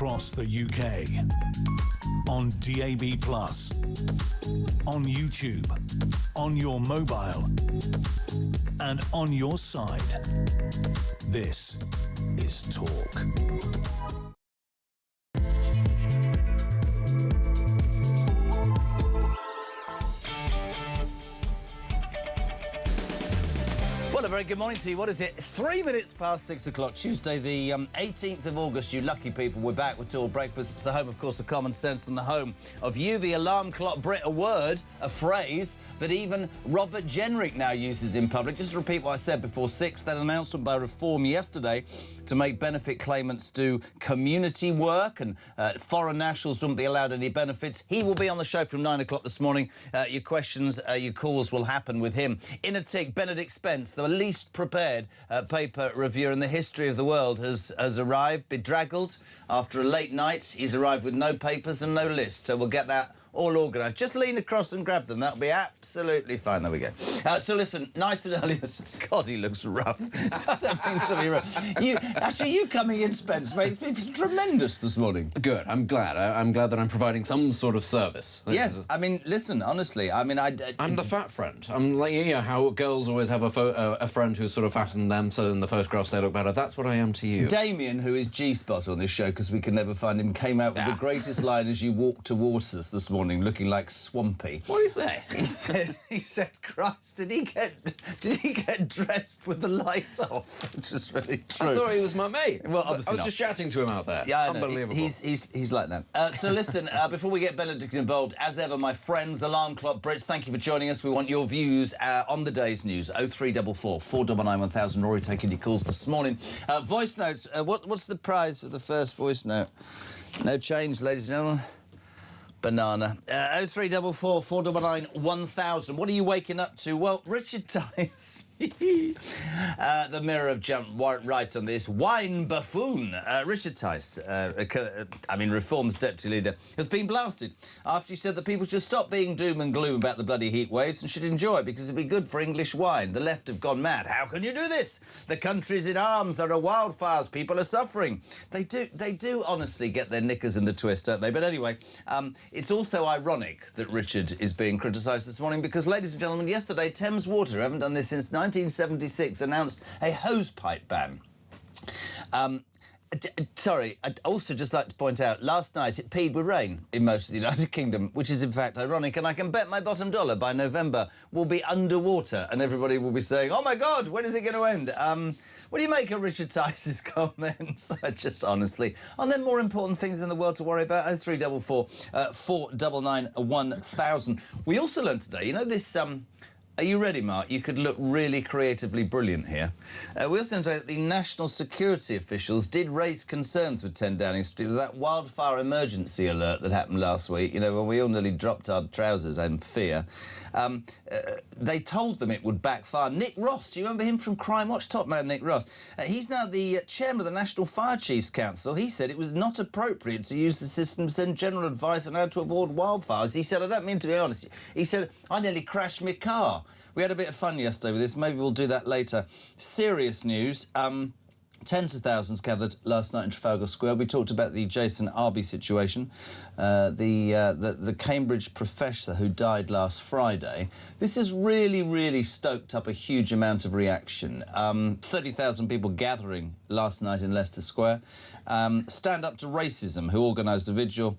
across the UK. On DAB+, on YouTube, on your mobile, and on your side. This is Talk. Well, a very good morning to you. What is it? 3 minutes past 6 o'clock, Tuesday, the 18th of August. You lucky people. We're back with Talk Breakfast. It's the home, of course, of common sense and the home of you, the alarm clock Brit. A word, a phrase that even Robert Jenrick now uses in public. Just to repeat what I said before 6, that announcement by Reform yesterday to make benefit claimants do community work and foreign nationals wouldn't be allowed any benefits. He will be on the show from 9 o'clock this morning. Your questions, your calls will happen with him. In a tick, Benedict Spence, the least prepared paper reviewer in the history of the world, has arrived, bedraggled after a late night. He's arrived with no papers and no list, so we'll get that all organised. Just lean across and grab them. That'll be absolutely fine. There we go. So listen, nice and early. God, he looks rough. So I don't mean to be rough. You coming in, Spence, mate, it's been tremendous this morning. Good. I'm glad. I'm glad that I'm providing some sort of service. Yes. I mean, listen, honestly, I mean, I'm the fat friend. I'm like, you know, how girls always have a friend who's sort of fatter than them, so in the photographs they look better. That's what I am to you. Damien, who is G-Spot on this show, because we can never find him, came out with the greatest line as you walked towards us this morning, looking like Swampy. What did he say? He said, Christ, did he get dressed with the light off? Which is really true. I thought he was my mate. Well, obviously I was just chatting to him out there. Yeah, I know. Unbelievable. He's like that. So listen, before we get Benedict involved, as ever, my friends, Alarm Clock Brits, thank you for joining us. We want your views on the day's news. 0344 499 1000. Rory taking your calls this morning. Voice notes. What's the prize for the first voice note? No change, ladies and gentlemen. Banana. 0344 499 1000. What are you waking up to? Well, Richard Tice. The Mirror have jumped right on this. Wine buffoon. Richard Tice, Reform's deputy leader, has been blasted after he said that people should stop being doom and gloom about the bloody heat waves and should enjoy it because it'd be good for English wine. The left have gone mad. How can you do this? The country's in arms. There are wildfires. People are suffering. They do honestly get their knickers in the twist, don't they? But anyway, it's also ironic that Richard is being criticised this morning because, ladies and gentlemen, yesterday Thames Water, haven't done this since 1976, announced a hosepipe ban. Sorry, I'd also just like to point out, last night it peed with rain in most of the United Kingdom, which is in fact ironic, and I can bet my bottom dollar by November we'll be underwater and everybody will be saying, oh my God, when is it going to end? What do you make of Richard Tice's comments? Just honestly. Are there more important things in the world to worry about? 0344 499 1000. We also learned today, you know this... Are you ready, Mark? You could look really creatively brilliant here. We also know that the national security officials did raise concerns with 10 Downing Street, that wildfire emergency alert that happened last week, you know, when we all nearly dropped our trousers in fear. They told them it would backfire. Nick Ross, do you remember him from Crime Watch? Top man Nick Ross. He's now the chairman of the National Fire Chiefs Council. He said it was not appropriate to use the system to send general advice on how to avoid wildfires. He said, I don't mean to be honest. He said, I nearly crashed my car. We had a bit of fun yesterday with this. Maybe we'll do that later. Serious news. Tens of thousands gathered last night in Trafalgar Square. We talked about the Jason Arby situation, the Cambridge professor who died last Friday. This has really stoked up a huge amount of reaction. 30,000 people gathering last night in Leicester Square. Stand Up to Racism, who organised a vigil,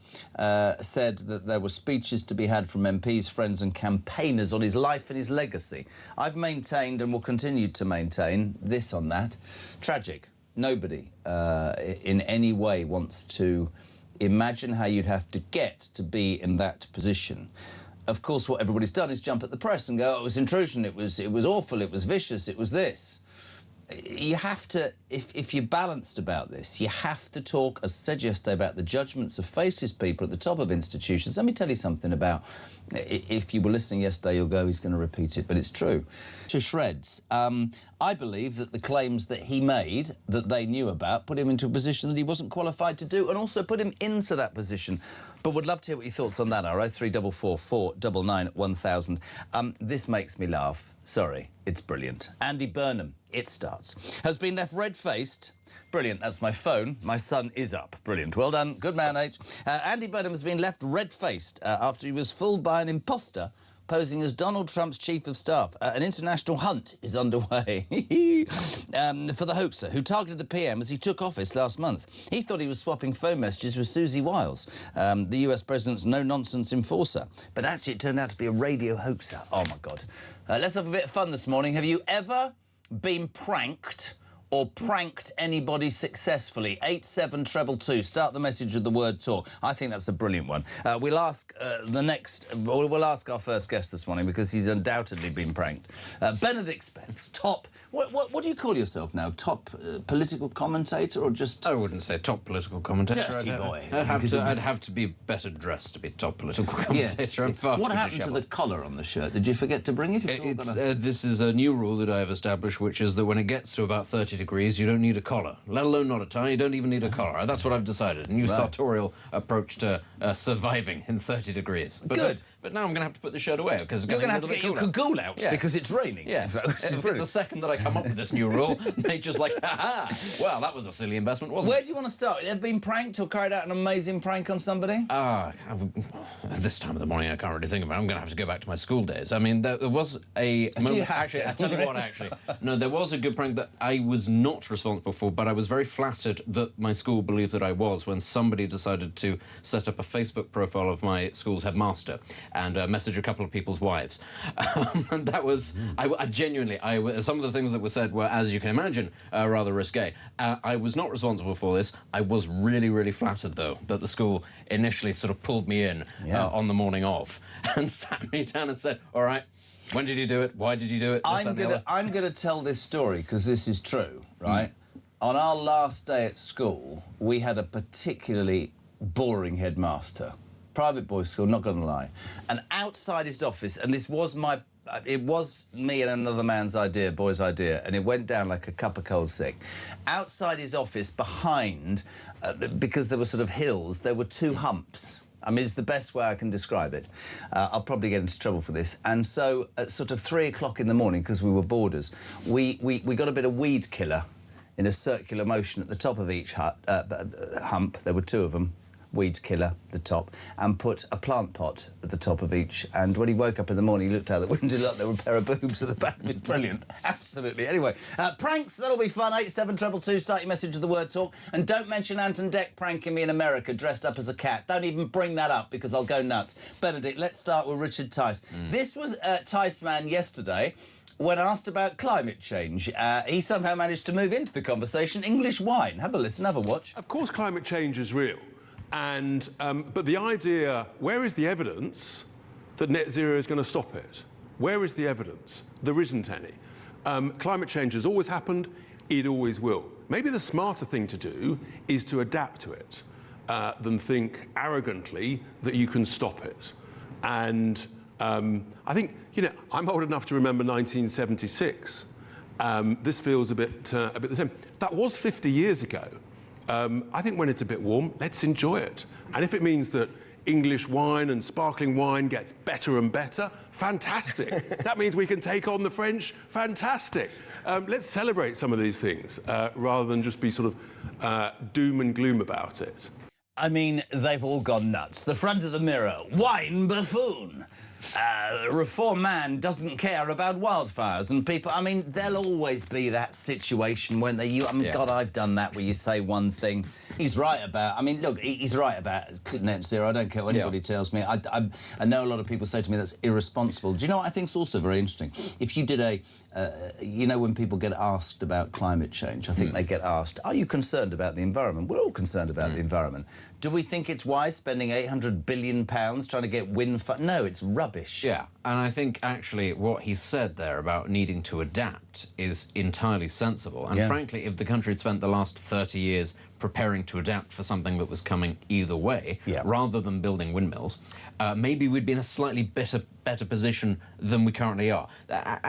said that there were speeches to be had from MPs, friends and campaigners on his life and his legacy. I've maintained and will continue to maintain this on that. Tragic. Nobody in any way wants to imagine how you'd have to get to be in that position. Of course, what everybody's done is jump at the press and go, oh, it was intrusion, it was awful, it was vicious, it was this. You have to, if you're balanced about this, you have to talk, as I said yesterday, about the judgments of faceless people at the top of institutions. Let me tell you something about, if you were listening yesterday, you'll go, he's going to repeat it, but it's true. To shreds. I believe that the claims that he made, that they knew about, put him into a position that he wasn't qualified to do, and also put him into that position. But would love to hear what your thoughts on that are. 0344 499 1000. This makes me laugh. Sorry, it's brilliant. Andy Burnham, It Starts, has been left red-faced. Brilliant, that's my phone. My son is up. Brilliant, well done. Good man, H. Andy Burnham has been left red-faced after he was fooled by an imposter posing as Donald Trump's chief of staff. An international hunt is underway for the hoaxer who targeted the PM as he took office last month. He thought he was swapping phone messages with Susie Wiles, the US president's no-nonsense enforcer. But actually it turned out to be a radio hoaxer. Oh, my God. Let's have a bit of fun this morning. Have you ever been pranked or pranked anybody successfully? 87222. Start the message with the word talk. I think that's a brilliant one. We'll ask we'll ask our first guest this morning because he's undoubtedly been pranked. Benedict Spence, top. What do you call yourself now? Top political commentator or just? I wouldn't say top political commentator. Dirty boy. I'd have to be better dressed to be top political commentator. Yes. I'm far What too happened to the dishevelled. collar on the shirt? Did you forget to bring it? This is a new rule that I have established, which is that when it gets to about 30 degrees, you don't need a collar, let alone not a tie. You don't even need a collar. That's what I've decided. A new sartorial approach to surviving in 30 degrees. But Good. But now I'm going to have to put the shirt away because it's You're getting going to have to get your cagoule out because it's raining. Yes. Which is brilliant. The second that I come up with this new rule, nature's like, ha-ha, well, that was a silly investment, wasn't it? Where do you want to start? Have you been pranked or carried out an amazing prank on somebody? This time of the morning I can't really think about it. I'm going to have to go back to my school days. I mean, there was a moment... Actually, I'll tell you what, actually. No, there was a good prank that I was not responsible for, but I was very flattered that my school believed that I was when somebody decided to set up a Facebook profile of my school's headmaster and message a couple of people's wives. And that was... I genuinely... some of the things that were said were, as you can imagine, rather risque. I was not responsible for this. I was really, really flattered, though, that the school initially sort of pulled me in on the morning of and sat me down and said, all right, when did you do it? Why did you do it? I'm going to tell this story because this is true, right? On our last day at school, we had a particularly boring headmaster. Private boys' school, not going to lie. And outside his office, and this was it was me and another man's idea, boy's idea, and it went down like a cup of cold sick. Outside his office, behind, because there were sort of hills, there were two humps. I mean, it's the best way I can describe it. I'll probably get into trouble for this. And so, at sort of 3 o'clock in the morning, because we were boarders, we got a bit of weed killer in a circular motion at the top of each hump. There were two of them. Weed killer, the top, and put a plant pot at the top of each. And when he woke up in the morning, he looked out the window, looked, there were a pair of boobs at the back of it. Brilliant. Absolutely. Anyway, pranks, that'll be fun. 87222, start your message with the word talk. And don't mention Ant and Dec pranking me in America dressed up as a cat. Don't even bring that up because I'll go nuts. Benedict, let's start with Richard Tice. This was Tice Man yesterday. When asked about climate change, he somehow managed to move into the conversation English wine. Have a listen, have a watch. Of course climate change is real. And, but the idea, where is the evidence that net zero is going to stop it? Where is the evidence? There isn't any. Climate change has always happened, it always will. Maybe the smarter thing to do is to adapt to it than think arrogantly that you can stop it. And I think, you know, I'm old enough to remember 1976. This feels a bit the same. That was 50 years ago. I think when it's a bit warm, let's enjoy it. And if it means that English wine and sparkling wine gets better and better, fantastic. That means we can take on the French, fantastic. Let's celebrate some of these things rather than just be sort of doom and gloom about it. I mean, they've all gone nuts. The front of the mirror, wine buffoon. Reform man doesn't care about wildfires and people. I mean, there'll always be that situation when God, I've done that where you say one thing. He's right about. I mean, look, he's right about net zero. I don't care what anybody tells me. I know a lot of people say to me that's irresponsible. Do you know what I think is also very interesting? If you did you know, when people get asked about climate change, I think they get asked, are you concerned about the environment? We're all concerned about the environment. Do we think it's wise spending £800 billion trying to get wind farms? No, it's rubbish. Yeah, and I think actually what he said there about needing to adapt is entirely sensible. And frankly, if the country had spent the last 30 years preparing to adapt for something that was coming either way, Yeah. rather than building windmills, maybe we'd be in a slightly better position than we currently are.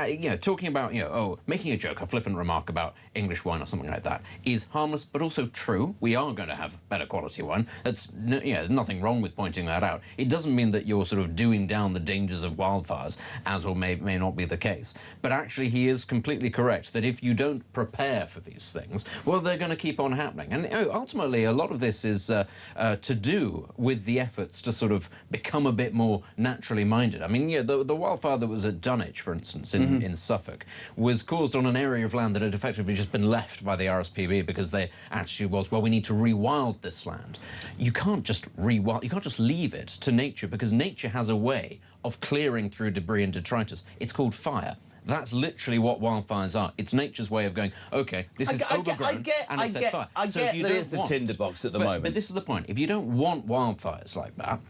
You know, talking about, you know, making a joke, a flippant remark about English wine or something like that is harmless, but also true. We are going to have better quality wine. There's nothing wrong with pointing that out. It doesn't mean that you're sort of doing down the dangers of wildfires, as or may not be the case. But actually, he is completely correct that if you don't prepare for these things, well, they're going to keep on happening. And ultimately, a lot of this is to do with the efforts to sort of become a bit more naturally minded. I mean, yeah, the wildfire that was at Dunwich, for instance, in Suffolk, was caused on an area of land that had effectively just been left by the RSPB because their attitude was, well, we need to rewild this land. You can't just rewild, you can't just leave it to nature, because nature has a way of clearing through debris and detritus. It's called fire. That's literally what wildfires are. It's nature's way of going, OK, this is overgrown and it sets fire. I get that it's a tinderbox at the moment. But this is the point. If you don't want wildfires like that,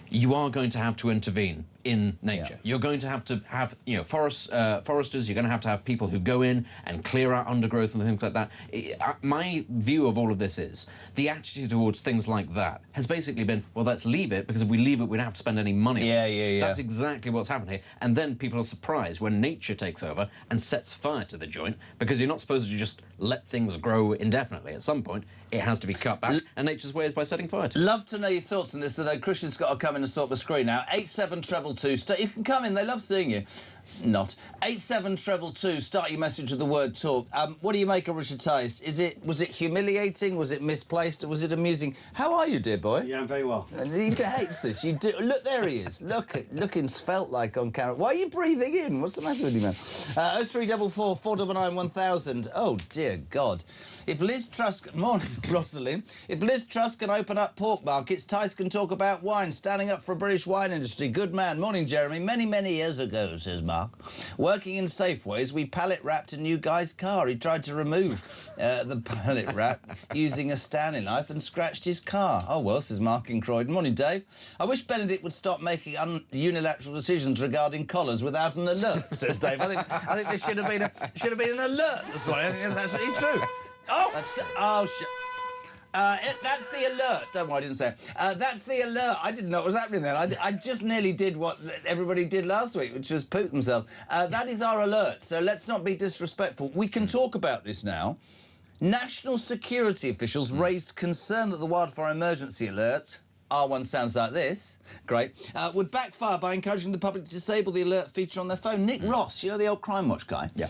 you are going to have to intervene in nature. Yeah. You're going to have you know, foresters. You're going to have people who go in and clear out undergrowth and things like that. My view of all of this is the attitude towards things like that has basically been, well, let's leave it, because if we leave it, we don't have to spend any money on it. Yeah. That's exactly what's happened here. And then people are surprised when nature takes over and sets fire to the joint, because you're not supposed to just let things grow indefinitely. At some point, it has to be cut back, and nature's way is by setting fire to it. Love to know your thoughts on this, although Christian's got to come in and sort the screen now. 87222. You can come in, they love seeing you. Not. 87222, start your message with the word talk. What do you make of Richard Tice? Was it humiliating? Was it misplaced? Or was it amusing? How are you, dear boy? Yeah, I'm very well. And he hates this. You do. Look, there he is. Looking svelte like on camera. Why are you breathing in? What's the matter with you, man? 0344 499 1000. Oh, dear God. If Liz Truss... Morning, Rosalind. If Liz Truss can open up pork markets, Tice can talk about wine, standing up for a British wine industry. Good man. Morning, Jeremy. Many, many years ago, says Mark, working in Safeways, we pallet wrapped a new guy's car. He tried to remove the pallet wrap using a Stanley knife and scratched his car. Oh, well, says Mark in Croydon. Morning, Dave. I wish Benedict would stop making unilateral decisions regarding collars without an alert, says Dave. I think there should have been an alert this morning. I think that's absolutely true. Shit. That's the alert. Don't worry, I didn't say it. That's the alert. I didn't know what was happening there. I just nearly did what everybody did last week, which was poop themselves. That is our alert, so let's not be disrespectful. We can talk about this now. National security officials raised concern that the wildfire emergency alert, R1 sounds like this, great, would backfire by encouraging the public to disable the alert feature on their phone. Nick Ross, you know, the old Crime Watch guy? Yeah.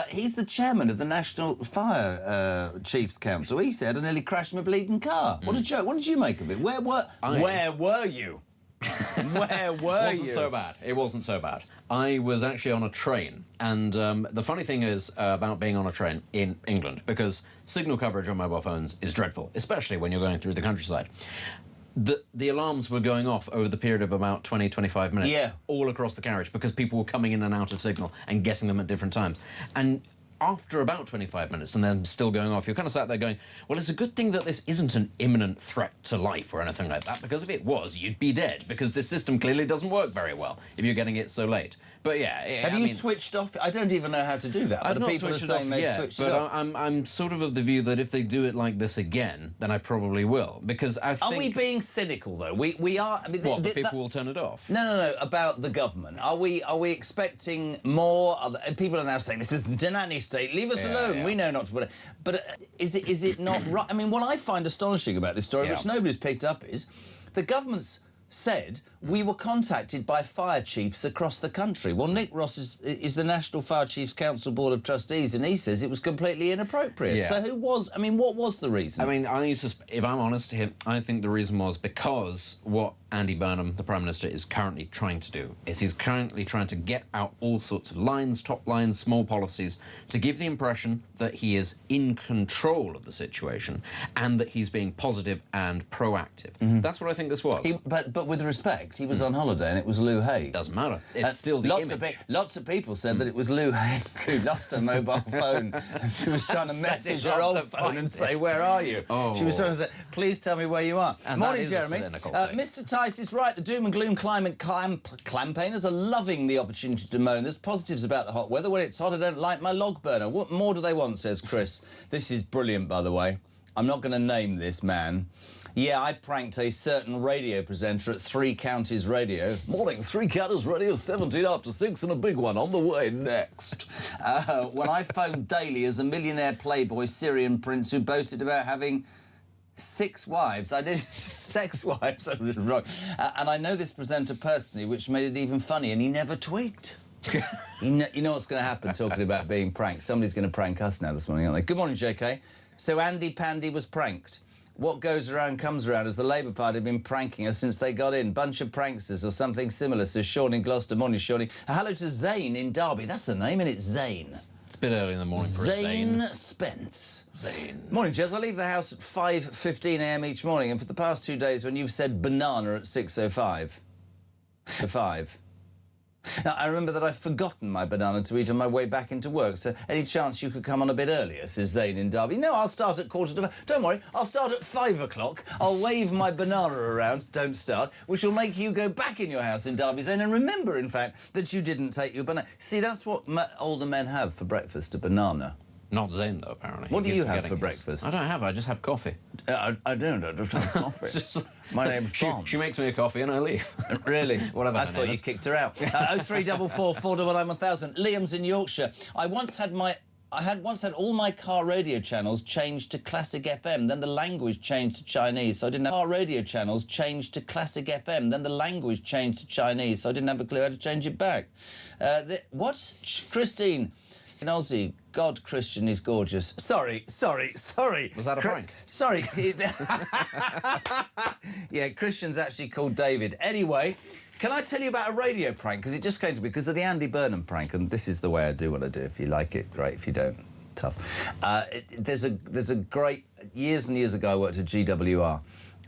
He's the chairman of the National Fire Chiefs Council. He said I nearly crashed my bleeding car. What a joke. What did you make of it? Where were you? Where were you? It wasn't so bad. It wasn't so bad. I was actually on a train, and the funny thing is about being on a train in England, because signal coverage on mobile phones is dreadful, especially when you're going through the countryside. The alarms were going off over the period of about 20, 25 minutes, all across the carriage, because people were coming in and out of signal and getting them at different times. And after about 25 minutes and then still going off, you're kind of sat there going, well, it's a good thing that this isn't an imminent threat to life or anything like that, because if it was, you'd be dead, because this system clearly doesn't work very well if you're getting it so late. But yeah, have you switched off? I don't even know how to do that. I've not people are saying they've switched it off. But I'm sort of the view that if they do it like this again, then I probably will, because I think... Are we being cynical though? We are. I mean, what, the people will turn it off? No. About the government, are we expecting more? People are now saying this isn't a nanny state. Leave us alone. We know not to put it. But is it not right? I mean, what I find astonishing about this story, which nobody's picked up, is the government's said we were contacted by fire chiefs across the country. Well, Nick Ross is the National Fire Chiefs Council Board of Trustees, and he says it was completely inappropriate. So what was the reason? I mean, if I'm honest here, I think the reason was because what Andy Burnham, the Prime Minister, is currently trying to do is he's currently trying to get out all sorts of lines, top lines, small policies, to give the impression that he is in control of the situation and that he's being positive and proactive. That's what I think this was. But with respect, he was on holiday and it was Lou Hay. Doesn't matter. It's still the image. Lots of people said that it was Lou Hay who lost her mobile phone and she was trying to message her old phone and say, where are you? She was trying to say, please tell me where you are. And morning, Jeremy. Mr. Tice is right. The doom and gloom climate campaigners are loving the opportunity to moan. There's positives about the hot weather. When it's hot, I don't light my log burner. What more do they want, says Chris. This is brilliant, by the way. I'm not going to name this man. Yeah, I pranked a certain radio presenter at Three Counties Radio. Morning, Three Counties Radio, 17 after 6 and a big one on the way next. When I phoned daily as a millionaire playboy Syrian prince who boasted about having 6 wives. I did sex wives. I was wrong. And I know this presenter personally, which made it even funny, and he never tweaked. You know what's going to happen talking about being pranked? Somebody's going to prank us now this morning, aren't they? Good morning, JK. So Andy Pandy was pranked. What goes around comes around, as the Labour Party have been pranking us since they got in. Bunch of pranksters or something similar, says Sean in Gloucester. Morning, Shawnee. Hello to Zane in Derby. That's the name, and it's Zane. It's a bit early in the morning for Zane. Zane Spence. Zane. Morning, Jez. I leave the house at 5:15 a.m. each morning, and for the past 2 days when you've said banana at 6:05. To 5. Now, I remember that I've forgotten my banana to eat on my way back into work, so any chance you could come on a bit earlier, says Zane in Derby. No, I'll start at 4:45. Don't worry, I'll start at 5 o'clock. I'll wave my banana around, don't start, which will make you go back in your house in Derby, Zane, and remember, in fact, that you didn't take your banana. See, that's what older men have for breakfast, a banana. Not Zane, though, apparently. What do you have for breakfast? I don't have, I just have coffee. I don't, I just have coffee. My name's Tom. She makes me a coffee and I leave. Really? Whatever. I thought you kicked her out. 0344 499 1000. Liam's in Yorkshire. I once had all my car radio channels changed to Classic FM, then the language changed to Chinese, so I didn't have car radio channels changed to Classic FM, then the language changed to Chinese, so I didn't have a clue how to change it back. What? Christine in Aussie. God, Christian is gorgeous. Sorry. Was that a prank? Sorry. Yeah, Christian's actually called David. Anyway, can I tell you about a radio prank? Because it just came to me because of the Andy Burnham prank, and this is the way I do what I do. If you like it, great. If you don't, tough. There's a great... Years and years ago, I worked at GWR.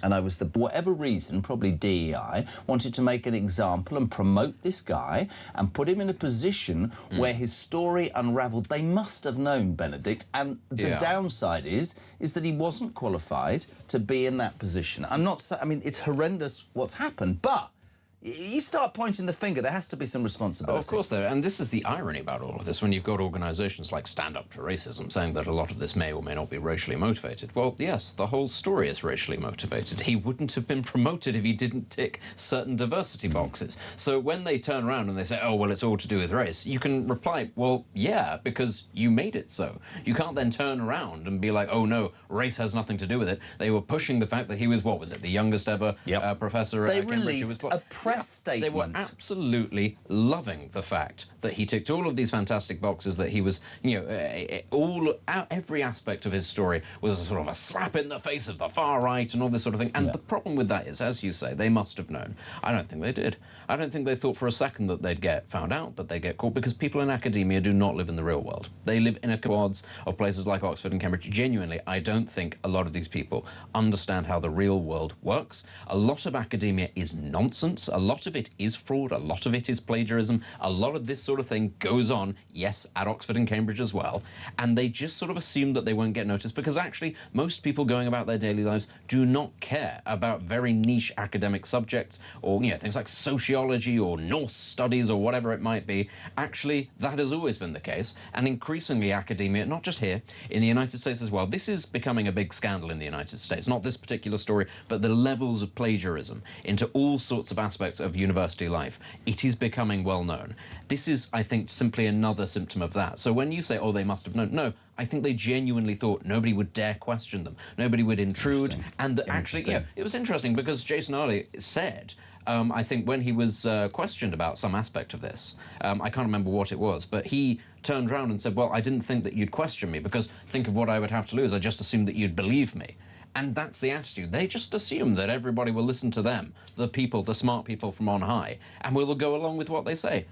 And I was, for whatever reason, probably DEI, wanted to make an example and promote this guy and put him in a position where his story unravelled. They must have known Benedict, and the downside is that he wasn't qualified to be in that position. I'm not saying, I mean, it's horrendous what's happened, but you start pointing the finger, there has to be some responsibility. Oh, of course there, and this is the irony about all of this, when you've got organisations like Stand Up to Racism saying that a lot of this may or may not be racially motivated. Well, yes, the whole story is racially motivated. He wouldn't have been promoted if he didn't tick certain diversity boxes. So when they turn around and they say, oh, well, it's all to do with race, you can reply, well, yeah, because you made it so. You can't then turn around and be like, oh, no, race has nothing to do with it. They were pushing the fact that he was, what was it, the youngest ever professor at Cambridge. They released a press statement. They were absolutely loving the fact that he ticked all of these fantastic boxes, that he was, you know, every aspect of his story was a sort of a slap in the face of the far right and all this sort of thing. And the problem with that is, as you say, they must have known. I don't think they did. I don't think they thought for a second that they'd get found out, that they'd get caught, because people in academia do not live in the real world. They live in a quads of places like Oxford and Cambridge. Genuinely, I don't think a lot of these people understand how the real world works. A lot of academia is nonsense. A lot of it is fraud. A lot of it is plagiarism. A lot of this sort of thing goes on, yes, at Oxford and Cambridge as well. And they just sort of assume that they won't get noticed, because actually most people going about their daily lives do not care about very niche academic subjects, or, you know, things like sociology or Norse studies or whatever it might be. Actually, that has always been the case. And increasingly academia, not just here, in the United States as well. This is becoming a big scandal in the United States. Not this particular story, but the levels of plagiarism into all sorts of aspects of university life. It is becoming well known. This is, I think, simply another symptom of that. So when you say, oh, they must have known, no, I think they genuinely thought nobody would dare question them. Nobody would intrude. And that actually, yeah, it was interesting because Jason Early said, I think when he was questioned about some aspect of this, I can't remember what it was, but he turned around and said, well, I didn't think that you'd question me, because think of what I would have to lose. I just assumed that you'd believe me. And that's the attitude. They just assume that everybody will listen to them, the people, the smart people from on high, and we will go along with what they say.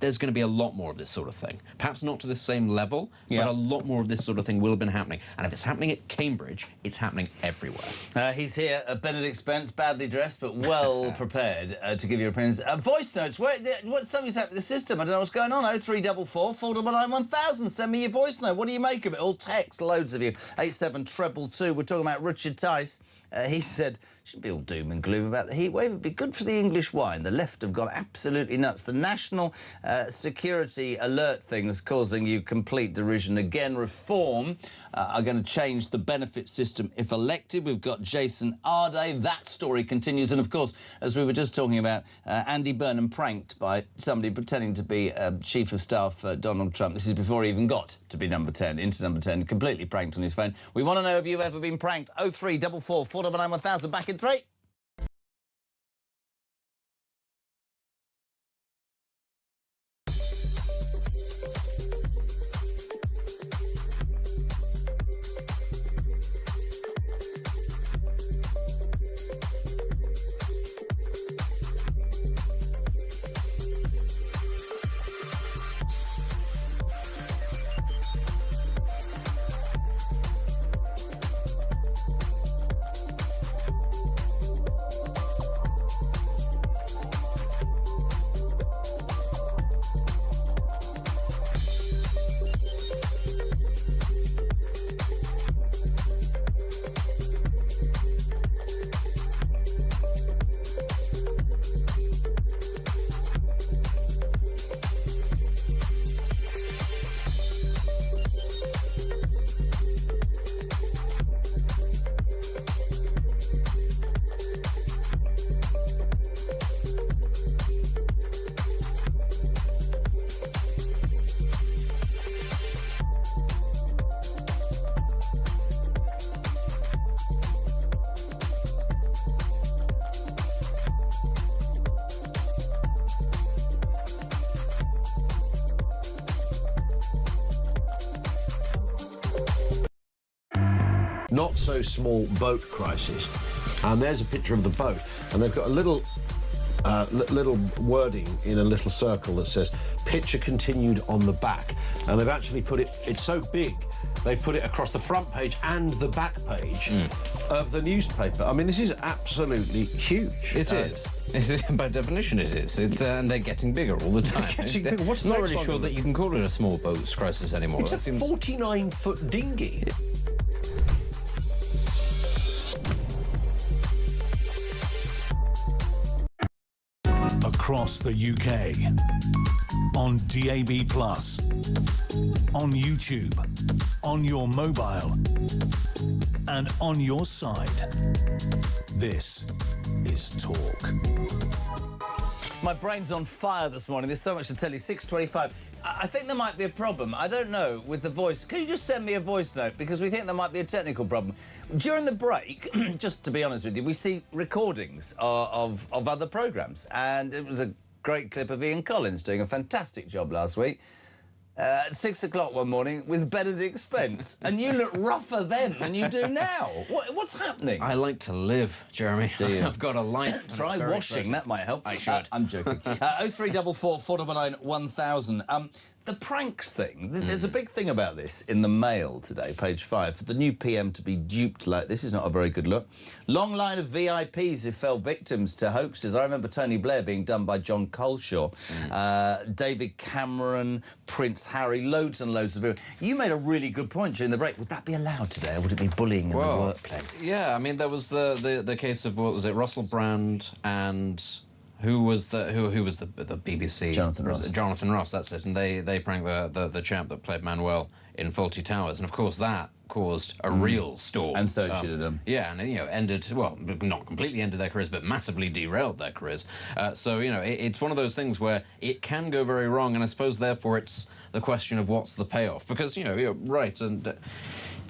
There's going to be a lot more of this sort of thing. Perhaps not to the same level, but a lot more of this sort of thing will have been happening. And if it's happening at Cambridge, it's happening everywhere. He's here, Benedict Spence, badly dressed but well prepared to give you opinions. Voice notes, something's happening with the system. I don't know what's going on. 0344 499 1000. Send me your voice note. What do you make of it? All text, loads of you. 87222. We're talking about Richard Tice He said, shouldn't be all doom and gloom about the heat wave. It'd be good for the English wine. The left have gone absolutely nuts. The national security alert thing's causing you complete derision again. Reform are going to change the benefit system if elected. We've got Jason Arde. That story continues. And, of course, as we were just talking about, Andy Burnham pranked by somebody pretending to be Chief of Staff for Donald Trump. This is before he even got to be number 10, into number 10, completely pranked on his phone. We want to know if you've ever been pranked. 0344 499 1000. Back in 3. Not so small boat crisis. And there's a picture of the boat, and they've got a little little wording in a little circle that says picture continued on the back, and they've actually put it's so big they've put it across the front page and the back page of the newspaper. I mean, this is absolutely huge. It is. By definition it is. And they're getting bigger all the time. Getting bigger. What's not really sure that you can call it a small boats crisis anymore. It's a 49-foot dinghy. Across the UK, on DAB+, on YouTube, on your mobile, and on your side. This is Talk. My brain's on fire this morning. There's so much to tell you. 6:25. I think there might be a problem. I don't know, with the voice. Can you just send me a voice note? Because we think there might be a technical problem. During the break, just to be honest with you, we see recordings of other programmes. And it was a great clip of Ian Collins doing a fantastic job last week. At 6 o'clock one morning with Benedict Spence. And you look rougher then than you do now. What's happening? I like to live, Jeremy. Do you? I've got a life. Try washing, that might help. I should. I'm joking. 0344 499 1000. The pranks thing, there's a big thing about this in the Mail today, page 5. For the new PM to be duped like this is not a very good look. Long line of VIPs who fell victims to hoaxes. I remember Tony Blair being done by John Coleshaw, David Cameron, Prince Harry, loads and loads of people. You made a really good point during the break. Would that be allowed today, or would it be bullying in the workplace? Yeah, I mean, there was the case of, what was it, Russell Brand and... Who was the BBC? Jonathan Ross. Jonathan Ross, that's it. And they pranked the chap that played Manuel in Fawlty Towers, and of course that caused a real storm. And so should have done. Yeah, and ended, well, not completely ended their careers, but massively derailed their careers. So it's one of those things where it can go very wrong, and I suppose therefore it's the question of what's the payoff, because you're right and.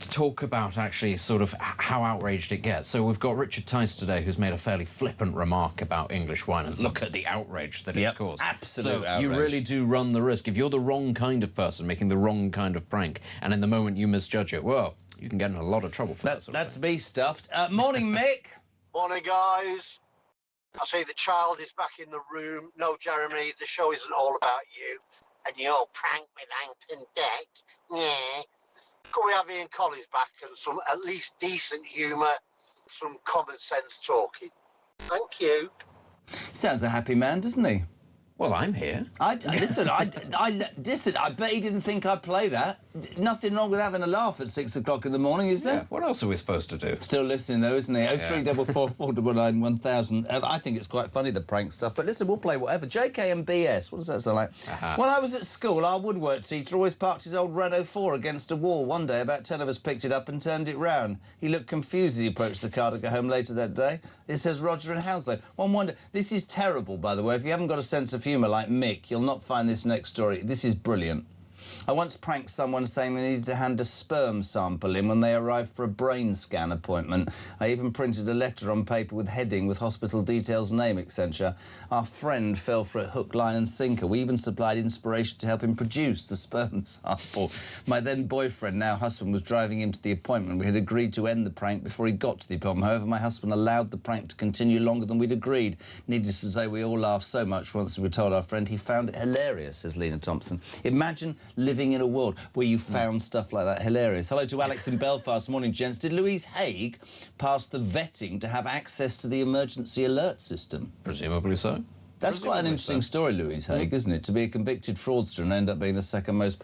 Talk about actually sort of how outraged it gets. So we've got Richard Tice today, who's made a fairly flippant remark about English wine, and look at the outrage that it's caused. Absolute outrage. You really do run the risk. If you're the wrong kind of person making the wrong kind of prank, and in the moment you misjudge it, well, you can get in a lot of trouble for that sort of That's thing. me stuffed. Morning, Mick. Morning, guys. I see the child is back in the room. No, Jeremy, the show isn't all about you and your prank with Langton Deck. Yeah. Could we have Ian Collins back and some at least decent humour, some common sense talking? Thank you. Sounds a happy man, doesn't he? Well, I'm here. Listen, I bet he didn't think I'd play that. nothing wrong with having a laugh at 6 o'clock in the morning, is there? Yeah, what else are we supposed to do? Still listening, though, isn't he? 0344 499 1000. I think it's quite funny, the prank stuff. But listen, we'll play whatever. JK and BS, what does that sound like? When I was at school, our woodwork teacher always parked his old Renault 4 against a wall. One day, about 10 of us picked it up and turned it round. He looked confused as he approached the car to go home later that day. It says Roger in Hounslow. One wonder, this is terrible, by the way. If you haven't got a sense of humour like Mick, you'll not find this next story. This is brilliant. I once pranked someone saying they needed to hand a sperm sample in when they arrived for a brain scan appointment. I even printed a letter on paper with heading with hospital details, name, etc. Our friend fell for it hook, line and sinker. We even supplied inspiration to help him produce the sperm sample. My then boyfriend, now husband, was driving him to the appointment. We had agreed to end the prank before he got to the appointment. However, my husband allowed the prank to continue longer than we'd agreed. Needless to say, we all laughed so much once we told our friend. He found it hilarious, says Lena Thompson. Imagine living in a world where you found stuff like that hilarious. Hello to Alex in Belfast. Morning, gents. Did Louise Haigh pass the vetting to have access to the emergency alert system? Presumably so. That's quite an interesting story, Louise Haigh, isn't it? To be a convicted fraudster and end up being the second most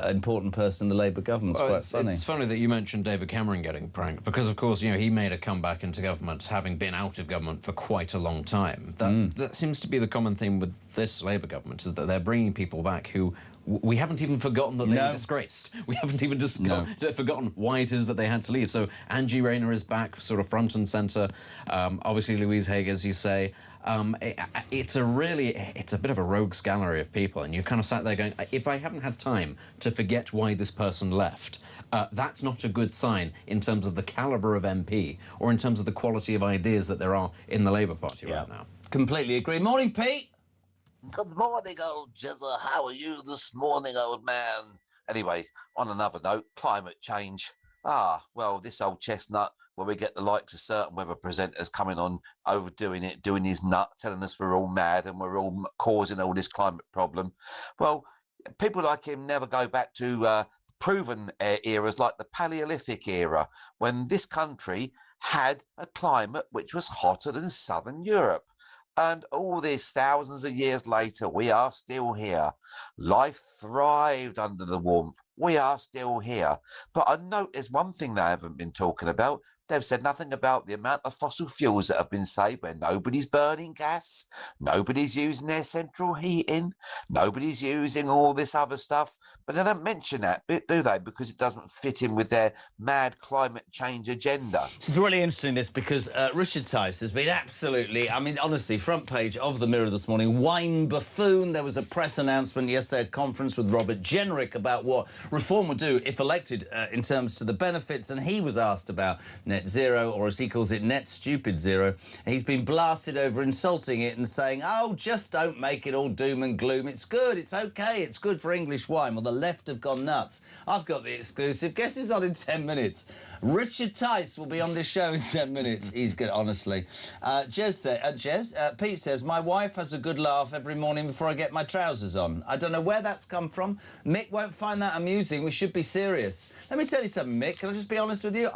important person in the Labour government. It's quite funny. It's funny that you mentioned David Cameron getting pranked, because, of course, you know, he made a comeback into government, having been out of government for quite a long time. That seems to be the common theme with this Labour government, is that they're bringing people back who we haven't even forgotten that they were disgraced. We haven't even forgotten why it is that they had to leave. So Angie Rayner is back, sort of front and centre. Obviously, Louise Haigh, as you say. It's a bit of a rogues gallery of people, and you kind of sat there going, if I haven't had time to forget why this person left, that's not a good sign in terms of the calibre of MP or in terms of the quality of ideas that there are in the Labour Party right now. Completely agree. Morning, Pete. Good morning, old Jezza. How are you this morning, old man? Anyway, on another note, climate change. Well, this old chestnut, where we get the likes of certain weather presenters coming on, overdoing it, doing his nut, telling us we're all mad and we're all causing all this climate problem. Well, people like him never go back to proven eras like the Paleolithic era, when this country had a climate which was hotter than Southern Europe. And all this thousands of years later, we are still here. Life thrived under the warmth. We are still here. But I note there's one thing they haven't been talking about. They've said nothing about the amount of fossil fuels that have been saved where nobody's burning gas, nobody's using their central heating, nobody's using all this other stuff. But they don't mention that, do they? Because it doesn't fit in with their mad climate change agenda. It's really interesting, this, because Richard Tice has been absolutely, I mean, honestly, front page of the Mirror this morning, wine buffoon. There was a press announcement yesterday, a conference with Robert Jenrick about what Reform would do if elected in terms to the benefits, and he was asked about net zero, or as he calls it, net stupid zero. He's been blasted over insulting it and saying, oh, just don't make it all doom and gloom. It's good, it's OK, it's good for English wine. Well, the left have gone nuts. I've got the exclusive. Guess who's on in 10 minutes? Richard Tice will be on this show in 10 minutes. He's good, honestly. Pete says, my wife has a good laugh every morning before I get my trousers on. I don't know where that's come from. Mick won't find that amusing. We should be serious. Let me tell you something, Mick. Can I just be honest with you?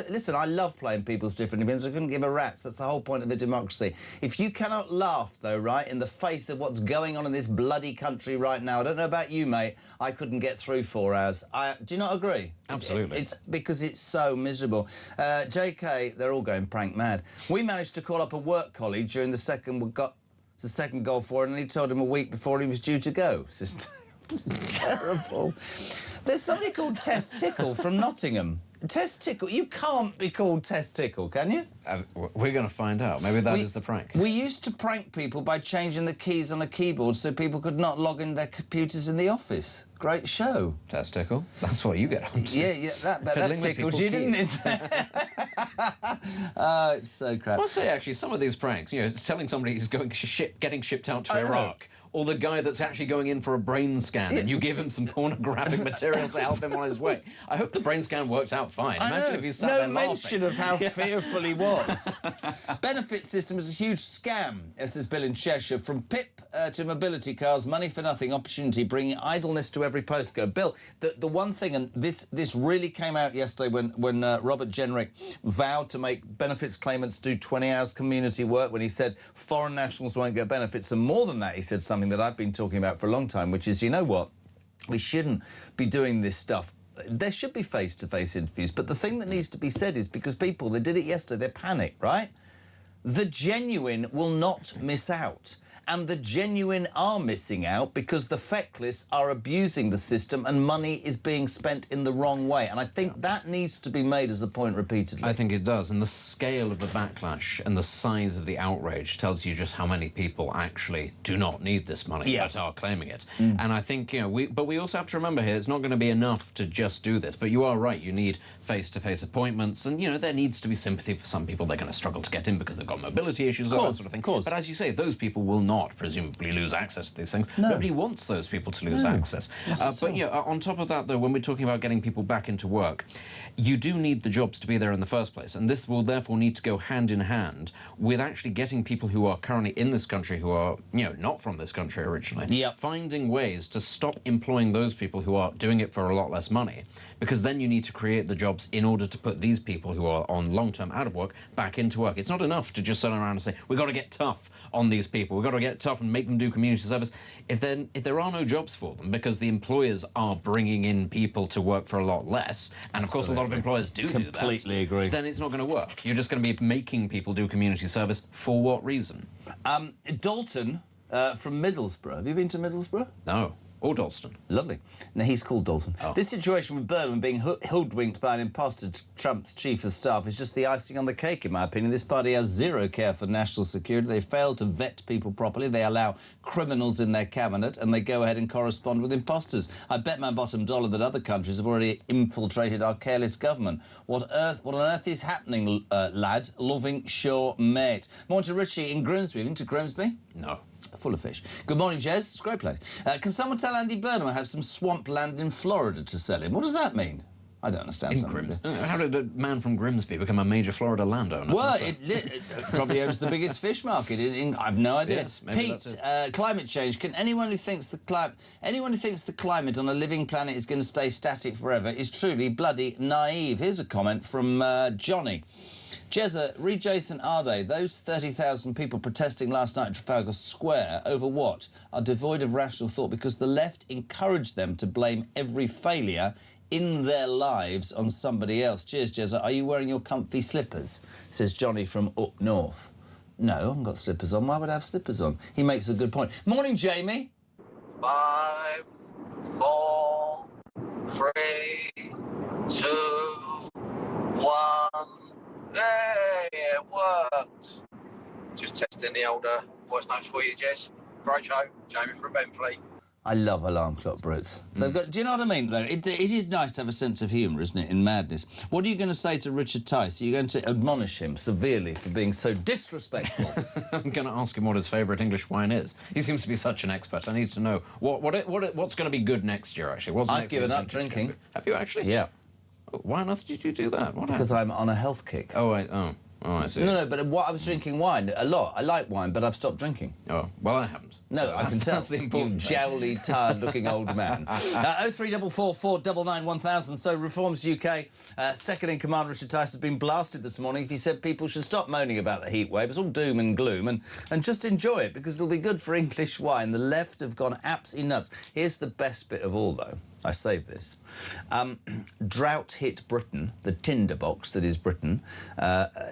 Listen, I love playing people's different opinions. I couldn't give a rat's. That's the whole point of the democracy. If you cannot laugh, though, right, in the face of what's going on in this bloody country right now, I don't know about you, mate, I couldn't get through 4 hours. Do you not agree? Absolutely. It's because it's so miserable. JK, they're all going prank mad. We managed to call up a work colleague during the second Gulf War, and he told him a week before he was due to go. It's just terrible. There's somebody called Tess Tickle from Nottingham. Tess Tickle? You can't be called Tess Tickle, can you? We're going to find out. Maybe that is the prank. We used to prank people by changing the keys on a keyboard so people could not log in their computers in the office. Great show. Tess Tickle? That's what you get on to. Yeah, that tickled you, didn't it? It's so crap. I'll say, actually, some of these pranks, you know, telling somebody he's getting shipped out to Iraq, or the guy that's actually going in for a brain scan and you give him some pornographic material to help him on his way. I hope the brain scan works out fine. Imagine if he sat there laughing. No mention of how fearful he was. Benefit system is a huge scam, says Bill in Cheshire. From PIP to mobility cars, money for nothing, opportunity, bringing idleness to every postcode. Bill, the one thing, and this really came out yesterday when Robert Jenrick vowed to make benefits claimants do 20 hours community work, when he said foreign nationals won't get benefits. And more than that, he said something that I've been talking about for a long time, which is, you know what? We shouldn't be doing this stuff. There should be face-to-face interviews, but the thing that needs to be said is, because people, they did it yesterday, they're panicked, right? The genuine will not miss out. And the genuine are missing out because the feckless are abusing the system and money is being spent in the wrong way. And I think that needs to be made as a point repeatedly. I think it does. And the scale of the backlash and the size of the outrage tells you just how many people actually do not need this money but are claiming it. And I think, you know, but we also have to remember here, it's not going to be enough to just do this. But you are right, you need face-to-face appointments. And, you know, there needs to be sympathy for some people. They're going to struggle to get in because they've got mobility issues, all that sort of thing. But as you say, those people will not presumably lose access to these things. No. Nobody wants those people to lose access. But yeah, on top of that, though, when we're talking about getting people back into work, you do need the jobs to be there in the first place, and this will therefore need to go hand in hand with actually getting people who are currently in this country, who are, you know, not from this country originally, finding ways to stop employing those people who are doing it for a lot less money, because then you need to create the jobs in order to put these people who are on long-term out of work back into work. It's not enough to just sit around and say, we've got to get tough on these people, we've got to get tough and make them do community service. If there are no jobs for them because the employers are bringing in people to work for a lot less, and of course a lot of employers do that. Completely agree. Then it's not going to work. You're just going to be making people do community service for what reason? Dalton from Middlesbrough. Have you been to Middlesbrough? No. Or Dalston. Lovely. No, he's called Dalton. This situation with Burnham being hoodwinked by an imposter Trump's chief of staff is just the icing on the cake, in my opinion. This party has zero care for national security. They fail to vet people properly. They allow criminals in their cabinet, and they go ahead and correspond with imposters. I bet my bottom dollar that other countries have already infiltrated our careless government. What on earth is happening, lad? Loving, sure, mate. Morning to Richie in Grimsby. Have you been to Grimsby? No. Full of fish. Good morning, Jez. It's a great place. Can someone tell Andy Burnham I have some swamp land in Florida to sell him? What does that mean? I don't understand something. How did a man from Grimsby become a major Florida landowner? Well, it probably owns the biggest fish market. I've no idea. Yes, Pete, climate change. Can anyone who thinks the climate on a living planet is going to stay static forever is truly bloody naive. Here's a comment from Johnny. Jezza, read Jason Arde. Those 30,000 people protesting last night at Trafalgar Square over what? Are devoid of rational thought because the left encouraged them to blame every failure in their lives on somebody else. Cheers, Jezza. Are you wearing your comfy slippers? Says Johnny from up north. No, I haven't got slippers on. Why would I have slippers on? He makes a good point. Morning, Jamie. 5, 4, 3, 2, 1. Hey, it worked. Just testing the older voice notes for you, Jez. Great show. Jamie from Benfleet. I love alarm clock Brits. They've got. Do you know what I mean, though? It is nice to have a sense of humour, isn't it, in madness? What are you going to say to Richard Tice? Are you going to admonish him severely for being so disrespectful? I'm going to ask him what his favourite English wine is. He seems to be such an expert. I need to know what's going to be good next year, actually. I've given up drinking. Have you actually? Yeah. Why on earth did you do that? Because I'm on a health kick. Oh, I see. No, but I was drinking wine a lot. I like wine, but I've stopped drinking. Oh, well, I haven't. No, I can tell. That's the important you jowly, tired-looking old man. 03444 99 1000. So Reforms UK, second-in-command Richard Tice has been blasted this morning. He said people should stop moaning about the heat wave. It's all doom and gloom, and just enjoy it because it'll be good for English wine. The left have gone absolutely nuts. Here's the best bit of all, though. I saved this. Drought hit Britain, the tinderbox that is Britain,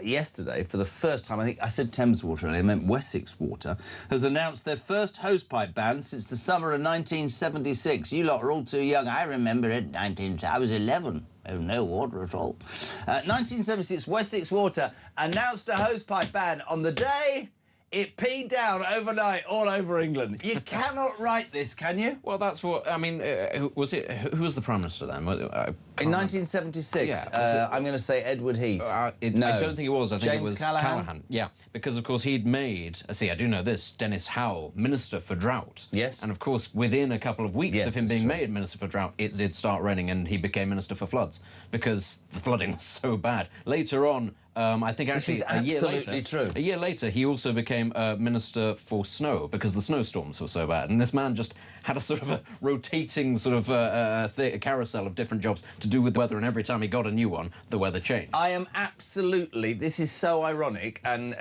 yesterday for the first time. I think I said Thames Water earlier, I meant Wessex Water, has announced their first hosepipe ban since the summer of 1976. You lot are all too young. I remember it. I was 11. There was no water at all. 1976, Wessex Water announced a hosepipe ban on the day it peed down overnight all over England. You cannot write this, can you? Well, that's what... I mean, who was the Prime Minister then? In 1976, I'm going to say Edward Heath. No. I don't think it was. I think James it was Callaghan. Yeah, because, of course, he'd made... See, I do know this. Dennis Howell, Minister for Drought. Yes. And, of course, within a couple of weeks of him being made Minister for Drought, it did start raining and he became Minister for Floods because the flooding was so bad. Later on... I think actually a year later, he also became Minister for Snow because the snowstorms were so bad. And this man just had a sort of a rotating sort of a carousel of different jobs to do with weather, and every time he got a new one, the weather changed. I am absolutely... This is so ironic, and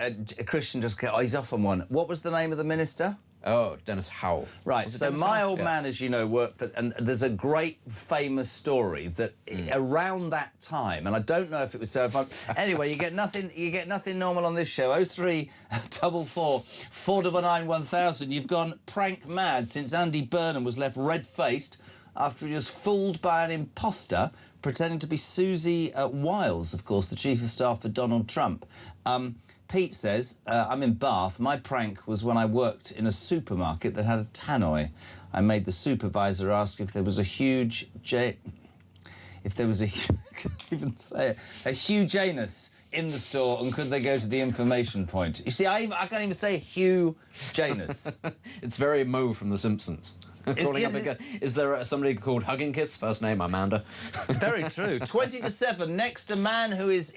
Christian just... he's off on one. What was the name of the minister? Oh, Dennis Howell. Right, Was it so Dennis my Howell? old man, as you know, worked for... And there's a great famous story that around that time, and I don't know if it was so fun... Anyway, you get nothing normal on this show. 0344 499 1000. You've gone prank mad since Andy Burnham was left red-faced after he was fooled by an imposter pretending to be Susie Wiles, of course, the Chief of Staff for Donald Trump. Pete says, I'm in Bath. My prank was when I worked in a supermarket that had a tannoy. I made the supervisor ask if there was a huge... if there was a... I can't even say it. A huge anus in the store, and could they go to the information point? You see, I can't even say Hugh Janus. It's very Moe from The Simpsons. Is there somebody called Hugging Kiss? First name Amanda. Very true. 20 to 7. Next, a man who is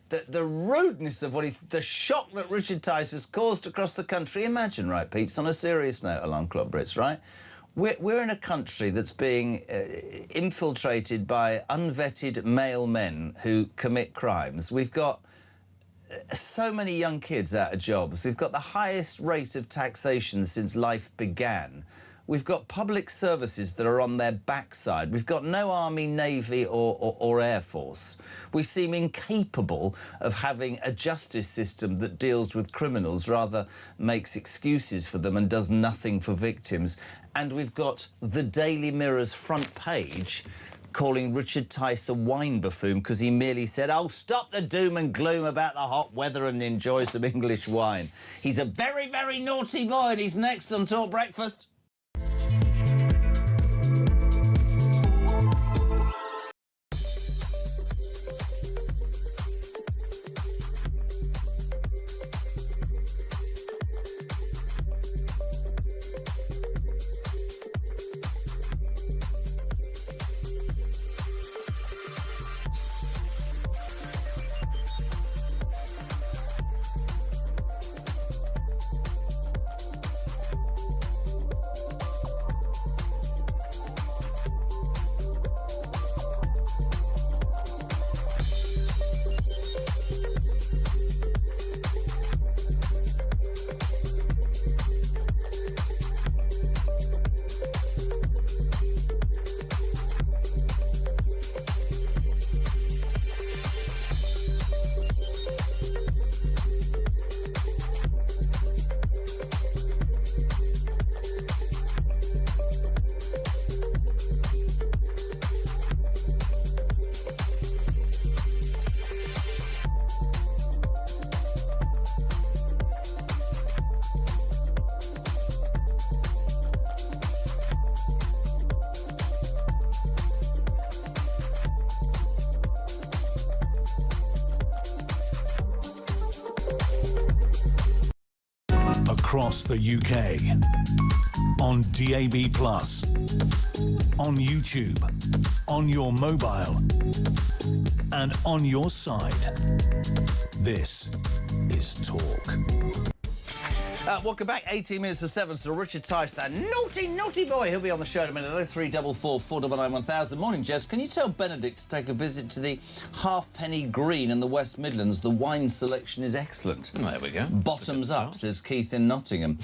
the rudeness of what he's... The shock that Richard Tice has caused across the country. Imagine, right, peeps, on a serious note, Alarm Clock Brits, right? We're in a country that's being infiltrated by unvetted male men who commit crimes. We've got so many young kids out of jobs. We've got the highest rate of taxation since life began. We've got public services that are on their backside. We've got no army, navy or air force. We seem incapable of having a justice system that deals with criminals, rather makes excuses for them and does nothing for victims. And we've got the Daily Mirror's front page calling Richard Tice a wine buffoon because he merely said, oh, stop the doom and gloom about the hot weather and enjoy some English wine. He's a very, very naughty boy, and he's next on Talk Breakfast. Across the UK, on DAB+, on YouTube, on your mobile, and on your side. This is Talk. Welcome back. 18 minutes to 7. So Richard Tice, that naughty, naughty boy. He'll be on the show in a minute. 0344 499 1000. Morning, Jess. Can you tell Benedict to take a visit to the Halfpenny Green in the West Midlands? The wine selection is excellent. Well, there we go. Bottoms up, says Keith in Nottingham.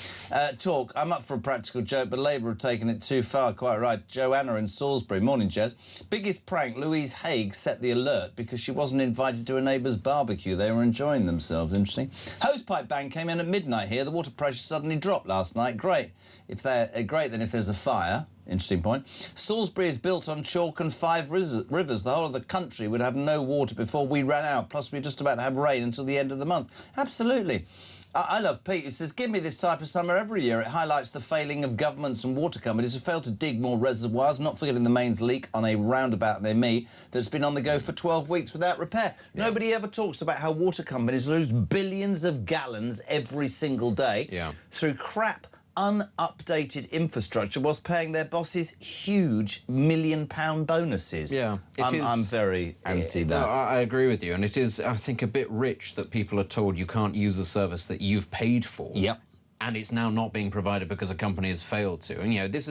Talk. I'm up for a practical joke, but Labour have taken it too far. Quite right. Joanna in Salisbury. Morning, Jess. Biggest prank. Louise Haigh set the alert because she wasn't invited to a neighbour's barbecue. They were enjoying themselves. Interesting. Hosepipe ban came in at midnight here. The water pressure suddenly dropped last night. Great. If they're great, then if there's a fire. Interesting point. Salisbury is built on chalk and 5 rivers. The whole of the country would have no water before we ran out. Plus, we're just about to have rain until the end of the month. Absolutely. I love Pete, who says, give me this type of summer every year. It highlights the failing of governments and water companies who fail to dig more reservoirs, not forgetting the mains leak on a roundabout near me that's been on the go for 12 weeks without repair. Yeah. Nobody ever talks about how water companies lose billions of gallons every single day through crap, unupdated infrastructure whilst paying their bosses huge £1 million bonuses. Yeah, I'm very anti that. No, I agree with you, and it is, I think, a bit rich that people are told you can't use a service that you've paid for. Yep. and it's now not being provided because a company has failed to. And, you know, this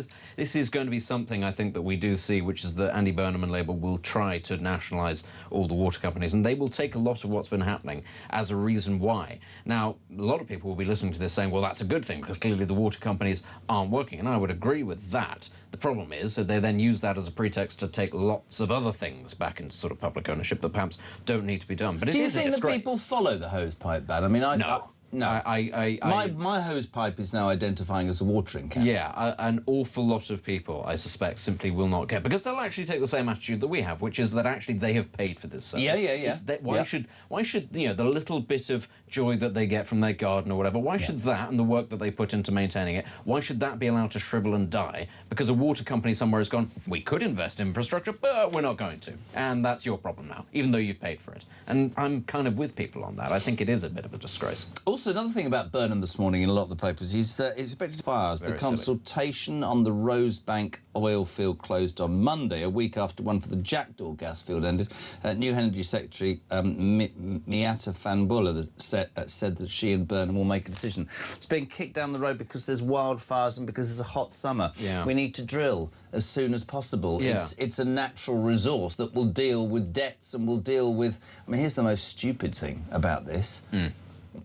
is going to be something I think that we do see, which is that Andy Burnham and Labour will try to nationalise all the water companies, and they will take a lot of what's been happening as a reason why. Now, a lot of people will be listening to this saying, well, that's a good thing, because clearly the water companies aren't working, and I would agree with that. The problem is that they then use that as a pretext to take lots of other things back into sort of public ownership that perhaps don't need to be done. But it is a disgrace. Do you think that people follow the hose pipe ban? I mean, No. My hose pipe is now identifying as a watering can. Yeah, an awful lot of people, I suspect, simply will not get, because they'll actually take the same attitude that we have, which is that actually they have paid for this service. Yeah. Why should you know, the little bit of joy that they get from their garden or whatever, why should that and the work that they put into maintaining it, why should that be allowed to shrivel and die because a water company somewhere has gone, we could invest in infrastructure, but we're not going to, and that's your problem now, even though you've paid for it. And I'm kind of with people on that. I think it is a bit of a disgrace. Also, another thing about Burnham this morning in a lot of the papers is expected fires. Very the consultation on the Rosebank oil field closed on Monday, a week after one for the Jackdaw gas field ended. New Energy Secretary Miata Fanbulla said that she and Burnham will make a decision. It's being kicked down the road because there's wildfires and because it's a hot summer. Yeah. We need to drill as soon as possible. Yeah. It's a natural resource that will deal with debts and will deal with... I mean, here's the most stupid thing about this.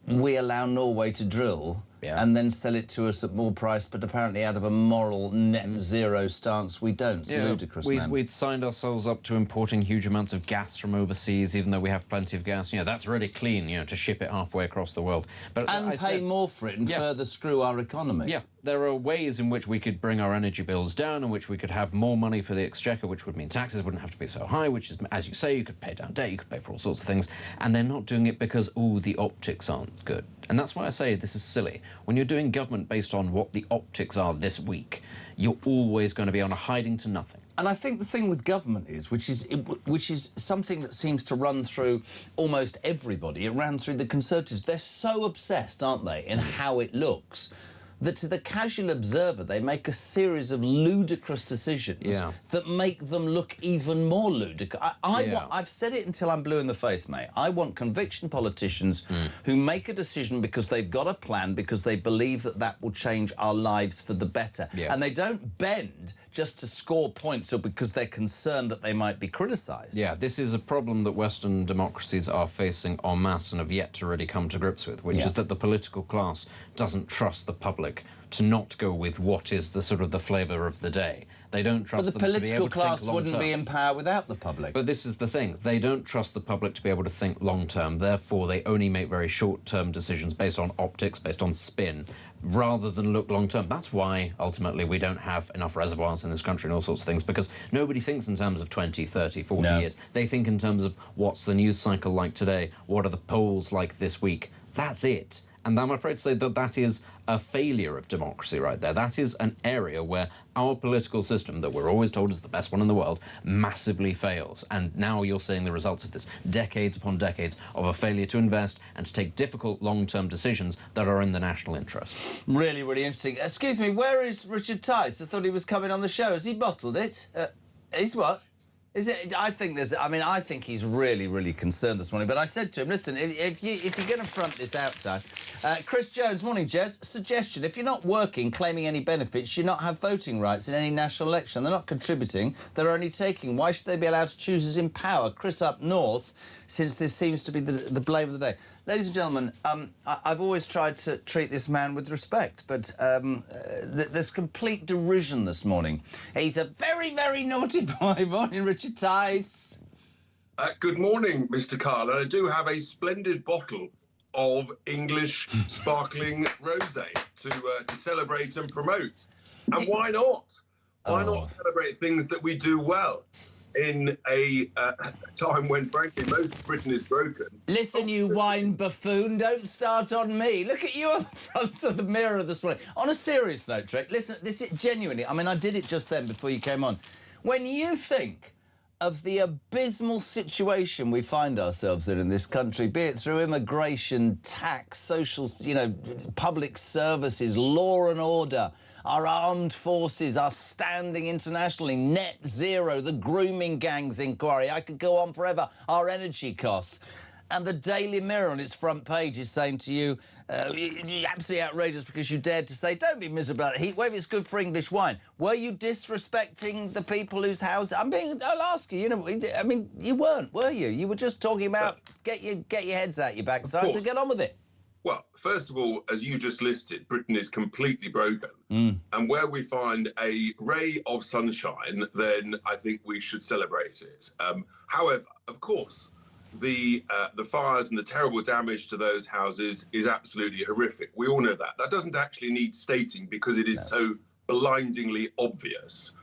We allow Norway to drill and then sell it to us at more price, but apparently out of a moral net zero stance we don't. It's ludicrous, man. We'd signed ourselves up to importing huge amounts of gas from overseas, even though we have plenty of gas. You know, that's really clean, you know, to ship it halfway across the world. But and pay more for it and further screw our economy. Yeah, there are ways in which we could bring our energy bills down, in which we could have more money for the exchequer, which would mean taxes wouldn't have to be so high, which is, as you say, you could pay down debt, you could pay for all sorts of things, and they're not doing it because, ooh, the optics aren't good. And that's why I say this is silly. When you're doing government based on what the optics are this week, you're always going to be on a hiding to nothing. And I think the thing with government is, which is something that seems to run through almost everybody, it ran through the Conservatives. They're so obsessed, aren't they, in how it looks, that to the casual observer, they make a series of ludicrous decisions that make them look even more ludicrous. I've said it until I'm blue in the face, mate. I want conviction politicians who make a decision because they've got a plan, because they believe that that will change our lives for the better. And they don't bend just to score points or because they're concerned that they might be criticised. Yeah, this is a problem that Western democracies are facing en masse and have yet to really come to grips with, which is that the political class doesn't trust the public to not go with what is the sort of the flavour of the day. They don't trust them to be able to think long-term. But the political class wouldn't be in power without the public. But this is the thing. They don't trust the public to be able to think long-term. Therefore, they only make very short-term decisions based on optics, based on spin, rather than look long-term. That's why, ultimately, we don't have enough reservoirs in this country and all sorts of things, because nobody thinks in terms of 20, 30, 40 years. They think in terms of what's the news cycle like today, what are the polls like this week. That's it. And I'm afraid to say that that is a failure of democracy right there. That is an area where our political system, that we're always told is the best one in the world, massively fails. And now you're seeing the results of this. Decades upon decades of a failure to invest and to take difficult long-term decisions that are in the national interest. Really, really interesting. Excuse me, where is Richard Tice? I thought he was coming on the show. Has he bottled it? He's what? Is it? I think he's really, really concerned this morning. But I said to him, listen, if you're going to front this outside, Chris Jones, morning, Jez. Suggestion: if you're not working, claiming any benefits, you not have voting rights in any national election. They're not contributing; they're only taking. Why should they be allowed to choose as in power? Chris up north, since this seems to be the blame of the day. Ladies and gentlemen, I've always tried to treat this man with respect, but there's complete derision this morning. He's a very, very naughty boy. Morning, Richard Tice. Good morning, Mr. Carler. I do have a splendid bottle of English sparkling rosé to celebrate and promote. And why not? Why not celebrate things that we do well? In a time when, frankly, most of Britain is broken. Listen, you wine buffoon, don't start on me. Look at you on the front of the mirror this morning. On a serious note, Trek, listen, this is genuinely, I mean, I did it just then before you came on. When you think of the abysmal situation we find ourselves in this country, be it through immigration, tax, social, public services, law and order, our armed forces, our standing internationally, net zero, the grooming gangs inquiry, I could go on forever, our energy costs. And the Daily Mirror on its front page is saying to you, you're absolutely outrageous because you dared to say, don't be miserable about the heat wave, it's good for English wine. Were you disrespecting the people whose house... I'll ask you, I mean, you weren't, were you? You were just talking about get your heads out your backsides and get on with it. Well, first of all, as you just listed, Britain is completely broken. And where we find a ray of sunshine, then I think we should celebrate it. However, of course, the fires and the terrible damage to those houses is absolutely horrific. We all know that. That doesn't actually need stating because it is so blindingly obvious.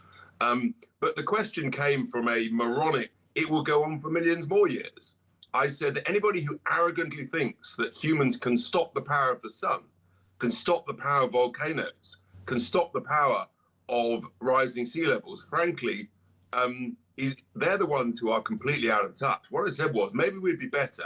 But the question came from a moronic, it will go on for millions more years. I said that anybody who arrogantly thinks that humans can stop the power of the sun, can stop the power of volcanoes, can stop the power of rising sea levels, frankly, they're the ones who are completely out of touch. What I said was maybe we'd be better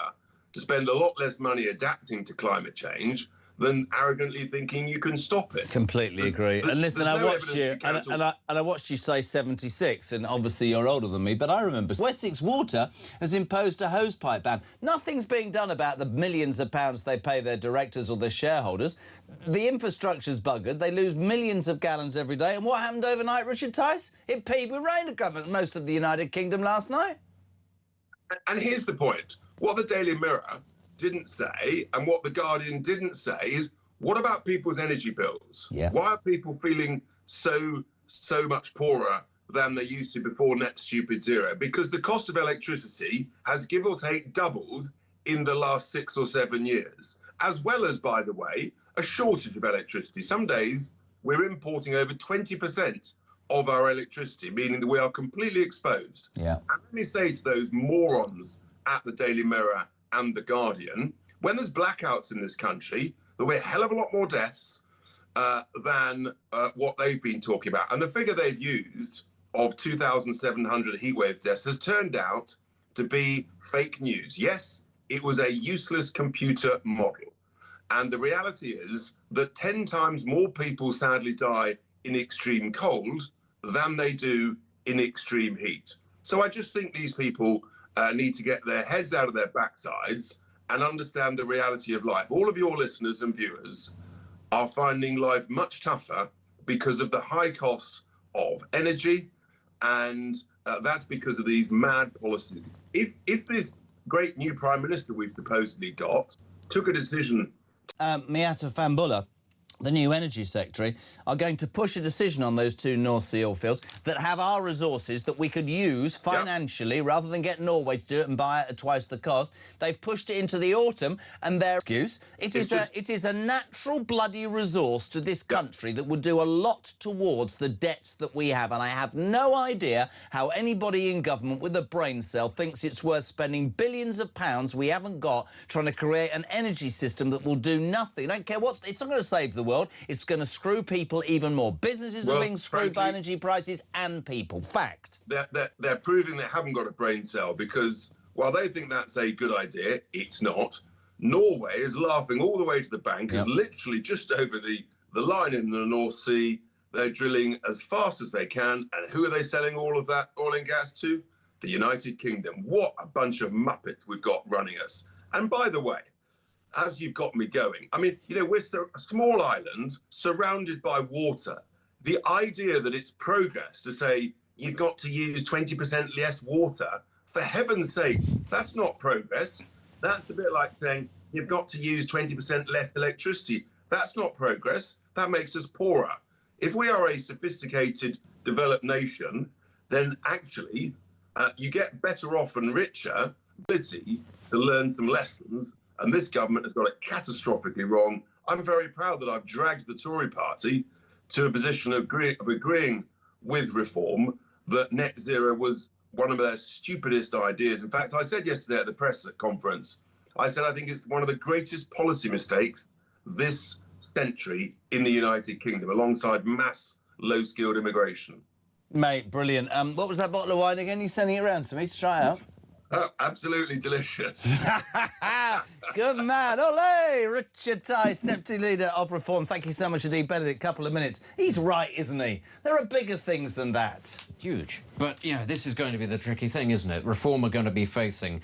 to spend a lot less money adapting to climate change than arrogantly thinking you can stop it. Completely agree. And listen, I watched you, and I watched you say 76, and obviously you're older than me, but I remember Wessex Water has imposed a hosepipe ban. Nothing's being done about the millions of pounds they pay their directors or their shareholders. The infrastructure's buggered. They lose millions of gallons every day. And what happened overnight, Richard Tice? It peed with rain across most of the United Kingdom last night. And here's the point. What the Daily Mirror didn't say, and what the Guardian didn't say, is what about people's energy bills? Yeah. Why are people feeling so much poorer than they used to before net stupid zero? Because the cost of electricity has give or take doubled in the last 6 or 7 years, as well as, by the way, a shortage of electricity. Some days we're importing over 20% of our electricity, meaning that we are completely exposed. Yeah. And let me say to those morons at the Daily Mirror and the Guardian, when there's blackouts in this country, there'll be a hell of a lot more deaths than what they've been talking about. And the figure they've used of 2,700 heatwave deaths has turned out to be fake news. Yes, it was a useless computer model. And the reality is that 10 times more people sadly die in extreme cold than they do in extreme heat. So I just think these people need to get their heads out of their backsides and understand the reality of life. All of your listeners and viewers are finding life much tougher because of the high cost of energy, and that's because of these mad policies. If this great new Prime Minister we've supposedly got took a decision... Miatta Fahnbulleh, the new Energy Secretary, are going to push a decision on those 2 North Sea oil fields that have our resources that we could use financially rather than get Norway to do it and buy it at twice the cost. They've pushed it into the autumn, and their excuse, it is a natural bloody resource to this country that would do a lot towards the debts that we have, and I have no idea how anybody in government with a brain cell thinks it's worth spending billions of pounds we haven't got trying to create an energy system that will do nothing. I don't care what, it's not going to save the world, it's going to screw people even more. Businesses are being screwed by energy prices and people. Fact. They're proving they haven't got a brain cell, because while they think that's a good idea, it's not. Norway is laughing all the way to the bank, is literally just over the line in the North Sea. They're drilling as fast as they can. And who are they selling all of that oil and gas to? The United Kingdom. What a bunch of muppets we've got running us. And by the way, as you've got me going, I mean, you know, we're a small island surrounded by water. The idea that it's progress to say you've got to use 20% less water, for heaven's sake, that's not progress. That's a bit like saying you've got to use 20% less electricity. That's not progress. That makes us poorer. If we are a sophisticated, developed nation, then actually you get better off and richer ability to learn some lessons. And this government has got it catastrophically wrong. I'm very proud that I've dragged the Tory party to a position of agreeing with reform, that net zero was one of their stupidest ideas. In fact, I said yesterday at the press conference, I said I think it's one of the greatest policy mistakes this century in the United Kingdom, alongside mass low-skilled immigration. Mate, brilliant. What was that bottle of wine again? You're sending it around to me to try out? Oh, absolutely delicious. Good man. Ole! Richard Tice, Deputy Leader of Reform. Thank you so much indeed, Benedict. Couple of minutes. He's right, isn't he? There are bigger things than that. Huge. But, yeah, this is going to be the tricky thing, isn't it? Reform are going to be facing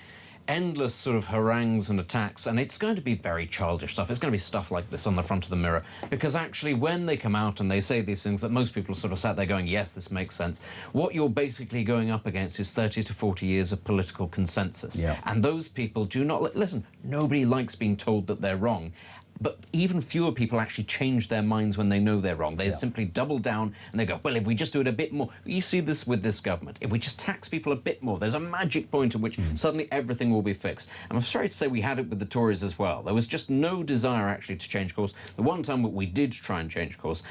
endless sort of harangues and attacks, and it's going to be very childish stuff. It's going to be stuff like this on the front of the Mirror, because actually when they come out and they say these things that most people are sort of sat there going, yes, this makes sense, what you're basically going up against is 30 to 40 years of political consensus. Yeah. And those people do not... Listen, nobody likes being told that they're wrong. But even fewer people actually change their minds when they know they're wrong. They simply double down and they go, well, if we just do it a bit more... You see this with this government. If we just tax people a bit more, there's a magic point at which suddenly everything will be fixed. I'm sorry to say we had it with the Tories as well. There was just no desire actually to change course. The one time that we did try and change course,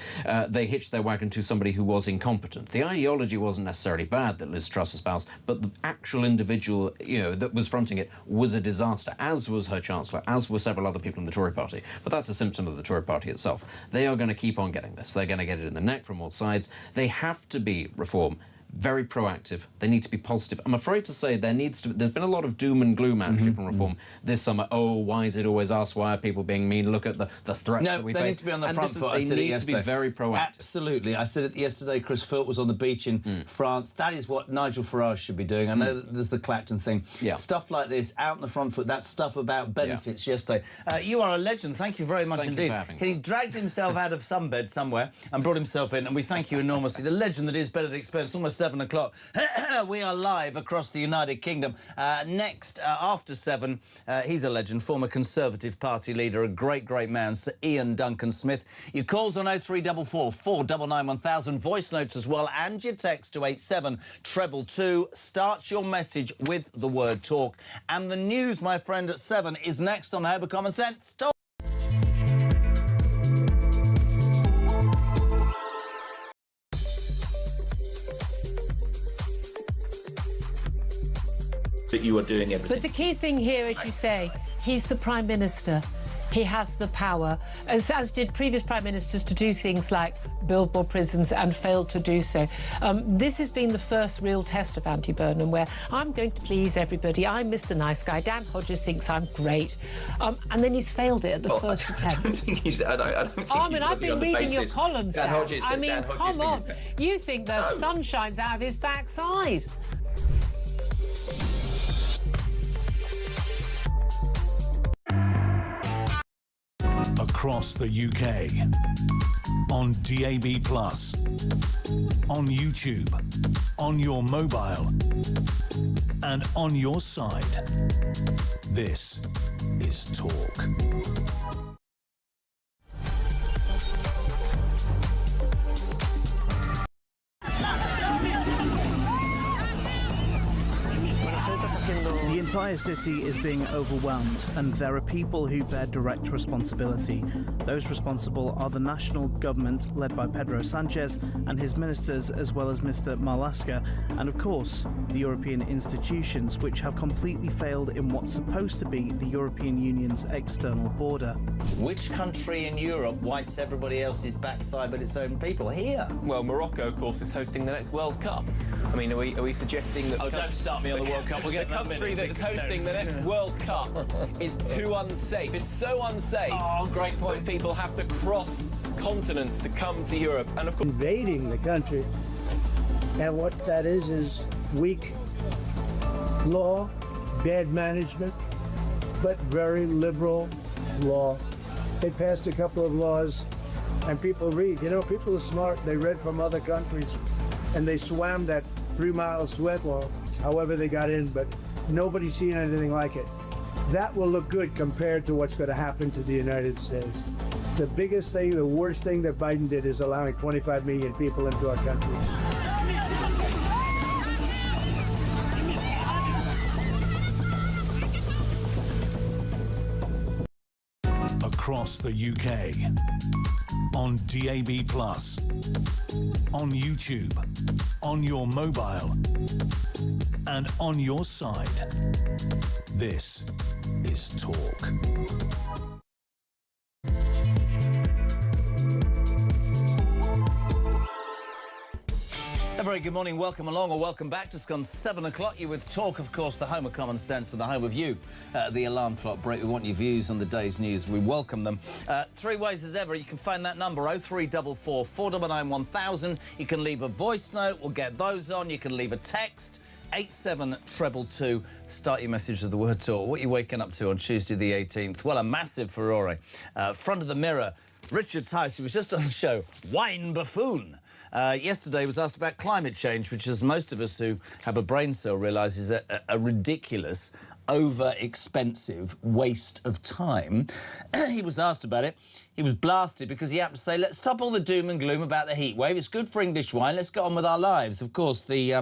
they hitched their wagon to somebody who was incompetent. The ideology wasn't necessarily bad that Liz Truss espoused, but the actual individual, you know, that was fronting it was a disaster, as was her Chancellor, as were several other people in the Tory party. But that's a symptom of the Tory party itself. They are going to keep on getting this. They're going to get it in the neck from all sides. They have to be reform. Very proactive. They need to be positive. I'm afraid to say there's been a lot of doom and gloom actually from reform this summer. Oh, why is it always us? Why are people being mean? Look at the threats that we face. No, they need to be on the front foot. They need to be very proactive. Absolutely. I said it yesterday. Chris Philp was on the beach in France. That is what Nigel Farage should be doing. I know that there's the Clacton thing. Yeah. Stuff like this, out on the front foot, that stuff about benefits yesterday. You are a legend. Thank you very much indeed. He dragged himself out of sunbed somewhere and brought himself in, and we thank you enormously. The legend that is Benedict Spence. It's almost 7 o'clock. We are live across the United Kingdom. Next, after 7, he's a legend, former Conservative Party leader, a great, great man, Sir Ian Duncan Smith. Your calls on 0344 499 1000, voice notes as well, and your text to 87222. Start your message with the word talk. And the news, my friend, at 7 is next on the Home of Common Sense. Talk. That you are doing everything. But the key thing here, as you say, he's the Prime Minister. He has the power, as did previous Prime Ministers, to do things like build more prisons and failed to do so. This has been the first real test of Andy Burnham, where I'm going to please everybody. I'm Mr. Nice Guy. Dan Hodges thinks I'm great. And then he's failed it at the first attempt. I don't think he's... I don't think I've been reading your columns, Dan. Hodges, I mean, Dan Hodges come on. You think the sun shines out of his backside. Across the UK, on DAB+, on YouTube, on your mobile, and on your side. This is Talk. The entire city is being overwhelmed, and there are people who bear direct responsibility. Those responsible are the national government, led by Pedro Sanchez and his ministers, as well as Mr. Marlaska, and of course, the European institutions, which have completely failed in what's supposed to be the European Union's external border. Which country in Europe wipes everybody else's backside but its own people? Here. Well, Morocco, of course, is hosting the next World Cup. I mean, are we suggesting that... Oh, don't start me on the World Cup. We'll get the country that is hosting the next World Cup is too unsafe. It's so unsafe. Oh, great point. That people have to cross continents to come to Europe, and of course... Invading the country, and what that is weak law, bad management, but very liberal law. They passed a couple of laws, and people read. You know, people are smart. They read from other countries, and they swam that 3-mile sweat law, however they got in, but nobody's seen anything like it. That will look good compared to what's going to happen to the United States. The biggest thing, the worst thing that Biden did is allowing 25 million people into our country. Across the UK, on DAB+, on YouTube, on your mobile, and on your side. This is Talk. A very good morning, welcome along or welcome back. Just gone 7 o'clock. You're with Talk, of course, the home of common sense and the home of you. The alarm clock break. We want your views on the day's news. We welcome them. 3 ways as ever. You can find that number 0344 499 1000. You can leave a voice note. We'll get those on. You can leave a text. 87222. Start your message with the word talk. What are you waking up to on Tuesday the 18th? Well, a massive furore. Front of the mirror, Richard Tice, who was just on the show, Wine Buffoon. Yesterday was asked about climate change, which, as most of us who have a brain cell realise, is a ridiculous, over-expensive waste of time. He was asked about it. He was blasted because he happened to say, let's stop all the doom and gloom about the heat wave. It's good for English wine. Let's get on with our lives. Of course, the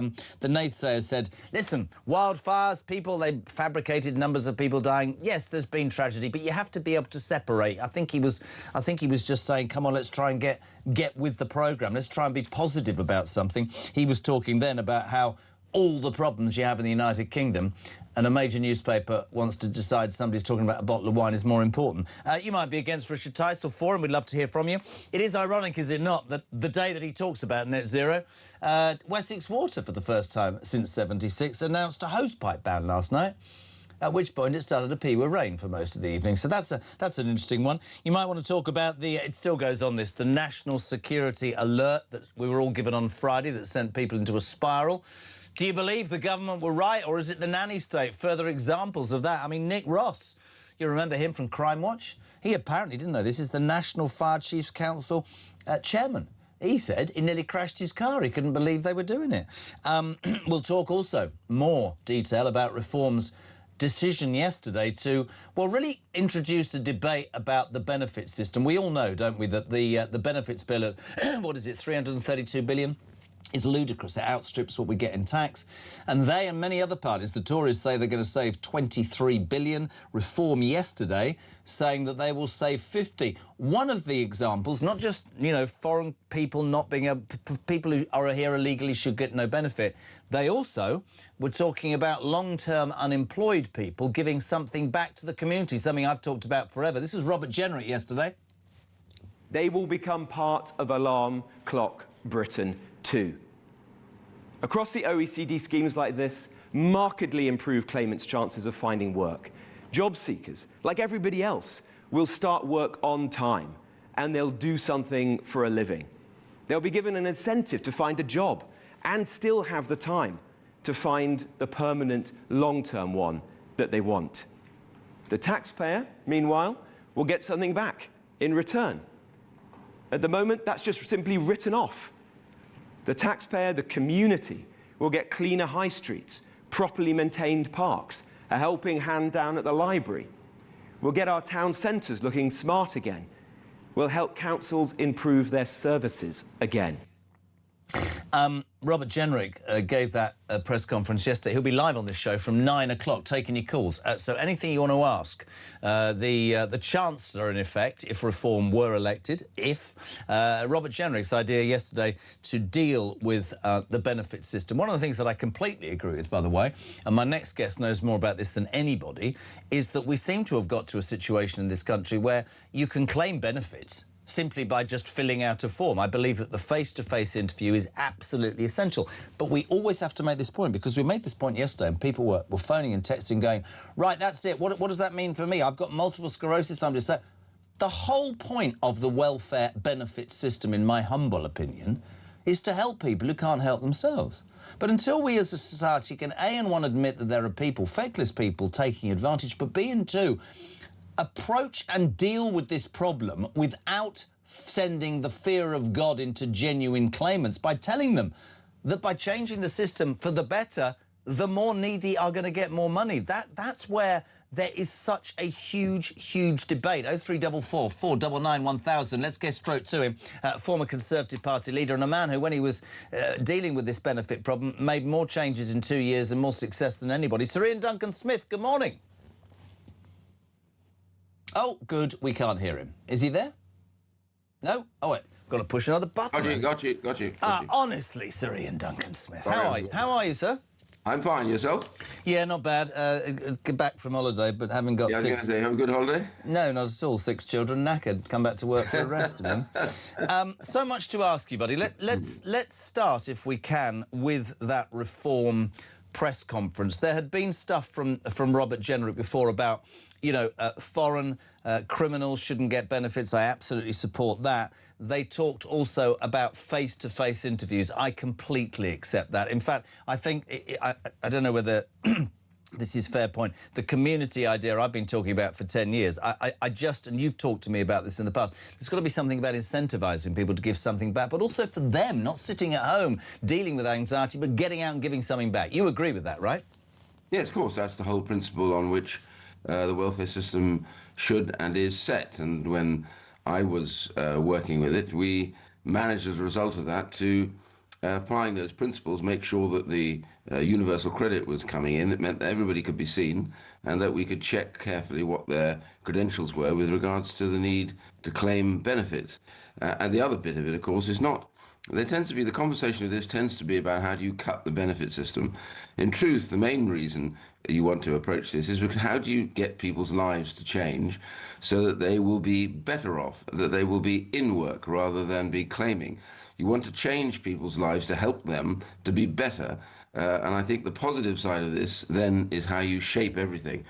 naysayer said, listen, wildfires, people, they fabricated numbers of people dying. Yes, there's been tragedy, but you have to be able to separate. I think he was just saying, come on, let's try and get with the programme. Let's try and be positive about something. He was talking then about how all the problems you have in the United Kingdom, and a major newspaper wants to decide somebody's talking about a bottle of wine is more important. You might be against Richard Tice or for him. We'd love to hear from you. It is ironic, is it not, that the day that he talks about net zero, Wessex Water, for the first time since '76, announced a hosepipe ban last night, at which point it started to pee with rain for most of the evening. So that's an interesting one. You might want to talk about it still goes on this, the national security alert that we were all given on Friday that sent people into a spiral. Do you believe the government were right, or is it the nanny state? Further examples of that. I mean, Nick Ross, you remember him from Crime Watch? He apparently didn't know this is the National Fire Chiefs Council chairman. He said he nearly crashed his car. He couldn't believe they were doing it. We'll talk also more detail about Reform's decision yesterday to, well, really introduce a debate about the benefit system. We all know, don't we, that the benefits bill at, what is it, 332 billion? Is ludicrous. It outstrips what we get in tax. And they and many other parties, the Tories, say they're going to save 23 billion. Reform yesterday saying that they will save 50. One of the examples, not just, you know, foreign people not being able, people who are here illegally should get no benefit. They also were talking about long-term unemployed people giving something back to the community, something I've talked about forever. This was Robert Jenrick yesterday. They will become part of Alarm Clock Britain too. Across the OECD, schemes like this markedly improve claimants' chances of finding work. Job seekers, like everybody else, will start work on time and they'll do something for a living. They'll be given an incentive to find a job and still have the time to find the permanent, long-term one that they want. The taxpayer, meanwhile, will get something back in return. At the moment, that's just simply written off. The taxpayer, the community, will get cleaner high streets, properly maintained parks, a helping hand down at the library. We'll get our town centres looking smart again. We'll help councils improve their services again. Robert Jenrick gave that press conference yesterday. He'll be live on this show from 9 o'clock, taking your calls. So anything you want to ask, the Chancellor, in effect, if Reform were elected, Robert Jenrick's idea yesterday to deal with the benefit system. One of the things that I completely agree with, by the way, and my next guest knows more about this than anybody, is that we seem to have got to a situation in this country where you can claim benefits simply by just filling out a form. I believe that the face-to-face interview is absolutely essential. But we always have to make this point, because we made this point yesterday and people were phoning and texting going, right, that's it. What does that mean for me? I've got multiple sclerosis. Somebody said, the whole point of the welfare benefit system, in my humble opinion, is to help people who can't help themselves. But until we as a society can, A, and one, admit that there are people, feckless people, taking advantage, but B, and two, approach and deal with this problem without sending the fear of God into genuine claimants, by telling them that by changing the system for the better, the more needy are going to get more money. That's where there is such a huge debate. 0344 499 1000. Let's get straight to him. Former Conservative Party leader and a man who, when he was dealing with this benefit problem, made more changes in 2 years and more success than anybody. Sir Ian Duncan-Smith, good morning. Oh, good, we can't hear him. Is he there? No? Oh, wait, got to push another button. Got you. Honestly, Sir Ian Duncan-Smith, how are you, sir? I'm fine, yourself? Yeah, not bad. Get back from holiday, but having got six... I was going to say, have a good holiday? No, not at all. 6 children, knackered. Come back to work for a rest again. So much to ask you, buddy. Let's start, if we can, with that Reform press conference, there had been stuff from Robert Jenrick before about, you know, foreign criminals shouldn't get benefits. I absolutely support that. They talked also about face-to-face interviews. I completely accept that. In fact, I think, I don't know whether this is fair point, the community idea I've been talking about for 10 years, I just, and you've talked to me about this in the past, there's got to be something about incentivising people to give something back, but also for them, not sitting at home dealing with anxiety, but getting out and giving something back. You agree with that, right? Yes, of course. That's the whole principle on which the welfare system should and is set. And when I was working with it, we managed as a result of that to, applying those principles, make sure that the universal credit was coming in. It meant that everybody could be seen and that we could check carefully what their credentials were with regards to the need to claim benefits. And the other bit of it, of course, is not. There tends to be, the conversation of this tends to be about how do you cut the benefit system. In truth, the main reason you want to approach this is because how do you get people's lives to change so that they will be better off, that they will be in work rather than be claiming. You want to change people's lives to help them to be better. And I think the positive side of this then is how you shape everything.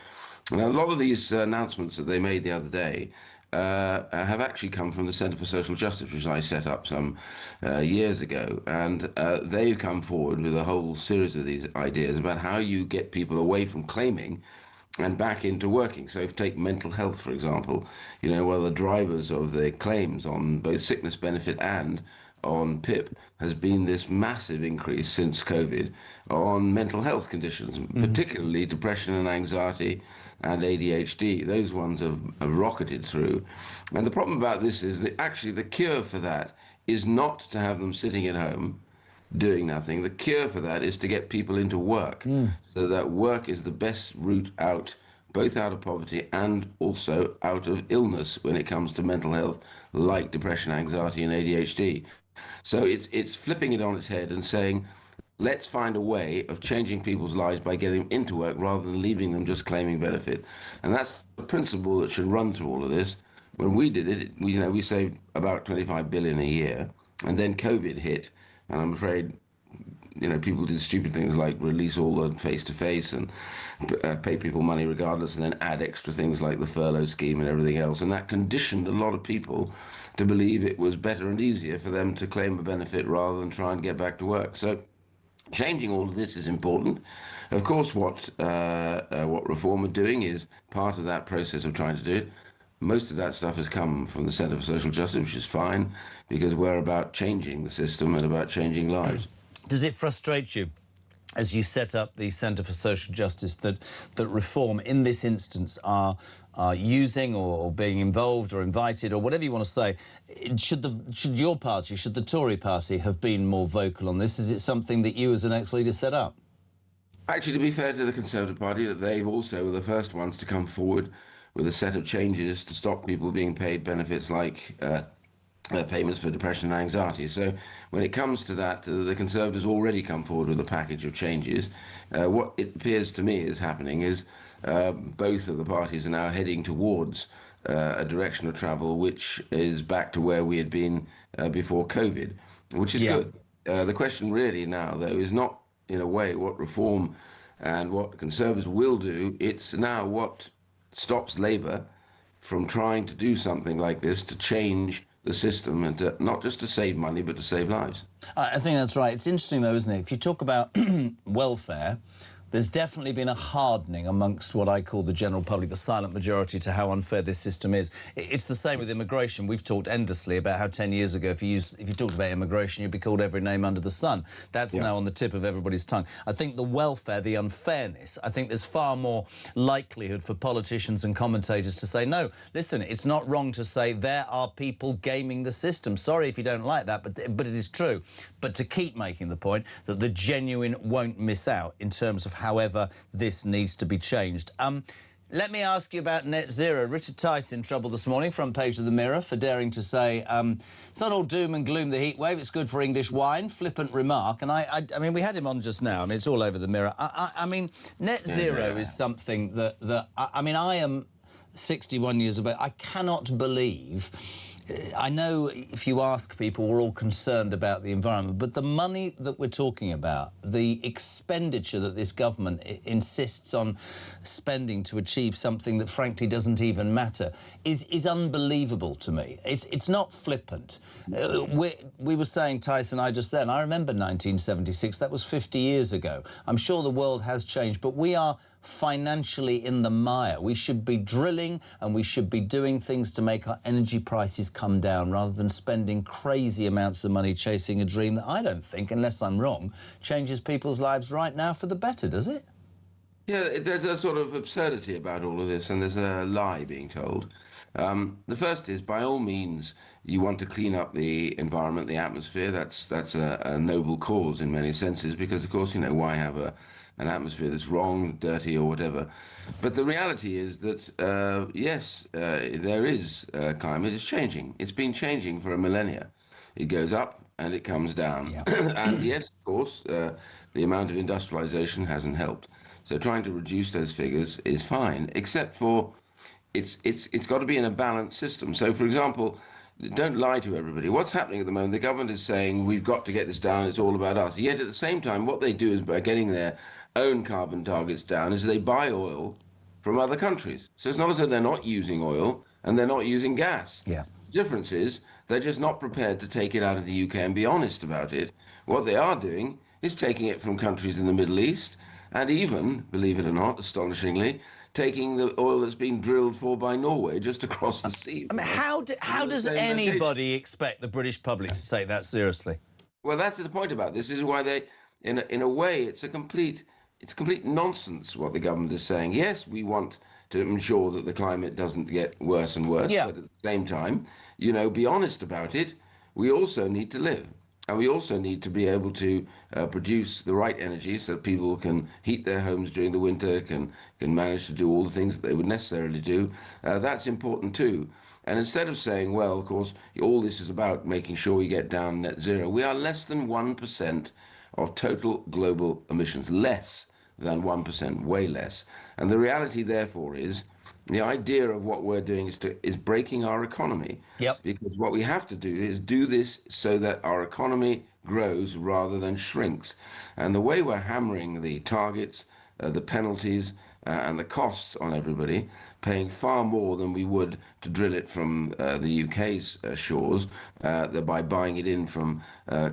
Now, a lot of these announcements that they made the other day have actually come from the Centre for Social Justice, which I set up some years ago. And they've come forward with a whole series of these ideas about how you get people away from claiming and back into working. So if you take mental health, for example, you know, one of the drivers of the claims on both sickness benefit and on PIP has been this massive increase since COVID on mental health conditions, particularly depression and anxiety and ADHD. Those ones have rocketed through. And the problem about this is that actually the cure for that is not to have them sitting at home doing nothing. The cure for that is to get people into work, so that work is the best route out, both out of poverty and also out of illness when it comes to mental health, like depression, anxiety, and ADHD. So it's flipping it on its head and saying, let's find a way of changing people's lives by getting them into work rather than leaving them just claiming benefit. And that's the principle that should run through all of this. When we did it, we saved about 25 billion a year, and then COVID hit, and I'm afraid, you know, people did stupid things like release all the face-to-face and pay people money regardless, and then add extra things like the furlough scheme and everything else. And that conditioned a lot of people to believe it was better and easier for them to claim a benefit rather than try and get back to work. So changing all of this is important. Of course, what Reform are doing is part of that process of trying to do it. Most of that stuff has come from the Centre for Social Justice, which is fine, because we're about changing the system and about changing lives. Does it frustrate you, as you set up the Centre for Social Justice, that Reform in this instance are using or being involved or invited or whatever you want to say? Should your party, should the Tory party have been more vocal on this? Is it something that you as an ex-leader set up? Actually, to be fair to the Conservative Party, that they've also were the first ones to come forward with a set of changes to stop people being paid benefits like payments for depression and anxiety. So when it comes to that, the Conservatives already come forward with a package of changes. What it appears to me is happening is both of the parties are now heading towards a direction of travel which is back to where we had been before COVID, which is good. The question really now, though, is not, in a way, what Reform and what Conservatives will do. It's now what stops Labour from trying to do something like this to change the system and to, not just to save money, but to save lives. I think that's right. It's interesting, though, isn't it? If you talk about welfare, there's definitely been a hardening amongst what I call the general public, the silent majority, to how unfair this system is. It's the same with immigration. We've talked endlessly about how 10 years ago, if you talked about immigration, you'd be called every name under the sun. That's now on the tip of everybody's tongue. I think the welfare, the unfairness, I think there's far more likelihood for politicians and commentators to say, no, listen, it's not wrong to say there are people gaming the system. Sorry if you don't like that, but it is true. But to keep making the point that the genuine won't miss out in terms of however this needs to be changed. Let me ask you about net zero. Richard Tice in trouble this morning, front page of the Mirror, for daring to say it's not all doom and gloom, the heat wave, it's good for English wine. Flippant remark. And I mean, we had him on just now. I mean, it's all over the Mirror. I mean, net zero is something that I mean, I am 61 years of age. I cannot believe I know if you ask people, we're all concerned about the environment, but the money that we're talking about, the expenditure that this government insists on spending to achieve something that frankly doesn't even matter, is unbelievable to me. It's not flippant. We were saying, Tyson, I just then, I remember 1976, that was 50 years ago. I'm sure the world has changed, but we are financially in the mire. We should be drilling and we should be doing things to make our energy prices come down rather than spending crazy amounts of money chasing a dream that I don't think, unless I'm wrong, changes people's lives right now for the better, does it? Yeah, there's a sort of absurdity about all of this, and there's a lie being told. The first is, by all means, you want to clean up the environment, the atmosphere. That's a noble cause in many senses, because, of course, you know, why have an atmosphere that's wrong, dirty, or whatever? But the reality is that, yes, there is climate is changing. It's been changing for a millennia. It goes up and it comes down. Yeah. And yes, of course, the amount of industrialization hasn't helped. So trying to reduce those figures is fine, except for it's got to be in a balanced system. So, for example, don't lie to everybody. What's happening at the moment, the government is saying, we've got to get this down, it's all about us. Yet at the same time, what they do is, by getting their own carbon targets down, is they buy oil from other countries. So it's not as though they're not using oil and they're not using gas. Yeah. The difference is they're just not prepared to take it out of the UK and be honest about it. What they are doing is taking it from countries in the Middle East, and even, believe it or not, astonishingly, taking the oil that's been drilled for by Norway just across the sea. I mean, how does anybody expect the British public to take that seriously? Well, that's the point about this. This is why they, in a way, it's complete nonsense what the government is saying. Yes, we want to ensure that the climate doesn't get worse and worse, but at the same time, you know, be honest about it. We also need to live. And we also need to be able to produce the right energy so that people can heat their homes during the winter, can manage to do all the things that they would necessarily do. That's important too. And instead of saying, well, of course, all this is about making sure we get down net zero, we are less than 1% of total global emissions. Less than 1%, way less. And the reality, therefore, is the idea of what we're doing is breaking our economy. Yep. Because what we have to do is do this so that our economy grows rather than shrinks. And the way we're hammering the targets, the penalties, and the costs on everybody, paying far more than we would to drill it from the UK's shores, by buying it in from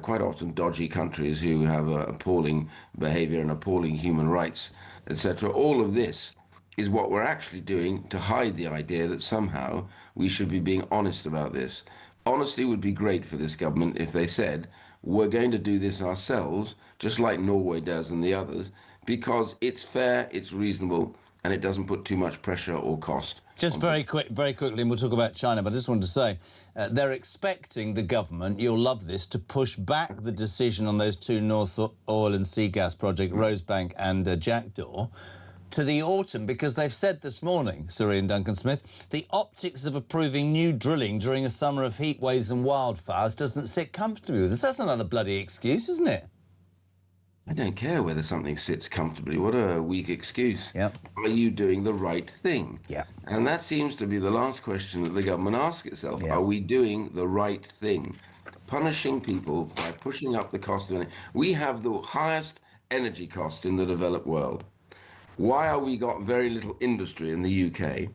quite often dodgy countries who have appalling behavior and appalling human rights, etc. All of this is what we're actually doing to hide the idea that somehow we should be being honest about this. Honesty would be great for this government if they said, we're going to do this ourselves, just like Norway does and the others, because it's fair, it's reasonable, and it doesn't put too much pressure or cost. Just very quickly, and we'll talk about China, but I just wanted to say, they're expecting the government, you'll love this, to push back the decision on those two North Oil and Sea Gas projects, Rosebank and Jackdaw, to the autumn, because they've said this morning, Surrey and Duncan Smith, the optics of approving new drilling during a summer of heat waves and wildfires doesn't sit comfortably with us. That's another bloody excuse, isn't it? I don't care whether something sits comfortably. What a weak excuse. Yep. Are you doing the right thing? Yeah. And that seems to be the last question that the government asks itself. Yeah. Are we doing the right thing? Punishing people by pushing up the cost of energy. We have the highest energy cost in the developed world. Why are we got very little industry in the UK?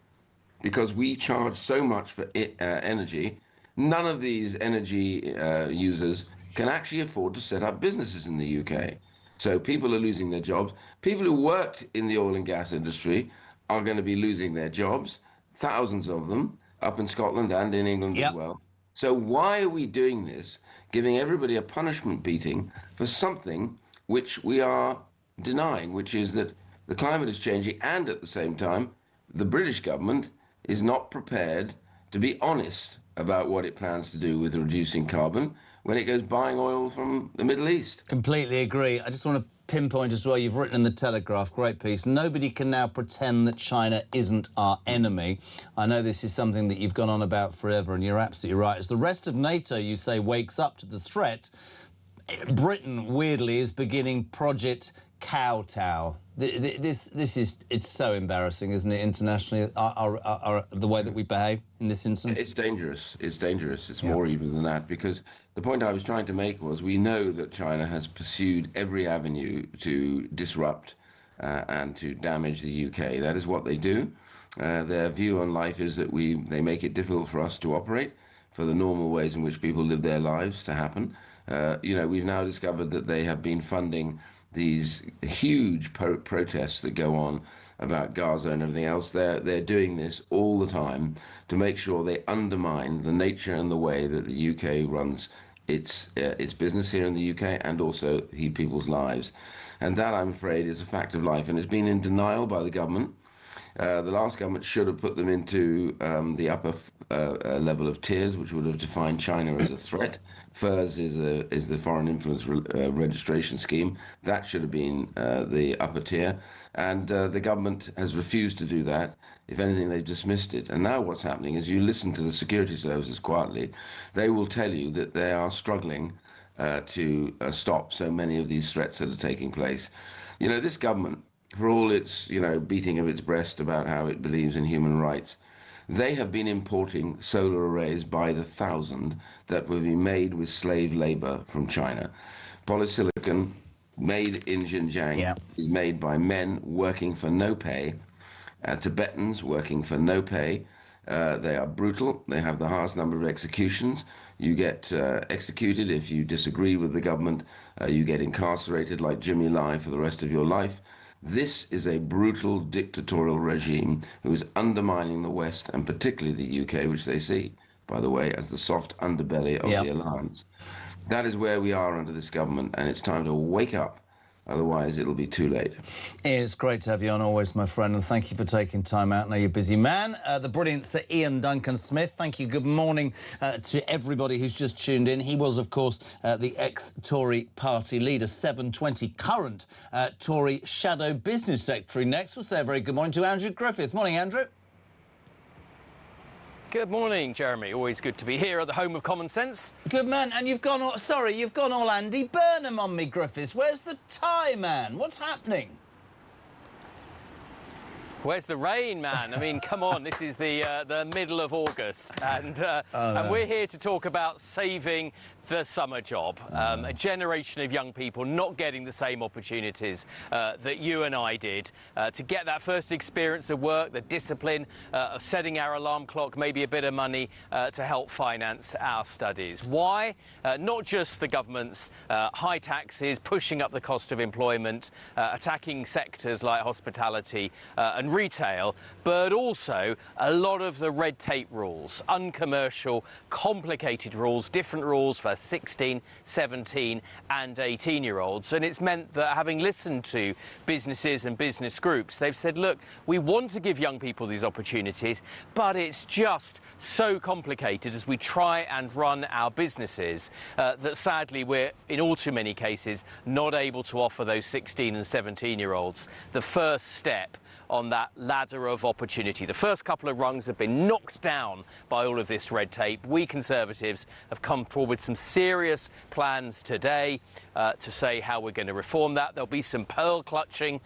Because we charge so much for energy. None of these energy users can actually afford to set up businesses in the UK. So people are losing their jobs. People who worked in the oil and gas industry are going to be losing their jobs, thousands of them, up in Scotland and in England as well. So why are we doing this, giving everybody a punishment beating for something which we are denying, which is that the climate is changing, and at the same time, the British government is not prepared to be honest about what it plans to do with reducing carbon when it goes buying oil from the Middle East. Completely agree. I just want to pinpoint as well, you've written in the Telegraph, great piece, nobody can now pretend that China isn't our enemy. I know this is something that you've gone on about forever, and you're absolutely right. As the rest of NATO, you say, wakes up to the threat, Britain, weirdly, is beginning Project Kowtow. This is, it's so embarrassing, isn't it, internationally, the way that we behave in this instance? It's dangerous. It's dangerous. It's more even than that, because the point I was trying to make was we know that China has pursued every avenue to disrupt and to damage the UK. That is what they do. Their view on life is that they make it difficult for us to operate, for the normal ways in which people live their lives to happen. You know, we've now discovered that they have been funding these huge protests that go on about Gaza and everything else. They're doing this all the time to make sure they undermine the nature and the way that the UK runs its business here in the UK, and also people's lives. And that, I'm afraid, is a fact of life, and it's been in denial by the government. The last government should have put them into the upper level of tiers, which would have defined China as a threat. FIRS is the Foreign Influence Registration Scheme. That should have been the upper tier. And the government has refused to do that. If anything, they've dismissed it. And now what's happening is you listen to the security services quietly. They will tell you that they are struggling to stop so many of these threats that are taking place. You know, this government, for all its, beating of its breast about how it believes in human rights, they have been importing solar arrays by the thousand that will be made with slave labor from China. Polysilicon made in Xinjiang is made by men working for no pay, Tibetans working for no pay. They are brutal. They have the highest number of executions. You get executed if you disagree with the government. You get incarcerated like Jimmy Lai for the rest of your life. This is a brutal dictatorial regime who is undermining the West, and particularly the UK, which they see, by the way, as the soft underbelly of the alliance. That is where we are under this government, and it's time to wake up. Otherwise, it'll be too late. It's great to have you on always, my friend, and thank you for taking time out. I know you're a busy man. The brilliant Sir Ian Duncan Smith, thank you. Good morning to everybody who's just tuned in. He was, of course, the ex-Tory party leader, 720, current Tory shadow business secretary. Next, we'll say a very good morning to Andrew Griffith. Morning, Andrew. Good morning, Jeremy. Always good to be here at the home of common sense. Good man, and you've gone all Andy Burnham on me, Griffiths. Where's the tie, man? What's happening? Where's the rain, man? I mean, come on, this is the middle of August, and we're here to talk about saving the summer job. A generation of young people not getting the same opportunities that you and I did to get that first experience of work, the discipline of setting our alarm clock, maybe a bit of money to help finance our studies. Why? Not just the government's high taxes, pushing up the cost of employment, attacking sectors like hospitality and retail, but also a lot of the red tape rules, uncommercial, complicated rules, different rules for 16, 17 and 18-year-olds. And it's meant that, having listened to businesses and business groups, they've said, look, we want to give young people these opportunities, but it's just so complicated as we try and run our businesses that sadly we're, in all too many cases, not able to offer those 16 and 17-year-olds the first step on that ladder of opportunity. The first couple of rungs have been knocked down by all of this red tape. We Conservatives have come forward with some serious plans today to say how we're going to reform that. There'll be some pearl clutching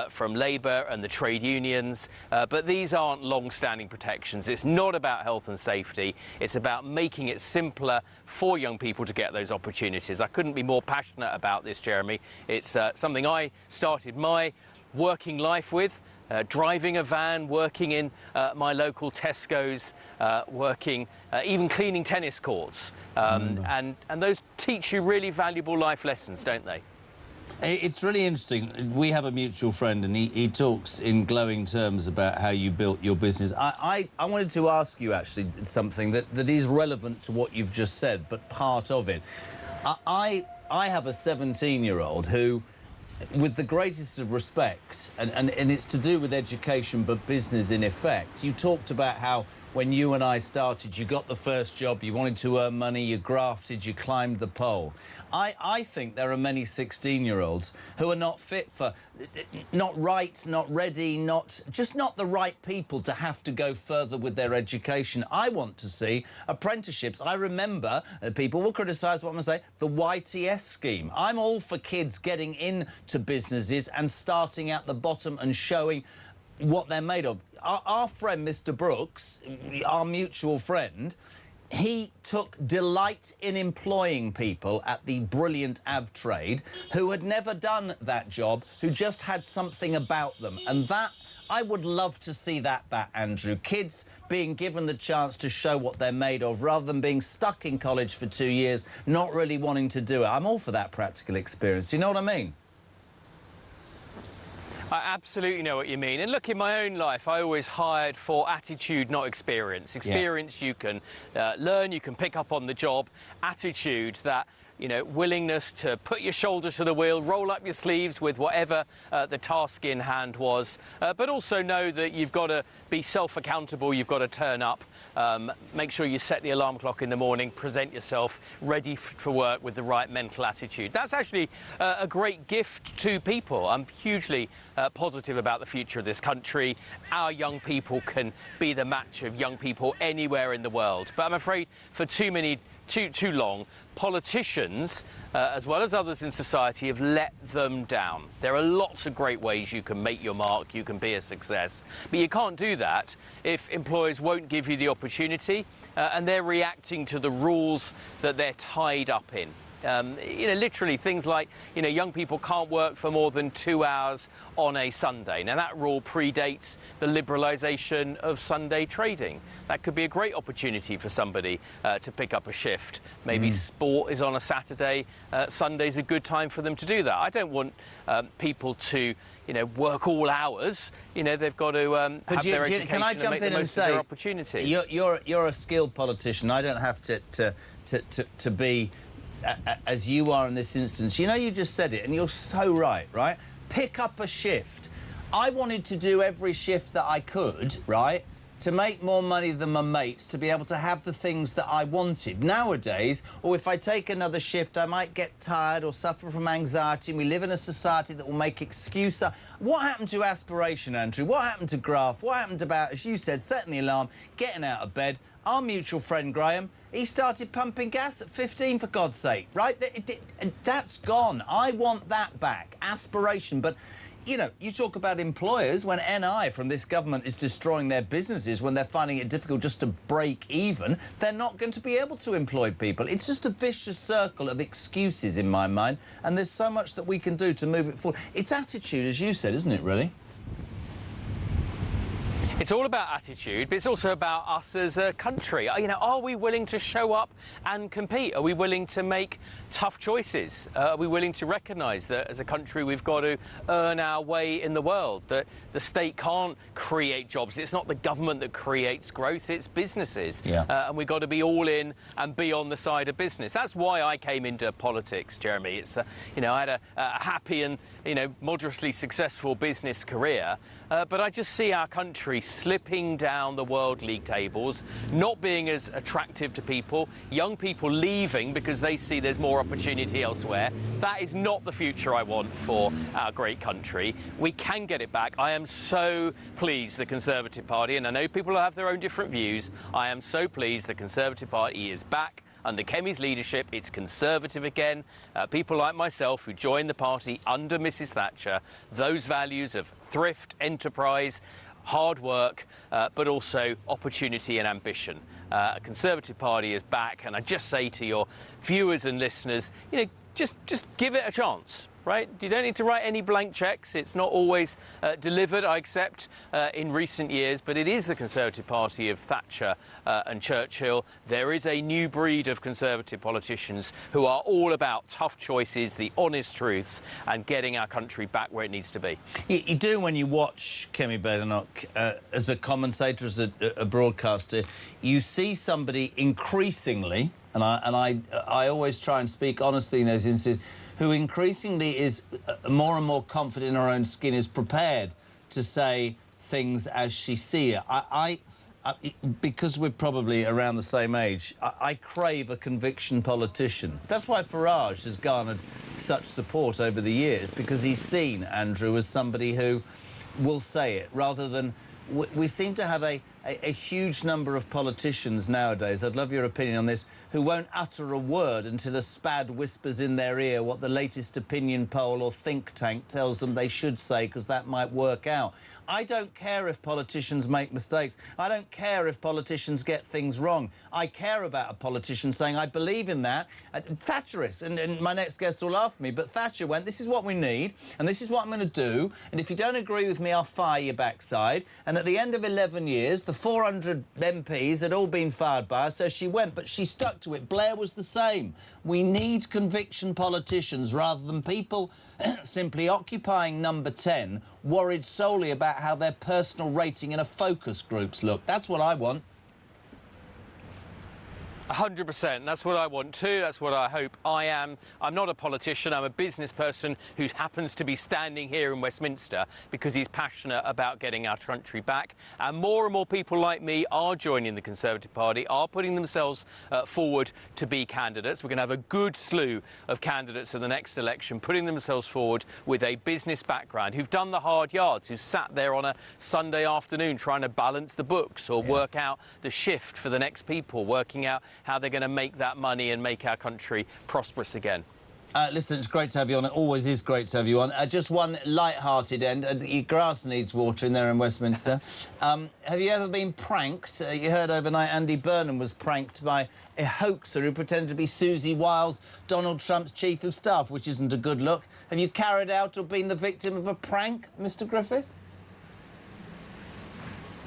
from Labour and the trade unions, but these aren't long-standing protections. It's not about health and safety. It's about making it simpler for young people to get those opportunities. I couldn't be more passionate about this, Jeremy. It's something I started my working life with. Driving a van, working in my local Tesco's, working, even cleaning tennis courts. And those teach you really valuable life lessons, don't they? It's really interesting. We have a mutual friend, and he talks in glowing terms about how you built your business. I wanted to ask you, actually, something that is relevant to what you've just said, but part of it. I have a 17-year-old who, with the greatest of respect, and it's to do with education but business in effect, you talked about how when you and I started. You got the first job, you wanted to earn money, you grafted, you climbed the pole. I think there are many 16-year-olds who are not fit for, not right, not ready, just not the right people to have to go further with their education. I want to see apprenticeships. I remember, people will criticise what I'm going to say, the YTS scheme. I'm all for kids getting into businesses and starting at the bottom and showing what they're made of. Our friend, Mr. Brooks, our mutual friend, he took delight in employing people at the brilliant Avtrade who had never done that job, who just had something about them. And that, I would love to see that back, Andrew. Kids being given the chance to show what they're made of rather than being stuck in college for 2 years, not really wanting to do it. I'm all for that practical experience. Do you know what I mean? I absolutely know what you mean. And look, in my own life, I always hired for attitude, not experience. Experience you can learn, you can pick up on the job. Attitude, that, you know, willingness to put your shoulder to the wheel, roll up your sleeves with whatever the task in hand was, but also know that you've got to be self-accountable, you've got to turn up, make sure you set the alarm clock in the morning, present yourself ready for work with the right mental attitude. That's actually a great gift to people. I'm hugely positive about the future of this country. Our young people can be the match of young people anywhere in the world. But I'm afraid for too long, politicians, as well as others in society, have let them down. There are lots of great ways you can make your mark, you can be a success, but you can't do that if employers won't give you the opportunity and they're reacting to the rules that they're tied up in. You know, literally things like, you know, young people can't work for more than 2 hours on a Sunday. Now, that rule predates the liberalisation of Sunday trading. That could be a great opportunity for somebody to pick up a shift. Maybe sport is on a Saturday. Sunday's a good time for them to do that. I don't want people to, you know, work all hours. You know, they've got to have their education can I jump and make in the and most of say, their opportunities. You're a skilled politician. I don't have to be as you are in this instance. You know, you just said it, and you're so right, right? Pick up a shift. I wanted to do every shift that I could, right, to make more money than my mates, to be able to have the things that I wanted. Nowadays, or if I take another shift, I might get tired or suffer from anxiety, and we live in a society that will make excuses. What happened to aspiration, Andrew? What happened to graft? What happened about, as you said, setting the alarm, getting out of bed? Our mutual friend, Graham, he started pumping gas at 15, for God's sake, right? That's gone. I want that back. Aspiration. But, you know, you talk about employers, when NI from this government is destroying their businesses, when they're finding it difficult just to break even, they're not going to be able to employ people. It's just a vicious circle of excuses in my mind, and there's so much that we can do to move it forward. It's attitude, as you said, isn't it, really? It's all about attitude, but it's also about us as a country. You know, are we willing to show up and compete? Are we willing to make tough choices? Are we willing to recognise that as a country we've got to earn our way in the world, that the state can't create jobs? It's not the government that creates growth, it's businesses. And we've got to be all in and be on the side of business. That's why I came into politics, Jeremy. It's, you know, I had a happy and, you know, moderately successful business career, but I just see our country slipping down the world league tables, not being as attractive to people, young people leaving because they see there's more opportunity elsewhere. That is not the future I want for our great country. We can get it back. I am so pleased the Conservative Party, and I know people have their own different views, I am so pleased the Conservative Party is back. Under Kemi's leadership, it's Conservative again. People like myself who joined the party under Mrs Thatcher, those values of thrift, enterprise, hard work, but also opportunity and ambition. A Conservative Party is back, and I just say to your viewers and listeners, you know, just give it a chance. Right? You don't need to write any blank cheques. It's not always delivered, I accept, in recent years, but it is the Conservative Party of Thatcher and Churchill. There is a new breed of Conservative politicians who are all about tough choices, the honest truths, and getting our country back where it needs to be. You do when you watch Kemi Badenoch as a commentator, as a broadcaster. You see somebody increasingly, and I always try and speak honestly in those instances, who increasingly is more and more confident in her own skin, is prepared to say things as she sees it. because we're probably around the same age, I crave a conviction politician. That's why Farage has garnered such support over the years, because he's seen Andrew as somebody who will say it, rather than... We seem to have a huge number of politicians nowadays, I'd love your opinion on this, who won't utter a word until a spad whispers in their ear what the latest opinion poll or think tank tells them they should say, because that might work out. I don't care if politicians make mistakes. I don't care if politicians get things wrong. I care about a politician saying, I believe in that. Thatcherist, and my next guest will laugh at me, but Thatcher went, this is what we need, and this is what I'm going to do, and if you don't agree with me, I'll fire your backside. And at the end of 11 years, the 400 MPs had all been fired by her, so she went, but she stuck to it. Blair was the same. We need conviction politicians rather than people simply occupying number 10, worried solely about how their personal rating in a focus groups look. That's what I want. 100%. That's what I want too. That's what I hope I am. I'm not a politician. I'm a business person who happens to be standing here in Westminster because he's passionate about getting our country back. And more people like me are joining the Conservative Party, are putting themselves forward to be candidates. We're going to have a good slew of candidates in the next election, putting themselves forward with a business background, who've done the hard yards, who sat there on a Sunday afternoon trying to balance the books or work out the shift for the next people, working out how they're going to make that money and make our country prosperous again. Listen, it's great to have you on. It always is great to have you on. Just one light-hearted end. Your grass needs watering there in Westminster. Have you ever been pranked? You heard overnight Andy Burnham was pranked by a hoaxer who pretended to be Susie Wiles, Donald Trump's chief of staff, which isn't a good look. Have you carried out or been the victim of a prank, Mr. Griffith?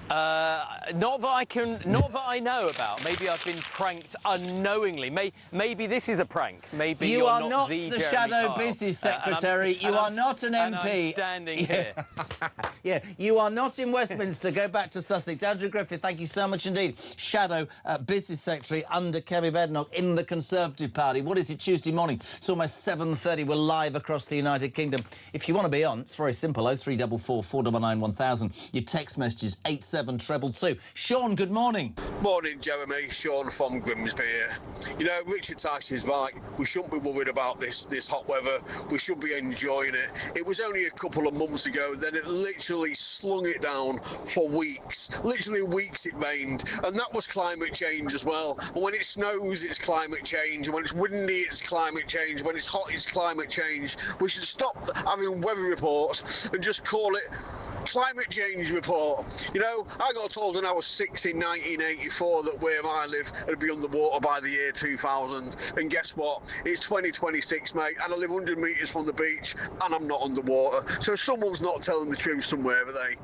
Not that I know about. Maybe I've been pranked unknowingly. Maybe this is a prank. Maybe you are not the Shadow Kyle. Business Secretary. You are not an MP. And I'm standing here. Yeah, you are not in Westminster. Go back to Sussex. Andrew Griffith, thank you so much indeed. Shadow Business Secretary under Kemi Badenoch in the Conservative Party. What is it, Tuesday morning? It's almost 7:30. We're live across the United Kingdom. If you want to be on, it's very simple. 0344 499 1000. Your text messages 87222. Sean, good morning. Morning, Jeremy. Sean from Grimsby here. You know, Richard Tice is right. We shouldn't be worried about this hot weather. We should be enjoying it. It was only a couple of months ago, then it literally slung it down for weeks. Literally weeks it rained, and that was climate change as well. And when it snows, it's climate change. When it's windy, it's climate change. When it's hot, it's climate change. We should stop having weather reports and just call it climate change report. You know, I got told when I was 6 in 1984 that where I live would be underwater by the year 2000. And guess what? It's 2026, mate, and I live 100 metres from the beach and I'm not underwater. So someone's not telling the truth somewhere, are they?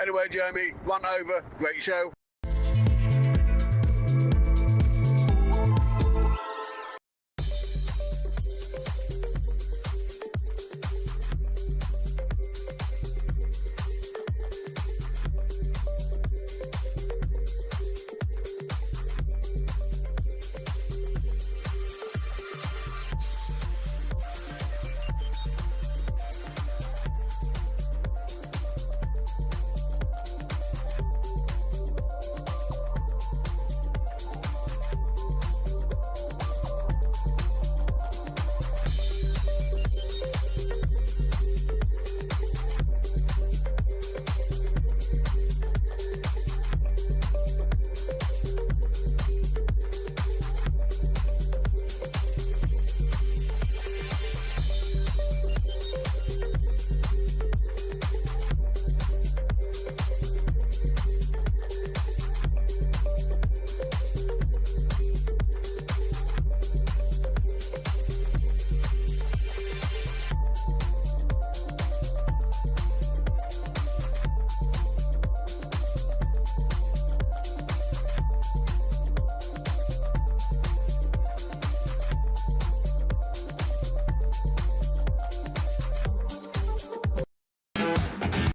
Anyway, Jeremy, rant over. Great show.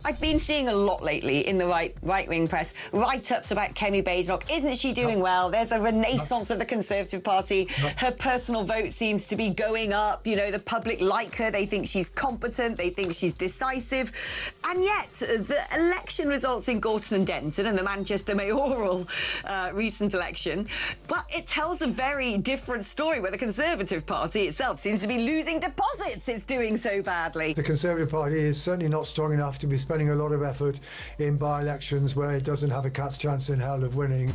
I've been seeing a lot lately in the right-wing press, write-ups about Kemi Badenoch. Isn't she doing well? There's a renaissance of the Conservative Party. Her personal vote seems to be going up. You know, the public like her. They think she's competent. They think she's decisive. And yet, the election results in Gorton and Denton and the Manchester mayoral recent election, but it tells a very different story where the Conservative Party itself seems to be losing deposits. It's doing so badly. The Conservative Party is certainly not strong enough to be spending a lot of effort in by-elections where it doesn't have a cat's chance in hell of winning.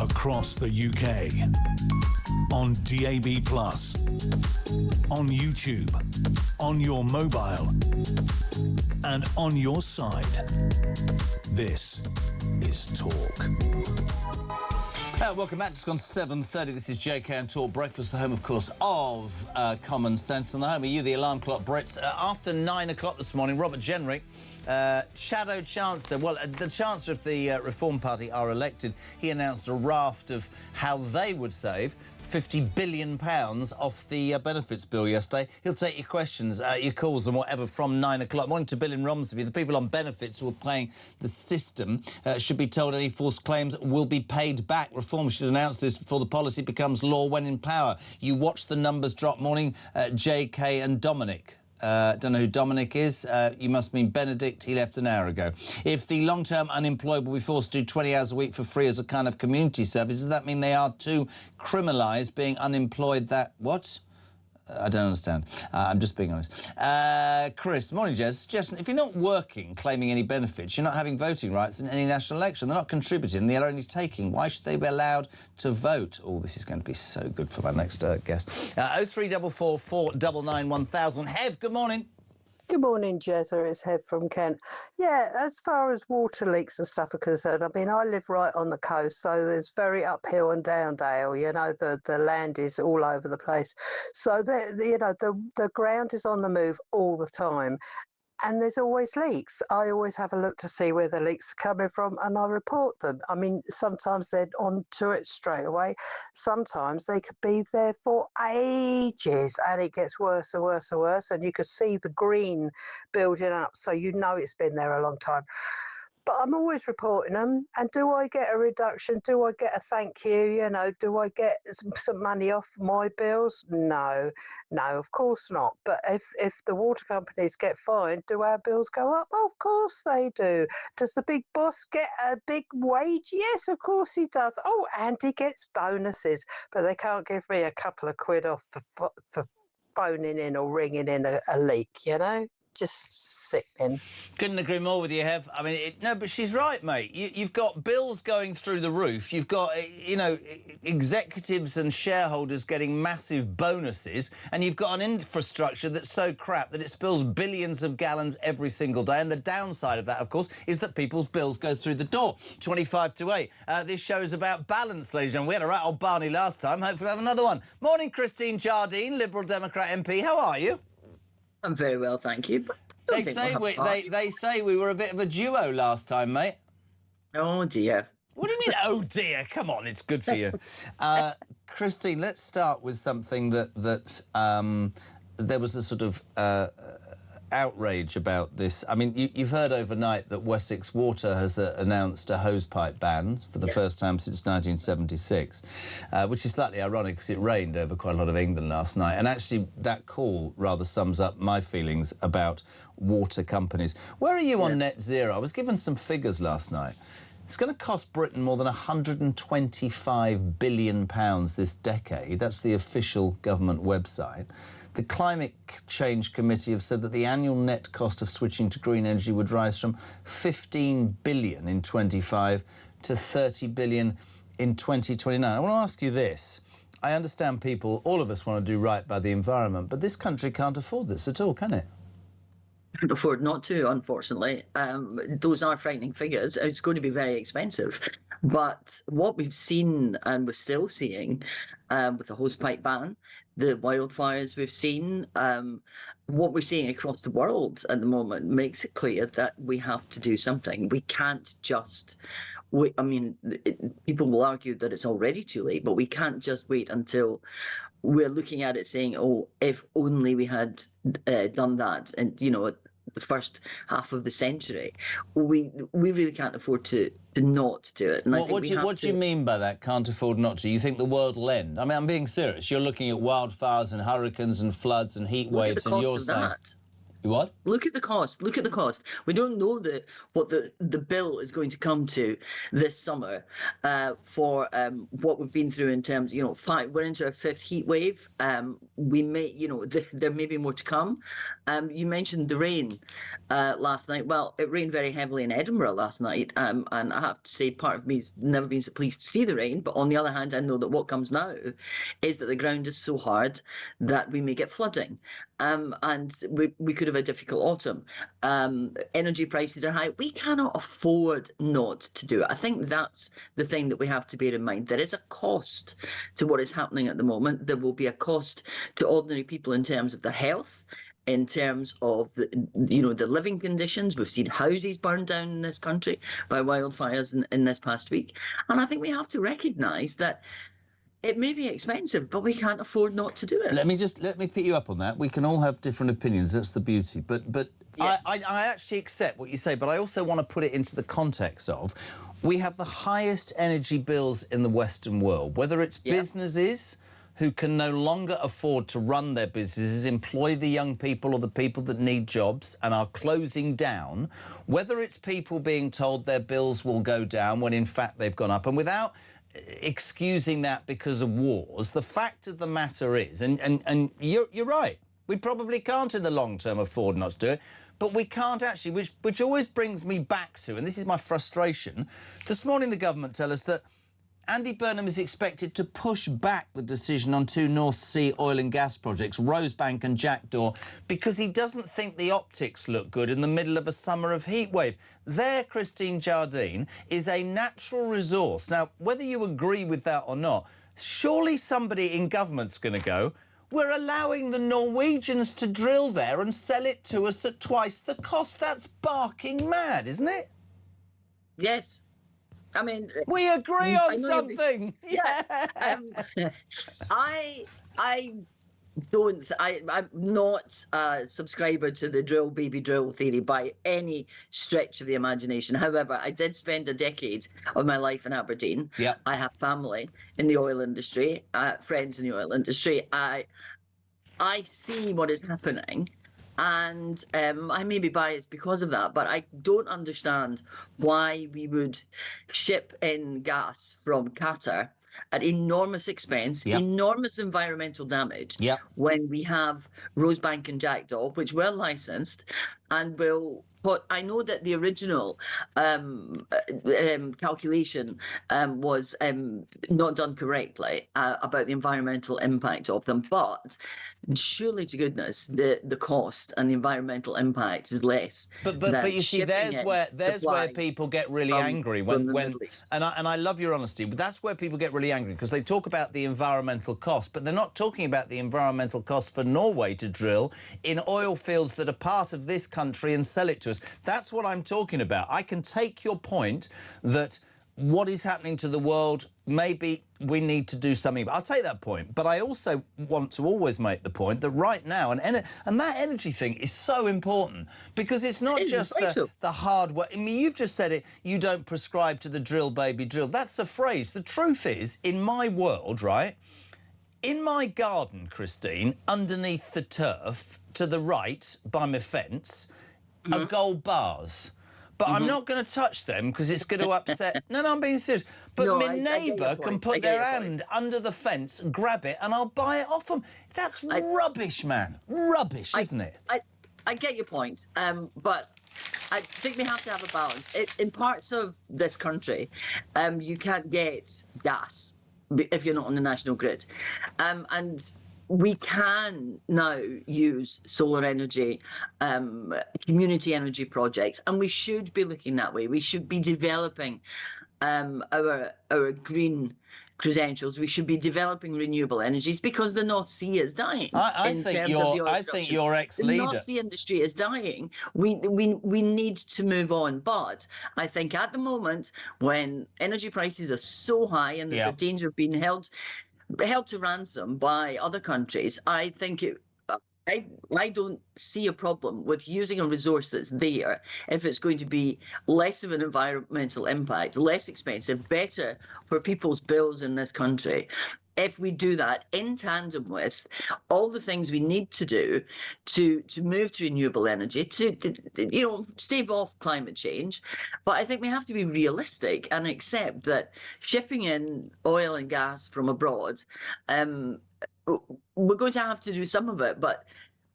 Across the UK, on DAB+, on YouTube, on your mobile, and on your side. This is Talk. Welcome back. It's gone 7:30. This is JK and Talk Breakfast, the home, of course, of Common Sense, and the home of you, the alarm clock Brits. After 9 o'clock this morning, Robert Jenrick, Shadow Chancellor, well, the Chancellor of the Reform Party are elected. He announced a raft of how they would save £50 billion off the benefits bill yesterday. He'll take your questions, your calls and whatever from 9 o'clock. Morning to Bill in Romsey. The people on benefits who are playing the system should be told any false claims will be paid back. Reform should announce this before the policy becomes law when in power. You watch the numbers drop. Morning, JK and Dominic. Don't know who Dominic is. You must mean Benedict. He left an hour ago. If the long-term unemployed will be forced to do 20 hours a week for free as a kind of community service, does that mean they are too criminalised being unemployed? That what? I don't understand. I'm just being honest. Chris, morning, Jez. Suggestion, if you're not working, claiming any benefits, you're not having voting rights in any national election. They're not contributing, they're only taking. Why should they be allowed to vote? Oh, this is going to be so good for my next guest. 0344 499 1000. Hev, good morning. Good morning, Jezza. It's Hev from Kent. Yeah, as far as water leaks and stuff are concerned, I mean, I live right on the coast, so there's very uphill and down dale. You know, the land is all over the place. So, the ground is on the move all the time. And there's always leaks. I always have a look to see where the leaks are coming from and I report them. I mean, sometimes they're onto it straight away. Sometimes they could be there for ages and it gets worse and worse and worse. And you can see the green building up. So you know it's been there a long time. But I'm always reporting them. And do I get a reduction? Do I get a thank you? You know, do I get some money off my bills? No, of course not. But if the water companies get fined, do our bills go up? Of course they do. Does the big boss get a big wage? Yes, of course he does. Oh, and he gets bonuses. But they can't give me a couple of quid off for phoning in or ringing in a leak, you know? Just sickening. Couldn't agree more with you, Hev. I mean, no, but she's right, mate. You've got bills going through the roof. You've got, you know, executives and shareholders getting massive bonuses, and you've got an infrastructure that's so crap that it spills billions of gallons every single day. And the downside of that, of course, is that people's bills go through the door. 25 to 8. This show is about balance, ladies and gentlemen. We had a right old Barney last time. Hopefully we'll have another one. Morning, Christine Jardine, Liberal Democrat MP. How are you? I'm very well, thank you. They say we were a bit of a duo last time, mate. Oh, dear. What do you mean, oh, dear? Come on, it's good for you. Christine, let's start with something that there was a sort of outrage about this. I mean, you've heard overnight that Wessex Water has announced a hosepipe ban for the first time since 1976, which is slightly ironic because it rained over quite a lot of England last night. And actually, that call rather sums up my feelings about water companies. Where are you on net zero? I was given some figures last night. It's going to cost Britain more than £125 billion this decade. That's the official government website. The Climate Change Committee have said that the annual net cost of switching to green energy would rise from £15 billion in 25 to £30 billion in 2029. I want to ask you this. I understand people, all of us want to do right by the environment, but this country can't afford this at all, can it? Can't afford not to, unfortunately. Those are frightening figures. It's going to be very expensive. But what we've seen, and we're still seeing, with the hosepipe ban, the wildfires we've seen, what we're seeing across the world at the moment makes it clear that we have to do something. We can't just wait. I mean, people will argue that it's already too late, but we can't just wait until we're looking at it saying, oh, if only we had done that. And, you know, the first half of the century, we really can't afford to not do it. And What do you mean by that? Can't afford not to? You think the world will end? I mean, I'm being serious. You're looking at wildfires and hurricanes and floods and heat waves, and you're saying. What? Look at the cost. Look at the cost. We don't know what the bill is going to come to this summer for what we've been through in terms, we're into our fifth heat wave. We may, there may be more to come. You mentioned the rain last night. Well, it rained very heavily in Edinburgh last night, and I have to say, part of me's never been so pleased to see the rain. But on the other hand, I know that what comes now is that the ground is so hard that we may get flooding. And we could have a difficult autumn. Energy prices are high. We cannot afford not to do it. I think that's the thing that we have to bear in mind. There is a cost to what is happening at the moment. There will be a cost to ordinary people in terms of their health, in terms of the living conditions. We've seen houses burned down in this country by wildfires in this past week. And I think we have to recognise that it may be expensive, but we can't afford not to do it. Let me pick you up on that. We can all have different opinions. That's the beauty. But yes. I actually accept what you say, but I also want to put it into the context of we have the highest energy bills in the Western world, whether it's businesses who can no longer afford to run their businesses, employ the young people or the people that need jobs and are closing down, whether it's people being told their bills will go down when in fact they've gone up. And without excusing that because of wars, the fact of the matter is, and you're right, we probably can't in the long term afford not to do it, but we can't actually, which always brings me back to, and this is my frustration, this morning the government tell us that Andy Burnham is expected to push back the decision on 2 North Sea oil and gas projects, Rosebank and Jackdaw, because he doesn't think the optics look good in the middle of a summer of heatwave. There, Christine Jardine, is a natural resource. Now, whether you agree with that or not, surely somebody in government's going to go, we're allowing the Norwegians to drill there and sell it to us at twice the cost. That's barking mad, isn't it? Yes. I mean, we agree on something. I'm not a subscriber to the drill baby drill theory by any stretch of the imagination. However, I did spend a decade of my life in Aberdeen. Yeah. I have family in the oil industry, friends in the oil industry. I see what is happening. And I may be biased because of that, but I don't understand why we would ship in gas from Qatar at enormous expense, enormous environmental damage, when we have Rosebank and Jackdaw, which were licensed and will put... I know that the original calculation was not done correctly about the environmental impact of them, but surely to goodness the cost and the environmental impact is less. But you see, there's where people get really angry when and I love your honesty, but that's where people get really angry, because they talk about the environmental cost, but they're not talking about the environmental cost for Norway to drill in oil fields that are part of this country and sell it to us. That's what I'm talking about. I can take your point that what is happening to the world, maybe we need to do something. I'll take that point, but I also want to always make the point that right now, and that energy thing is so important, because it's not just the hard work. I mean, you've just said it, you don't prescribe to the drill, baby, drill. That's a phrase. The truth is, in my world, right, in my garden, Christine, underneath the turf, to the right, by my fence, are gold bars. But I'm not going to touch them because it's going to upset... No, I'm being serious. But my neighbour can put their hand under the fence, grab it, and I'll buy it off them. That's rubbish, man. Rubbish, isn't it? I get your point, but I think we have to have a balance. In parts of this country, you can't get gas if you're not on the national grid. And we can now use solar energy, community energy projects, and we should be looking that way. We should be developing our green credentials. We should be developing renewable energies, because the North Sea is dying. I think your ex-leader... The North Sea industry is dying. We need to move on. But I think at the moment, when energy prices are so high and there's a danger of being held to ransom by other countries, I think I don't see a problem with using a resource that's there if it's going to be less of an environmental impact, less expensive, better for people's bills in this country. If we do that in tandem with all the things we need to do to move to renewable energy, to stave off climate change, but I think we have to be realistic and accept that shipping in oil and gas from abroad, we're going to have to do some of it, but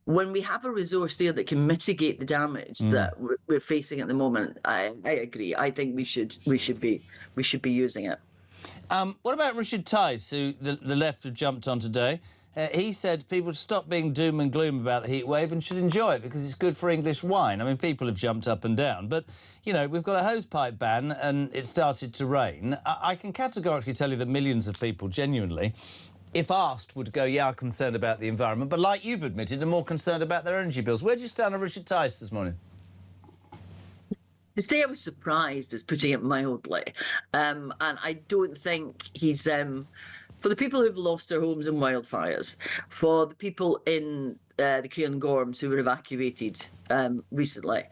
when we have a resource there that can mitigate the damage that we're facing at the moment, I agree. I think we should be using it. What about Richard Tice, who the left have jumped on today? He said people should stop being doom and gloom about the heat wave and should enjoy it because it's good for English wine. I mean, people have jumped up and down, but, you know, we've got a hosepipe ban and it started to rain. I can categorically tell you that millions of people genuinely, if asked, would go, yeah, I'm concerned about the environment, but like you've admitted, are more concerned about their energy bills. Where do you stand on Richard Tice this morning? To say I was surprised is putting it mildly. And I don't think he's... for the people who've lost their homes in wildfires, for the people in the Cairngorms who were evacuated recently,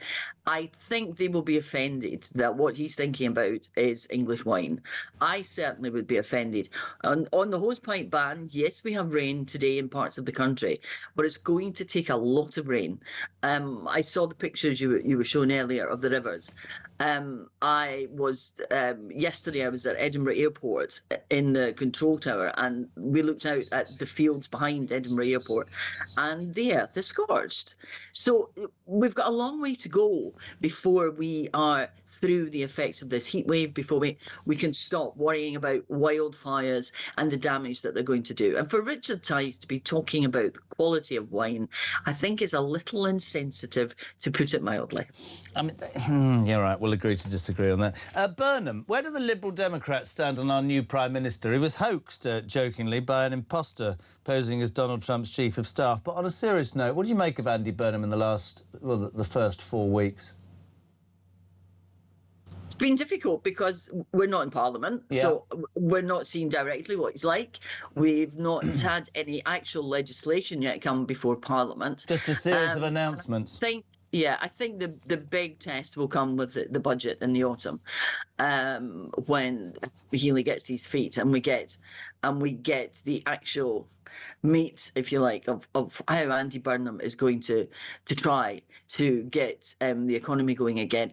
I think they will be offended that what he's thinking about is English wine. I certainly would be offended. On the hosepipe ban, yes, we have rain today in parts of the country, but it's going to take a lot of rain. I saw the pictures you were showing earlier of the rivers. Yesterday I was at Edinburgh Airport in the control tower, and we looked out at the fields behind Edinburgh Airport, and the earth is scorched. So we've got a long way to go before we are through the effects of this heat wave, before we can stop worrying about wildfires and the damage that they're going to do. And for Richard Tice to be talking about the quality of wine, I think is a little insensitive, to put it mildly. I mean, yeah, right, we'll agree to disagree on that. Burnham, where do the Liberal Democrats stand on our new Prime Minister? He was hoaxed, jokingly, by an imposter posing as Donald Trump's Chief of Staff. But on a serious note, what do you make of Andy Burnham in the first 4 weeks? It's been difficult because we're not in Parliament, so we're not seeing directly what he's like. We've not had any actual legislation yet come before Parliament. Just a series of announcements. I think the big test will come with the budget in the autumn, when Healy gets his feet and we get the actual meat, if you like, of how Andy Burnham is going to try to get the economy going again.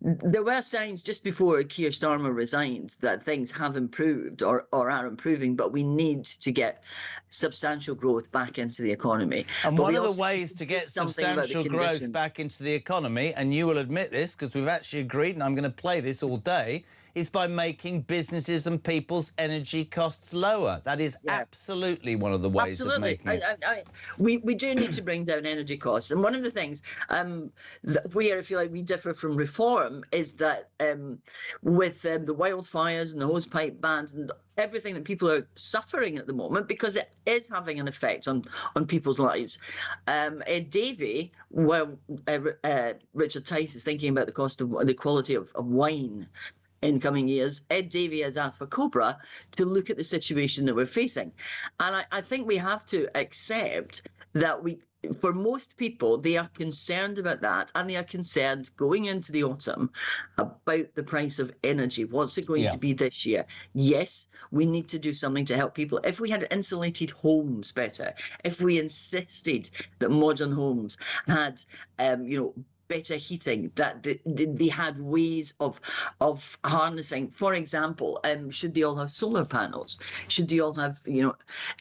There were signs just before Keir Starmer resigned that things have improved or are improving, but we need to get substantial growth back into the economy. And one of the ways to get substantial growth back into the economy, and you will admit this because we've actually agreed, and I'm going to play this all day, is by making businesses and people's energy costs lower. That is absolutely one of the ways of making it. We do need to bring down energy costs. And one of the things where, if you like, we differ from Reform is that with the wildfires and the hosepipe bans and everything that people are suffering at the moment, because it is having an effect on people's lives. Ed Davey, Richard Tice is thinking about the quality of wine in coming years. Ed Davey has asked for COBRA to look at the situation that we're facing. And I think we have to accept that for most people, they are concerned about that, and they are concerned going into the autumn about the price of energy. What's it going to be this year? Yes, we need to do something to help people. If we had insulated homes better, if we insisted that modern homes had, better heating, that they had ways of harnessing. For example, should they all have solar panels? Should they all have,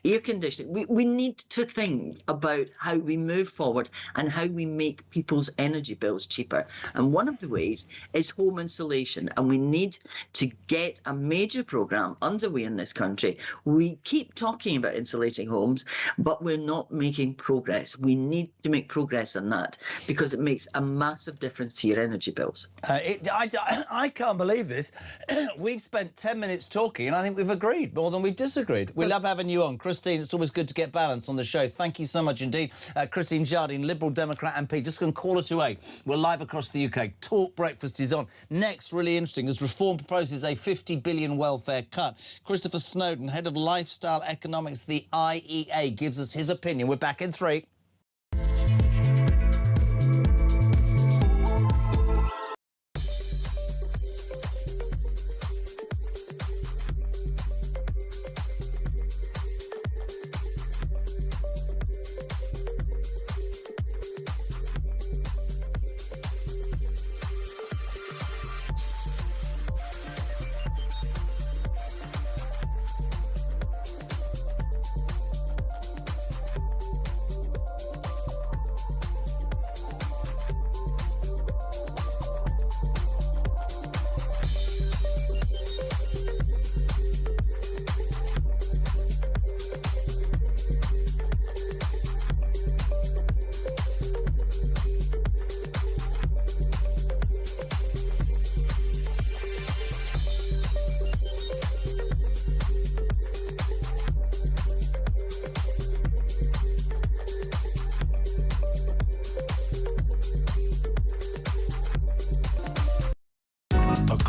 air conditioning? We need to think about how we move forward and how we make people's energy bills cheaper. And one of the ways is home insulation. And we need to get a major programme underway in this country. We keep talking about insulating homes, but we're not making progress. We need to make progress on that because it makes a massive difference to your energy bills. I can't believe this. We've spent 10 minutes talking and I think we've agreed more than we've disagreed. We love having you on. Christine, it's always good to get balance on the show. Thank you so much indeed. Christine Jardine, Liberal Democrat MP, just going to call her to 8. We're live across the UK. Talk Breakfast is on. Next, really interesting, as Reform proposes a 50 billion welfare cut. Christopher Snowdon, head of lifestyle economics, the IEA, gives us his opinion. We're back in 3.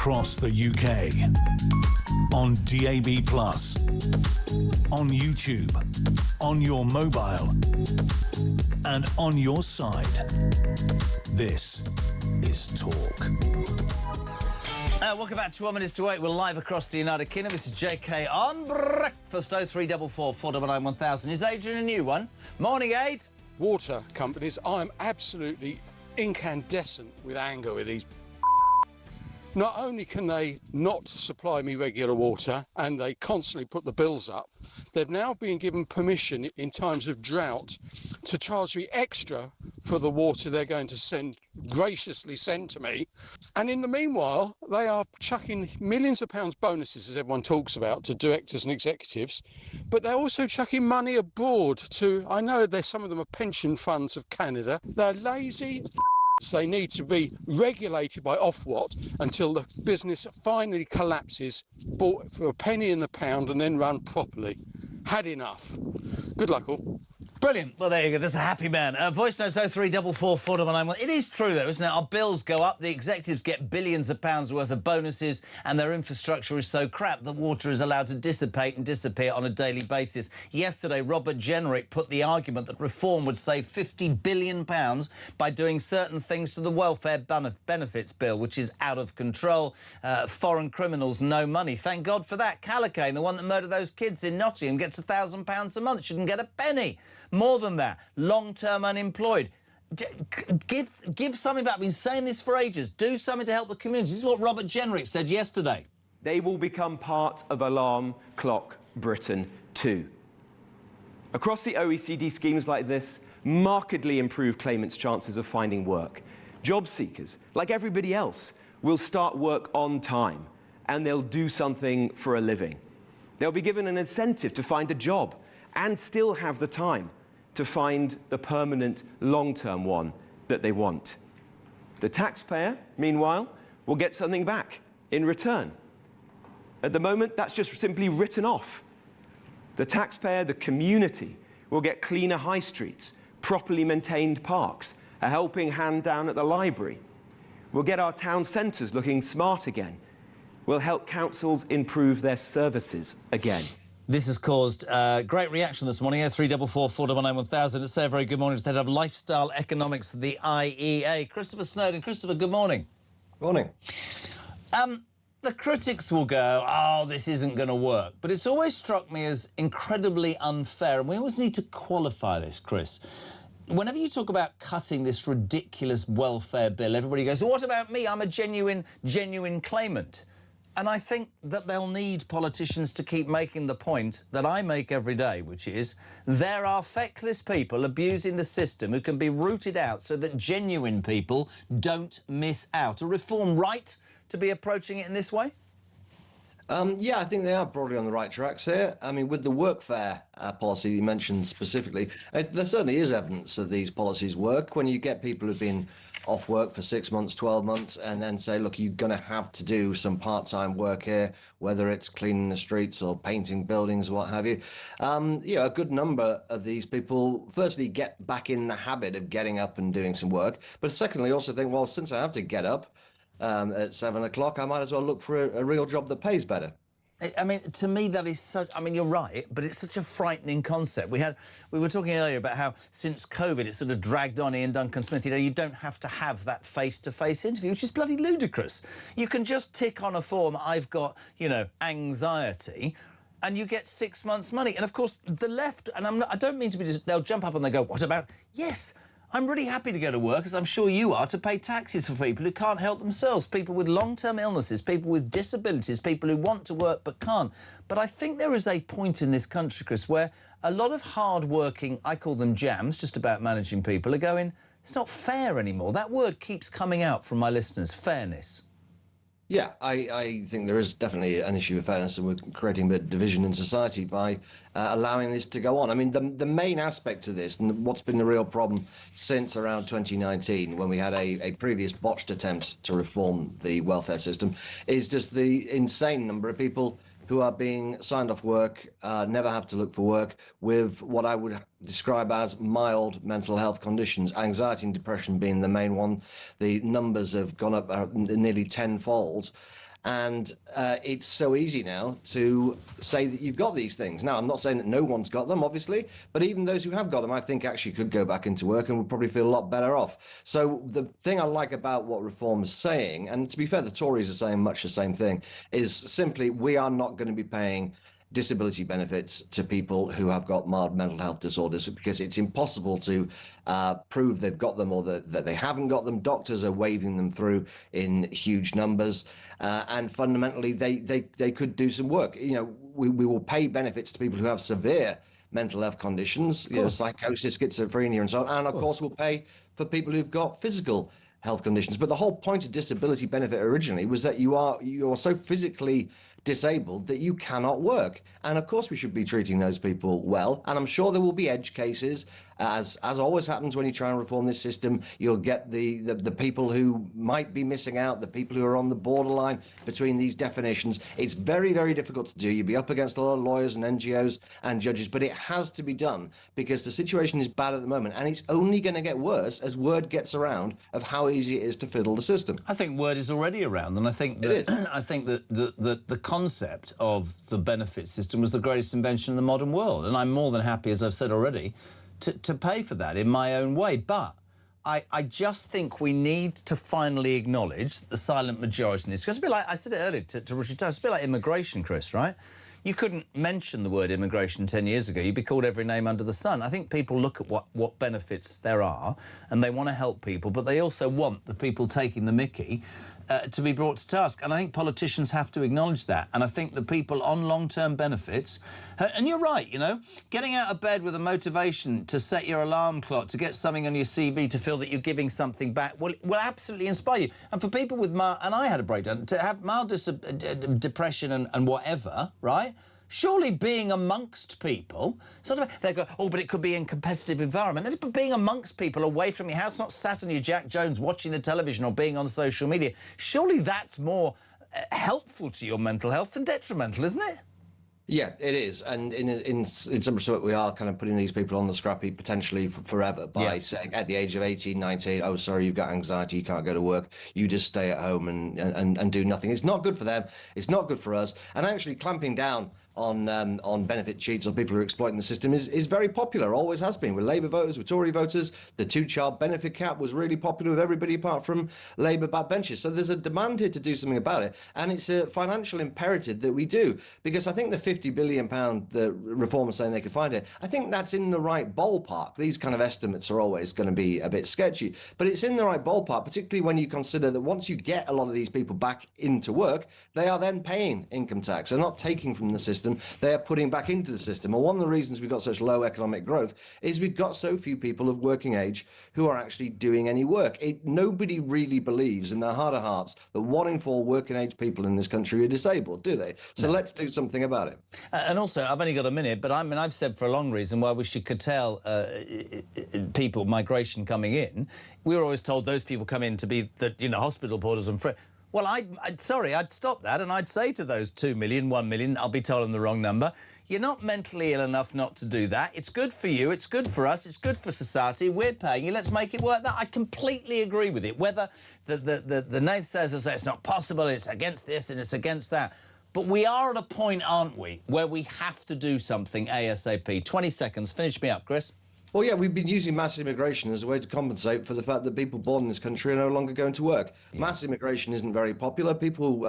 across the UK. On DAB+, on YouTube, on your mobile, and on your side. This is Talk. Welcome back to 1 minutes to 8. We're live across the United Kingdom. This is JK on breakfast. 0344 499 1000. Is Adrian a new one? Morning, Aid. Water companies, I'm absolutely incandescent with anger with these. Not only can they not supply me regular water and they constantly put the bills up, they've now been given permission in times of drought to charge me extra for the water they're going to graciously send to me. And in the meanwhile, they are chucking millions of pounds bonuses, as everyone talks about, to directors and executives, but they're also chucking money abroad to, I know there's some of them are pension funds of Canada. They're lazy. They need to be regulated by Ofwat until the business finally collapses, bought for a penny in the pound and then run properly. Had enough. Good luck all. Brilliant. Well, there you go. There's a happy man. Voice notes 0344 499. It is true, though, isn't it? Our bills go up. The executives get billions of pounds worth of bonuses, and their infrastructure is so crap that water is allowed to dissipate and disappear on a daily basis. Yesterday, Robert Jenrick put the argument that reform would save £50 billion by doing certain things to the welfare benefits bill, which is out of control. Foreign criminals, no money. Thank God for that. Callaghan, the one that murdered those kids in Nottingham, gets £1,000 a month. Shouldn't get a penny. More than that, long-term unemployed. Give something back. I've been saying this for ages. Do something to help the community. This is what Robert Jenrick said yesterday. They will become part of Alarm Clock Britain too. Across the OECD, schemes like this markedly improve claimants' chances of finding work. Job seekers, like everybody else, will start work on time and they'll do something for a living. They'll be given an incentive to find a job and still have the time to find the permanent, long-term one that they want. The taxpayer, meanwhile, will get something back in return. At the moment, that's just simply written off. The taxpayer, the community, will get cleaner high streets, properly maintained parks, a helping hand down at the library. We'll get our town centres looking smart again. We'll help councils improve their services again. This has caused great reaction this morning. 0344 499 1000. Let's say a very good morning to the head of Lifestyle Economics of the IEA, Christopher Snowden. Christopher, good morning. Morning. The critics will go, oh, this isn't going to work. But it's always struck me as incredibly unfair. And we always need to qualify this, Chris. Whenever you talk about cutting this ridiculous welfare bill, everybody goes, well, what about me? I'm a genuine claimant. And I think that they'll need politicians to keep making the point that I make every day, which is there are feckless people abusing the system who can be rooted out so that genuine people don't miss out. A reform right to be approaching it in this way? Yeah, I think they are probably on the right tracks here. I mean, with the workfare policy you mentioned specifically, there certainly is evidence that these policies work. When you get people who've been off work for 6 months, 12 months, and then say, look, you're going to have to do some part-time work here, whether it's cleaning the streets or painting buildings, what have you. A good number of these people, firstly, get back in the habit of getting up and doing some work. But secondly, also think, well, since I have to get up at 7 o'clock, I might as well look for a real job that pays better. I mean, to me, that is such... I mean, you're right, but it's such a frightening concept. We were talking earlier about how, since COVID, it's sort of dragged on Ian Duncan Smith. You know, you don't have to have that face-to-face interview, which is bloody ludicrous. You can just tick on a form, I've got, you know, anxiety, and you get 6 months' money. And, of course, the left... And I don't mean to be... They'll jump up and they go, what about... Yes, I'm really happy to go to work, as I'm sure you are, to pay taxes for people who can't help themselves, people with long-term illnesses, people with disabilities, people who want to work but can't. But I think there is a point in this country, Chris, where a lot of hard-working, I call them jams, just about managing people, are going, it's not fair anymore. That word keeps coming out from my listeners, fairness. Yeah, I think there is definitely an issue of fairness, and we're creating a bit of division in society by allowing this to go on. I mean, the main aspect of this, and what's been the real problem since around 2019, when we had a previous botched attempt to reform the welfare system, is just the insane number of people who are being signed off work, never have to look for work, with what I would describe as mild mental health conditions, anxiety and depression being the main one. The numbers have gone up nearly tenfold. And it's so easy now to say that you've got these things. Now, I'm not saying that no one's got them, obviously, but even those who have got them, I think actually could go back into work and would probably feel a lot better off. So the thing I like about what Reform is saying, and to be fair, the Tories are saying much the same thing, is simply we are not going to be paying disability benefits to people who have got mild mental health disorders because it's impossible to prove they've got them or that they haven't got them. Doctors are waving them through in huge numbers, and fundamentally they could do some work. You know, we will pay benefits to people who have severe mental health conditions, you know, psychosis, schizophrenia, and so on, and of course we'll pay for people who've got physical health conditions. But the whole point of disability benefit originally was that you are so physically disabled that you cannot work, and of course we should be treating those people well. And I'm sure there will be edge cases, as always happens when you try and reform this system. You'll get the people who might be missing out, the people who are on the borderline between these definitions. It's very, very difficult to do. You'll be up against a lot of lawyers and NGOs and judges, but it has to be done because the situation is bad at the moment, and it's only going to get worse as word gets around of how easy it is to fiddle the system. I think word is already around, and I think that the concept of the benefit system was the greatest invention in the modern world, and I'm more than happy, as I've said already, to pay for that in my own way. But I just think we need to finally acknowledge the silent majority in this. It's a bit like, I said it earlier to Richard, it's a bit like immigration, Chris, right? You couldn't mention the word immigration 10 years ago. You'd be called every name under the sun. I think people look at what benefits there are and they want to help people, but they also want the people taking the mickey to be brought to task. And I think politicians have to acknowledge that. And I think the people on long-term benefits, and you're right, you know, getting out of bed with a motivation to set your alarm clock, to get something on your CV, to feel that you're giving something back, will absolutely inspire you. And for people with mild, and I had a breakdown, to have mild depression and whatever, right? Surely being amongst people, sort of, they go, oh, but it could be in a competitive environment. But being amongst people away from your house, not sat on your Jack Jones watching the television or being on social media, surely that's more helpful to your mental health than detrimental, isn't it? Yeah, it is. And in some respect, we are kind of putting these people on the scrap heap potentially forever by saying at the age of 18, 19, oh, sorry, you've got anxiety, you can't go to work, you just stay at home and do nothing. It's not good for them. It's not good for us. And actually clamping down on benefit cheats or people who are exploiting the system is very popular, always has been, with Labour voters, with Tory voters. The two-child benefit cap was really popular with everybody apart from Labour backbenchers. So there's a demand here to do something about it, and it's a financial imperative that we do, because I think the £50 billion that Reform is saying they could find it, I think that's in the right ballpark. These kind of estimates are always going to be a bit sketchy, but it's in the right ballpark, particularly when you consider that once you get a lot of these people back into work, they are then paying income tax. They're not taking from the system, they are putting back into the system. And one of the reasons we've got such low economic growth is we've got so few people of working age who are actually doing any work. Nobody really believes in their heart of hearts that 1 in 4 working age people in this country are disabled, do they? So let's do something about it. And also, I've only got a minute, but I've said for a long reason why we should curtail people, migration coming in. We were always told those people come in to be hospital porters and well, I'd stop that, and I'd say to those 2 million, 1 million, I'll be told them the wrong number, you're not mentally ill enough not to do that. It's good for you, it's good for us, it's good for society, we're paying you, let's make it work. That I completely agree with it. Whether the naysayers say it's not possible, it's against this and it's against that. But we are at a point, aren't we, where we have to do something ASAP. 20 seconds, finish me up, Chris. Well, yeah, we've been using mass immigration as a way to compensate for the fact that people born in this country are no longer going to work. Yeah. Mass immigration isn't very popular. People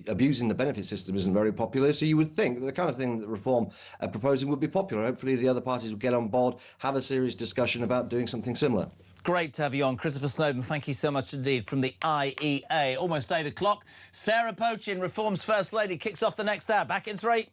abusing the benefit system isn't very popular. So you would think that the kind of thing that Reform are proposing would be popular. Hopefully the other parties will get on board, have a serious discussion about doing something similar. Great to have you on. Christopher Snowdon, thank you so much indeed. From the IEA, almost 8 o'clock. Sarah Pochin, Reform's First Lady, kicks off the next hour. Back in 3.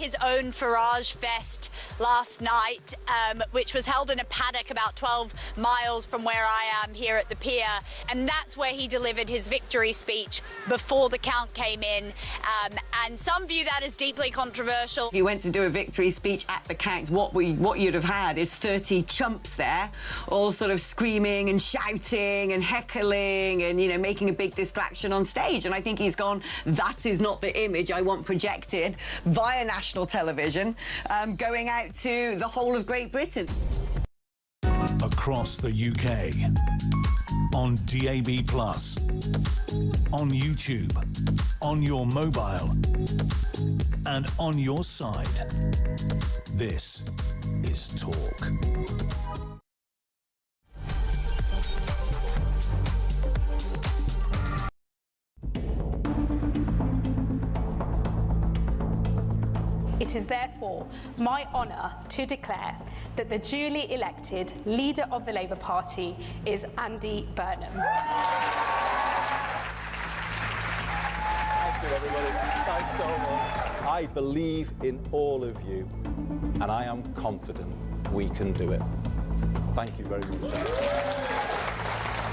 his own Farage Fest last night, which was held in a paddock about 12 miles from where I am here at the pier. And that's where he delivered his victory speech before the count came in. And some view that as deeply controversial. If you went to do a victory speech at the count, what you'd have had is 30 chumps there, all sort of screaming and shouting and heckling and, you know, making a big distraction on stage. And I think he's gone, that is not the image I want projected via national television, going out to the whole of Great Britain. Across the UK, on DAB+, on YouTube, on your mobile, and on your side. This is Talk. It is therefore my honour to declare that the duly elected leader of the Labour Party is Andy Burnham. Thank you, everybody. Thanks so much. I believe in all of you, and I am confident we can do it. Thank you very much.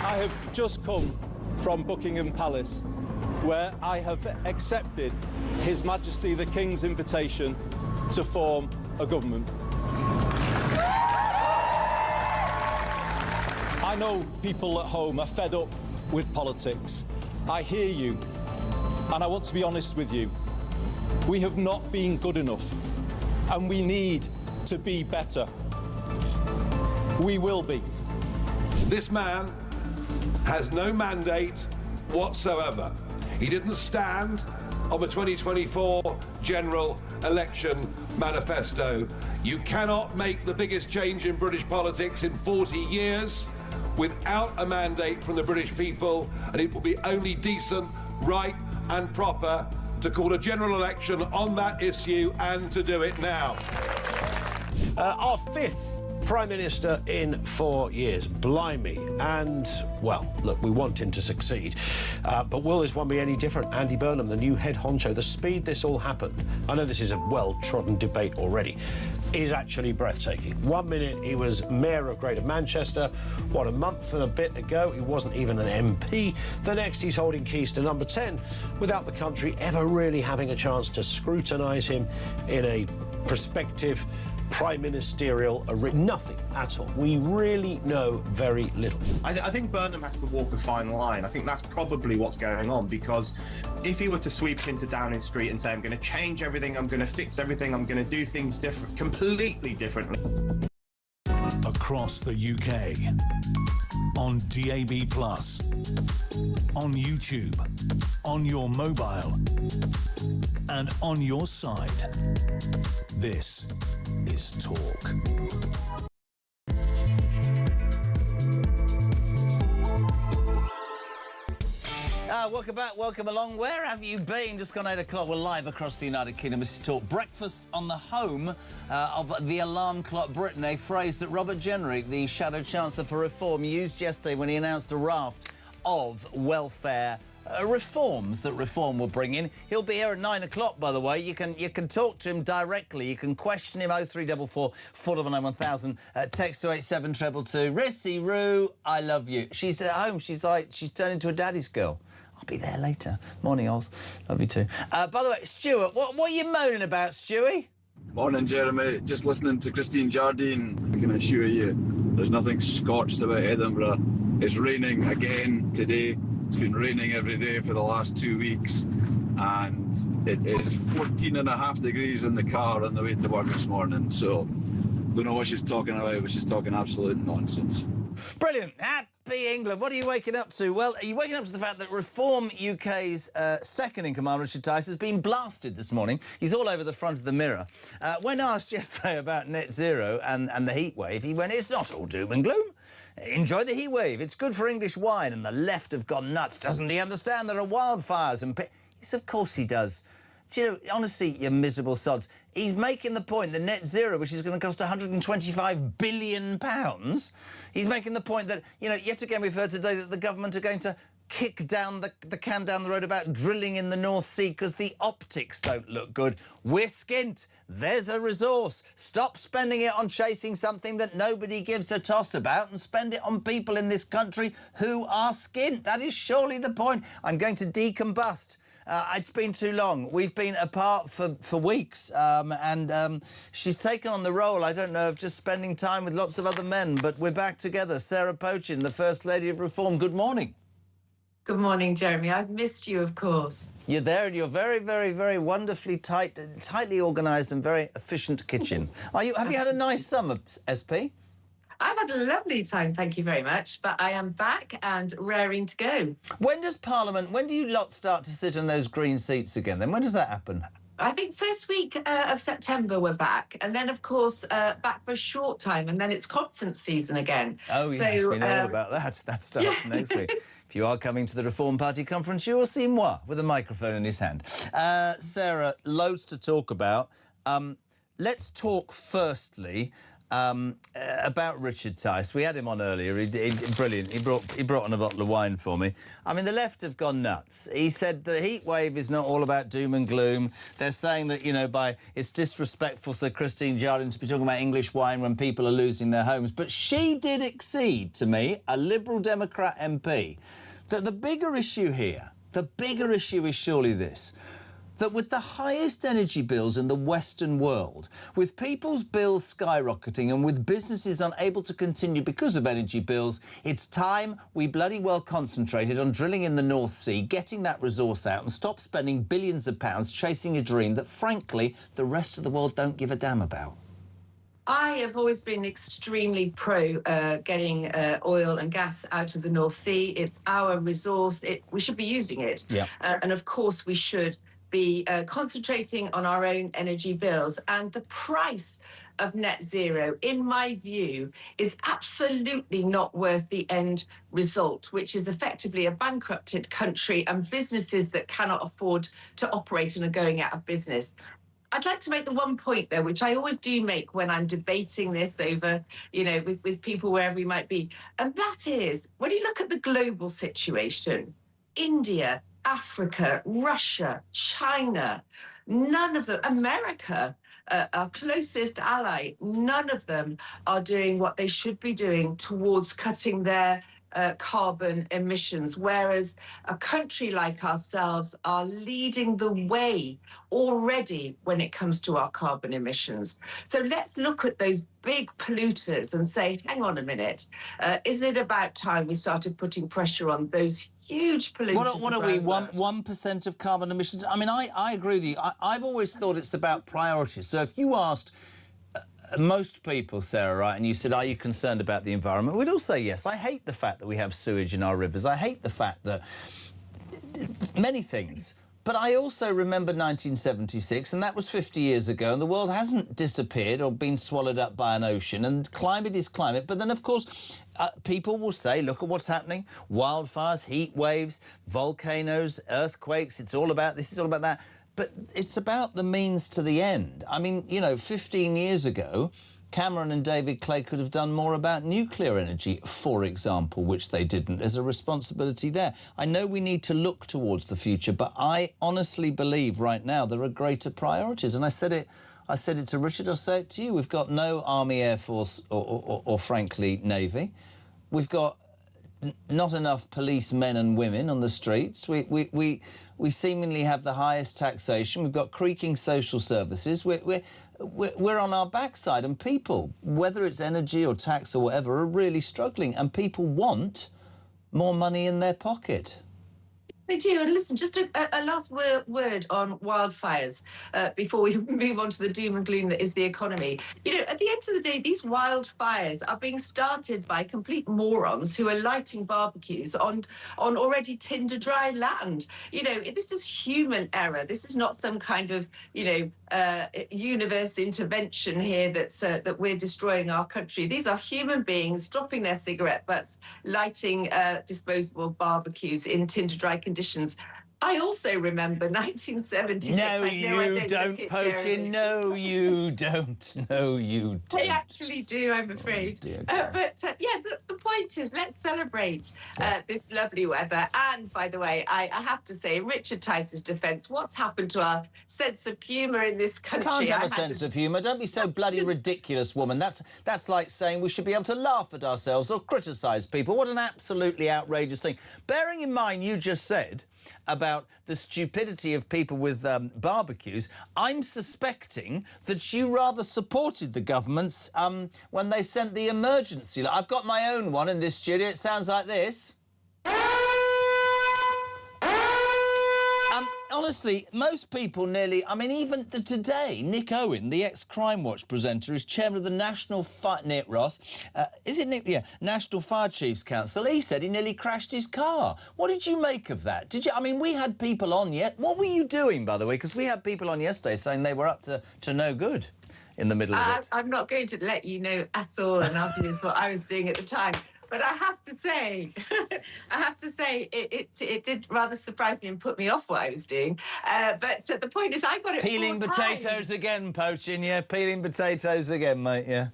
I have just come from Buckingham Palace, where I have accepted His Majesty the King's invitation to form a government. I know people at home are fed up with politics. I hear you, and I want to be honest with you. We have not been good enough, and we need to be better. We will be. This man has no mandate whatsoever. He didn't stand on the 2024 general election manifesto. You cannot make the biggest change in British politics in 40 years without a mandate from the British people, and it will be only decent, right and proper to call a general election on that issue and to do it now. Our fifth Prime Minister in 4 years. Blimey. And, well, look, we want him to succeed. But will this one be any different? Andy Burnham, the new head honcho, the speed this all happened, I know this is a well-trodden debate already, is actually breathtaking. 1 minute he was Mayor of Greater Manchester. What, a month and a bit ago he wasn't even an MP. The next he's holding keys to number 10 without the country ever really having a chance to scrutinise him in a prospective prime ministerial arena. Nothing at all. We really know very little. I think Burnham has to walk a fine line. I think that's probably what's going on, because if he were to sweep into Downing Street and say, I'm going to change everything, I'm going to fix everything, I'm going to do things completely differently. Across the UK, on DAB+, on YouTube, on your mobile, and on your side. This is Talk. Welcome back, welcome along. Where have you been? Just gone 8 o'clock. We're live across the United Kingdom. This is Talk. Breakfast on the home of the alarm clock Britain, a phrase that Robert Jenrick, the Shadow Chancellor for Reform, used yesterday when he announced a raft of welfare reforms that Reform will bring in. He'll be here at 9 o'clock, by the way. You can talk to him directly. You can question him. 0344 499 1000. Text to 87222. Rissy Roo, I love you. She's at home. She's turned into a daddy's girl. I'll be there later. Morning, Oz. Love you too. By the way, Stuart, what are you moaning about, Stewie? Morning, Jeremy. Just listening to Christine Jardine. I can assure you, there's nothing scorched about Edinburgh. It's raining again today. It's been raining every day for the last 2 weeks, and it is 14.5 degrees in the car on the way to work this morning. So, don't know what she's talking about, but she's talking absolute nonsense. Brilliant. Happy England. What are you waking up to? Well, are you waking up to the fact that Reform UK's second-in-command, Richard Tice, has been blasted this morning? He's all over the front of the Mirror. When asked yesterday about net zero and the heat wave, he went, it's not all doom and gloom. Enjoy the heat wave. It's good for English wine, and the left have gone nuts. Doesn't he understand there are wildfires and... Yes, of course he does. Do you know, honestly, you miserable sods, he's making the point that net zero, which is going to cost £125 billion, he's making the point that, you know, yet again we've heard today that the government are going to kick down the can down the road about drilling in the North Sea because the optics don't look good. We're skint. There's a resource. Stop spending it on chasing something that nobody gives a toss about and spend it on people in this country who are skint. That is surely the point. I'm going to decombust. It's been too long. We've been apart for weeks, and she's taken on the role, I don't know, of just spending time with lots of other men, but we're back together. Sarah Pochin, the First Lady of Reform. Good morning. Good morning, Jeremy. I've missed you, of course. You're there in your very, very, very wonderfully tightly organised and very efficient kitchen. Have you had a nice summer, SP? I've had a lovely time, thank you very much, but I am back and raring to go. When do you lot start to sit in those green seats again then? When does that happen? I think first week of September we're back, and then, of course, back for a short time, and then it's conference season again. Oh, yes, we know all about that. That starts next week. If you are coming to the Reform Party conference, you will see moi with a microphone in his hand. Sarah, loads to talk about. Let's talk firstly about Richard Tice. We had him on earlier. Brilliant. He brought on a bottle of wine for me. I mean, the left have gone nuts. He said the heat wave is not all about doom and gloom. They're saying that, you know, it's disrespectful, Sir Christine Jardine, to be talking about English wine when people are losing their homes. But she did accede to me, a Liberal Democrat MP, that the bigger issue here, is surely this: that with the highest energy bills in the Western world, with people's bills skyrocketing and with businesses unable to continue because of energy bills, it's time we bloody well concentrated on drilling in the North Sea, getting that resource out and stop spending billions of pounds chasing a dream that, frankly, the rest of the world don't give a damn about. I have always been extremely pro getting oil and gas out of the North Sea. It's our resource. We should be using it. Yeah. And, of course, we should be concentrating on our own energy bills. And the price of net zero, in my view, is absolutely not worth the end result, which is effectively a bankrupted country and businesses that cannot afford to operate and are going out of business. I'd like to make the one point, though, which I always do make when I'm debating this over, you know, with people wherever we might be. And that is, when you look at the global situation, India, Africa, Russia, China, none of them, America, our closest ally, none of them are doing what they should be doing towards cutting their carbon emissions, whereas a country like ourselves are leading the way already when it comes to our carbon emissions. So let's look at those big polluters and say, hang on a minute, isn't it about time we started putting pressure on those huge polluters? What are we, 1% of carbon emissions? I mean, I agree with you. I've always thought it's about priorities. So if you asked most people, Sarah, right, and you said, are you concerned about the environment? We'd all say yes. I hate the fact that we have sewage in our rivers. I hate the fact that many things. But I also remember 1976, and that was 50 years ago, and the world hasn't disappeared or been swallowed up by an ocean, and climate is climate. But then, of course, people will say, look at what's happening. Wildfires, heat waves, volcanoes, earthquakes. This is all about that. But it's about the means to the end. I mean, you know, 15 years ago, Cameron and David Clay could have done more about nuclear energy, for example, which they didn't. There's a responsibility there. I know we need to look towards the future, but I honestly believe right now there are greater priorities. And I said it to Richard, I'll say it to you. We've got no Army, Air Force or frankly, Navy. We've got not enough policemen and women on the streets. We seemingly have the highest taxation. We've got creaking social services. We're on our backside, and people, whether it's energy or tax or whatever, are really struggling, and people want more money in their pocket. They do. And listen, just a last word on wildfires before we move on to the doom and gloom that is the economy. You know, at the end of the day, these wildfires are being started by complete morons who are lighting barbecues on already tinder dry land. You know, this is human error. This is not some kind of, you know, universe intervention here that we're destroying our country. These are human beings dropping their cigarette butts, lighting disposable barbecues in tinder dry conditions. I also remember 1976. No, you don't, Poachin. No, you don't. No, you don't. I actually do, I'm afraid. Yeah, the point is, let's celebrate this lovely weather. And by the way, I have to say, in Richard Tice's defence, what's happened to our sense of humour in this country? Can't have a sense of humour. Don't be so bloody ridiculous, woman. That's like saying we should be able to laugh at ourselves or criticise people. What an absolutely outrageous thing. Bearing in mind you just said about the stupidity of people with barbecues, I'm suspecting that you rather supported the governments when they sent the emergency. I've got my own one in this studio. It sounds like this. Honestly, most people nearly... I mean, even today, Nick Owen, the ex-Crime Watch presenter, is chairman of the National Fire... Nick Ross. Is it Nick? Yeah, National Fire Chiefs Council. He said he nearly crashed his car. What did you make of that? Did you... I mean, we had people on yet. What were you doing, by the way? Because we had people on yesterday saying they were up to no good in the middle of it. I'm not going to let you know at all, and obviously what I was doing at the time. But I have to say, it did rather surprise me and put me off what I was doing. But the point is, I got it peeling 4 potatoes times. again, Poachin, yeah. Peeling potatoes again, mate, yeah.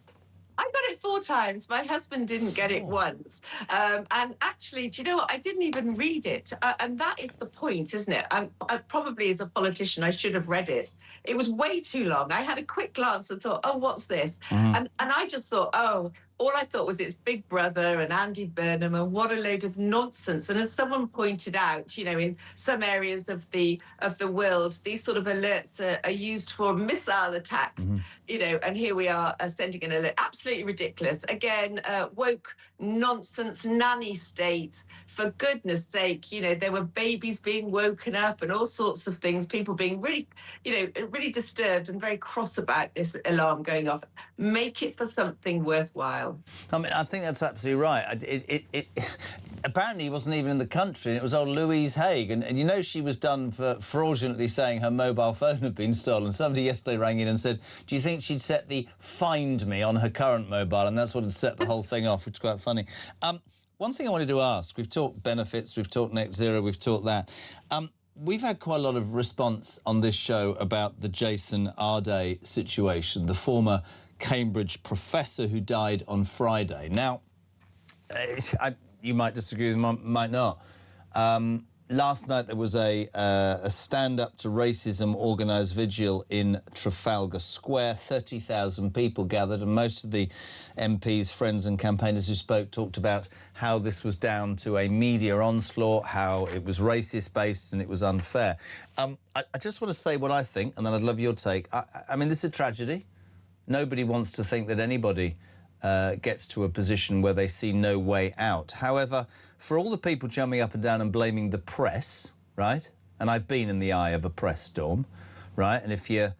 I got it 4 times. My husband didn't get it once. And actually, do you know what? I didn't even read it. And that is the point, isn't it? I probably, as a politician, I should have read it. It was way too long. I had a quick glance and thought, oh, what's this? And I just thought, oh, all I thought was it's Big Brother and Andy Burnham and what a load of nonsense. And as someone pointed out, you know, in some areas of the world, these sort of alerts are used for missile attacks, you know, and here we are sending an alert. Absolutely ridiculous. Again, woke nonsense nanny state. For goodness sake, you know, there were babies being woken up and all sorts of things, people being really, you know, really disturbed and very cross about this alarm going off. Make it for something worthwhile. I mean, I think that's absolutely right. Apparently he wasn't even in the country, and it was old Louise Haigh, and you know she was done for fraudulently saying her mobile phone had been stolen. Somebody yesterday rang in and said, do you think she'd set the Find Me on her current mobile, and that's what had set the whole thing off, which is quite funny. One thing I wanted to ask, we've talked benefits, we've talked net zero, we've talked that. We've had quite a lot of response on this show about the Jason Arday situation, the former Cambridge professor who died on Friday. Now, you might disagree with me, might not. Last night there was a stand-up to racism organised vigil in Trafalgar Square. 30,000 people gathered, and most of the MPs, friends and campaigners who spoke talked about how this was down to a media onslaught, how it was racist-based and it was unfair. I just want to say what I think, and then I'd love your take. I mean, this is a tragedy. Nobody wants to think that anybody gets to a position where they see no way out. However, for all the people jumping up and down and blaming the press, right? And I've been in the eye of a press storm, right? And if you...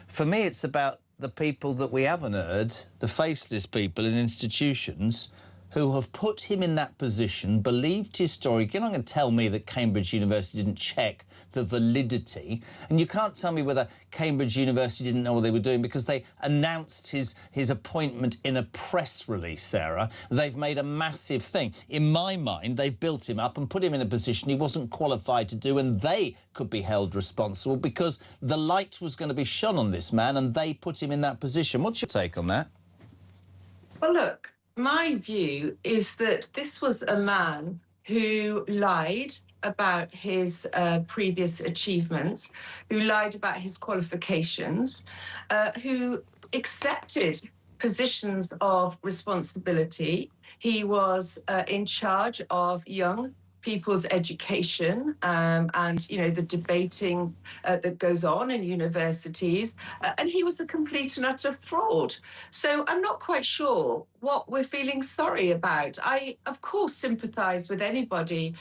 For me, it's about the people that we haven't heard, the faceless people in institutions who have put him in that position, believed his story. You're not going to tell me that Cambridge University didn't check the validity, and you can't tell me whether Cambridge University didn't know what they were doing because they announced his appointment in a press release, Sarah. They've made a massive thing. In my mind, they've built him up and put him in a position he wasn't qualified to do, and they could be held responsible because the light was going to be shone on this man, and they put him in that position. What's your take on that? Well, look, my view is that this was a man who lied about his previous achievements, who lied about his qualifications, who accepted positions of responsibility. He was in charge of young people's education and, you know, the debating that goes on in universities. And he was a complete and utter fraud. So I'm not quite sure what we're feeling sorry about. I, of course, sympathise with anybody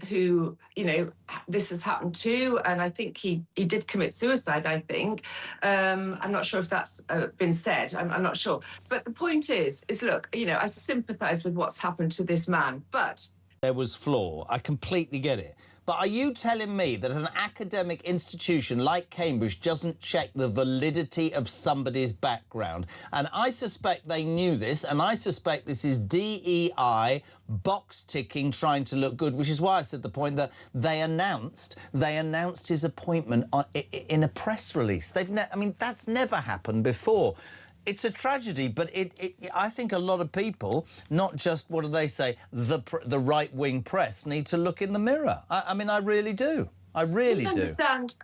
who, you know, this has happened to, and I think he did commit suicide, I think. I'm not sure if that's been said. I'm not sure. But the point is look, you know, I sympathise with what's happened to this man, but there was flaw. I completely get it. But are you telling me that an academic institution like Cambridge doesn't check the validity of somebody's background? And I suspect they knew this, and I suspect this is DEI box-ticking, trying to look good, which is why I said the point that they announced his appointment in a press release. I mean, that's never happened before. It's a tragedy, but I think a lot of people, not just, what do they say, the right-wing press, need to look in the mirror. I mean, I really do. I really do.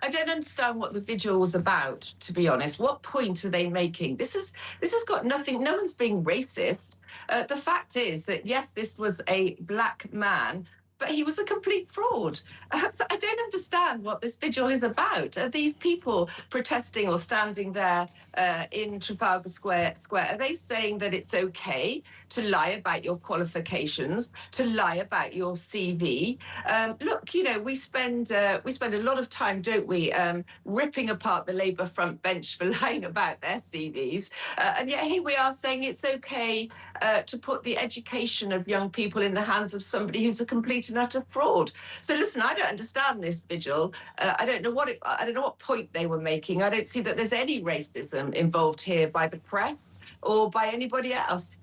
I don't understand what the vigil was about, to be honest. What point are they making? This has got nothing. No one's being racist. The fact is that, yes, this was a black man, but he was a complete fraud. So I don't understand what this vigil is about. Are these people protesting or standing there in Trafalgar Square? Are they saying that it's okay to lie about your qualifications, to lie about your CV? Look, you know, we spend a lot of time, don't we, ripping apart the Labour front bench for lying about their CVs, and yet here we are saying it's okay to put the education of young people in the hands of somebody who's a complete and utter fraud. So listen, I don't understand this vigil. I don't know what point they were making. I don't see that there's any racism involved here by the press or by anybody else.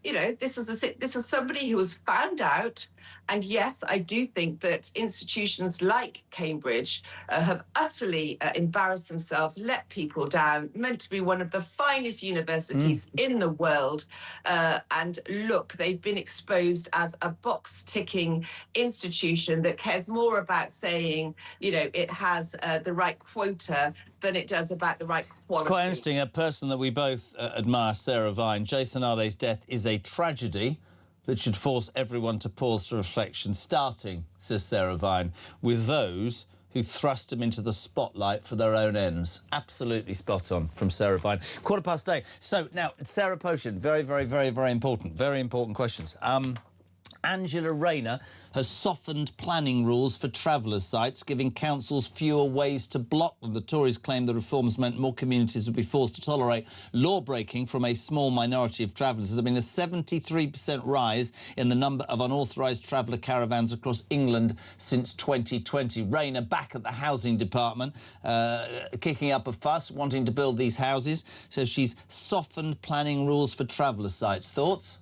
You know, this was somebody who was found out. And yes, I do think that institutions like Cambridge have utterly embarrassed themselves, let people down, meant to be one of the finest universities in the world. And look, they've been exposed as a box-ticking institution that cares more about saying, you know, it has the right quota than it does about the right quality. It's quite interesting. A person that we both admire, Sarah Vine. Jason Arde's death is a tragedy that should force everyone to pause for reflection, starting, says Sarah Vine, with those who thrust him into the spotlight for their own ends. Absolutely spot on from Sarah Vine. 8:15. So now, Sarah Potion, very, very, very, very important questions. Angela Rayner has softened planning rules for travellers' sites, giving councils fewer ways to block them. The Tories claim the reforms meant more communities would be forced to tolerate law-breaking from a small minority of travellers. There's been a 73% rise in the number of unauthorised traveller caravans across England since 2020. Rayner back at the Housing Department, kicking up a fuss, wanting to build these houses. So she's softened planning rules for traveller sites. Thoughts?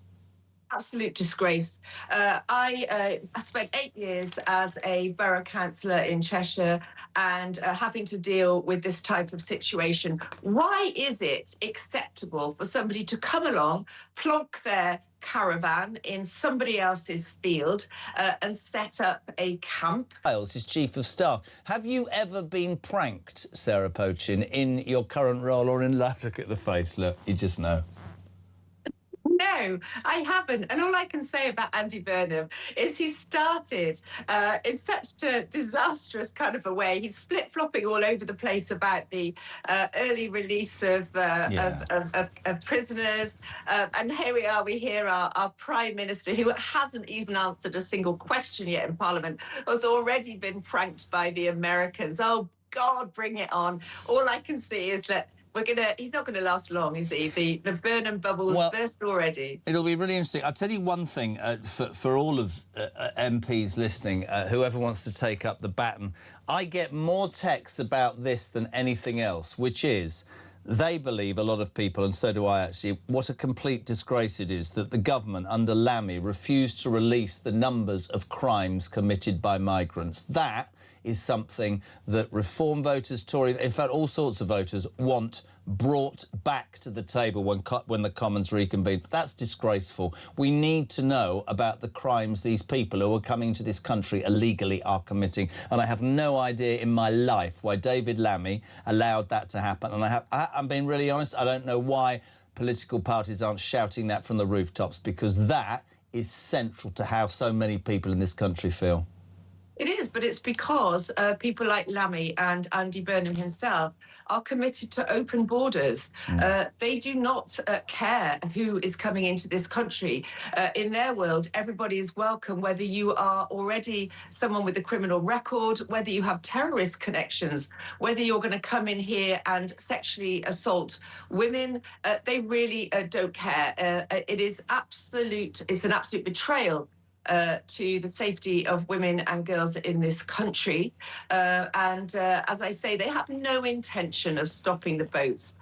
Absolute disgrace. I spent 8 years as a borough councillor in Cheshire and having to deal with this type of situation. Why is it acceptable for somebody to come along, plonk their caravan in somebody else's field and set up a camp? Miles is Chief of Staff. Have you ever been pranked, Sarah Pochin, in your current role or in life? Look at the face, look, you just know. No, I haven't. And all I can say about Andy Burnham is he started in such a disastrous kind of a way. He's flip-flopping all over the place about the early release of prisoners. And here we are, we hear our Prime Minister, who hasn't even answered a single question yet in Parliament, has already been pranked by the Americans. Oh, God, bring it on. All I can see is that he's not going to last long, is he? The Burnham bubble's burst already. It'll be really interesting. I'll tell you one thing, for all of MPs listening, whoever wants to take up the baton, I get more texts about this than anything else, which is they believe, a lot of people, and so do I actually, what a complete disgrace it is that the government under Lammy refused to release the numbers of crimes committed by migrants. That is something that Reform voters, Tory, in fact, all sorts of voters want brought back to the table when the Commons reconvened. That's disgraceful. We need to know about the crimes these people who are coming to this country illegally are committing. And I have no idea in my life why David Lammy allowed that to happen. And I'm being really honest, I don't know why political parties aren't shouting that from the rooftops, because that is central to how so many people in this country feel. It is, but it's because people like Lammy and Andy Burnham himself are committed to open borders. They do not care who is coming into this country. In their world, everybody is welcome, whether you are already someone with a criminal record, whether you have terrorist connections, whether you're going to come in here and sexually assault women. They really don't care. It's an absolute betrayal to the safety of women and girls in this country. As I say, they have no intention of stopping the boats.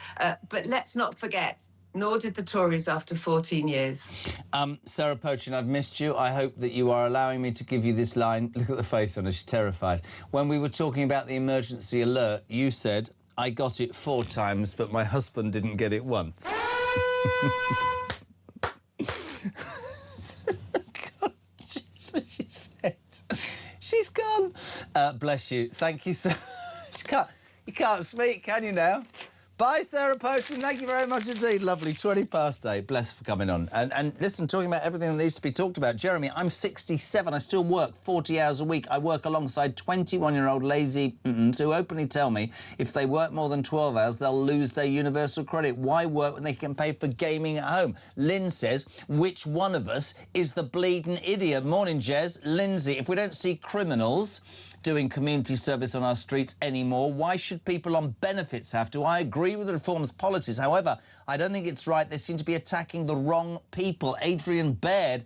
But let's not forget, nor did the Tories after 14 years. Sarah Pochin, I've missed you. I hope that you are allowing me to give you this line. Look at the face on her, she's terrified. When we were talking about the emergency alert, you said, I got it 4 times, but my husband didn't get it once. That's what she said. She's gone. Bless you. Thank you so much. You can't speak, can you now? Bye, Sarah Pochin. Thank you very much indeed. Lovely. 8:20. Bless for coming on. And listen, talking about everything that needs to be talked about. Jeremy, I'm 67. I still work 40 hours a week. I work alongside 21-year-old lazy who openly tell me if they work more than 12 hours, they'll lose their universal credit. Why work when they can pay for gaming at home? Lynn says, which one of us is the bleeding idiot? Morning, Jez. Lindsay, if we don't see criminals doing community service on our streets anymore, why should people on benefits have to? I agree with the reform's policies. However, I don't think it's right. They seem to be attacking the wrong people. Adrian Baird,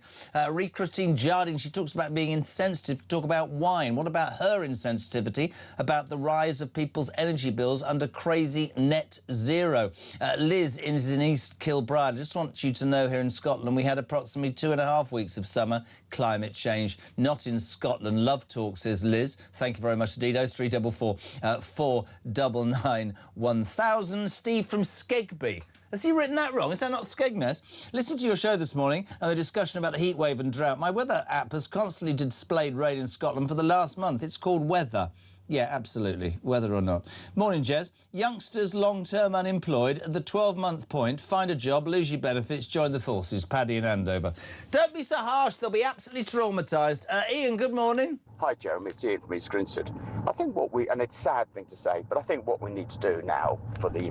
Christine Jardine, she talks about being insensitive to talk about wine. What about her insensitivity about the rise of people's energy bills under crazy net zero? Liz is in East Kilbride. I just want you to know here in Scotland, we had approximately 2.5 weeks of summer climate change. Not in Scotland. Love talk, says Liz. Thank you very much indeed. 0344 499 1000. Steve from Skegby. Has he written that wrong? Is that not Skegness? Listen to your show this morning and the discussion about the heat wave and drought. My weather app has constantly displayed rain in Scotland for the last month. It's called Weather. Yeah, absolutely, whether or not. Morning, Jez. Youngsters long-term unemployed at the 12-month point, find a job, lose your benefits, join the forces. Paddy in Andover. Don't be so harsh, they'll be absolutely traumatised. Ian, good morning. Hi, Jeremy. It's Ian from East Grinstead. I think and it's a sad thing to say, but I think what we need to do now for the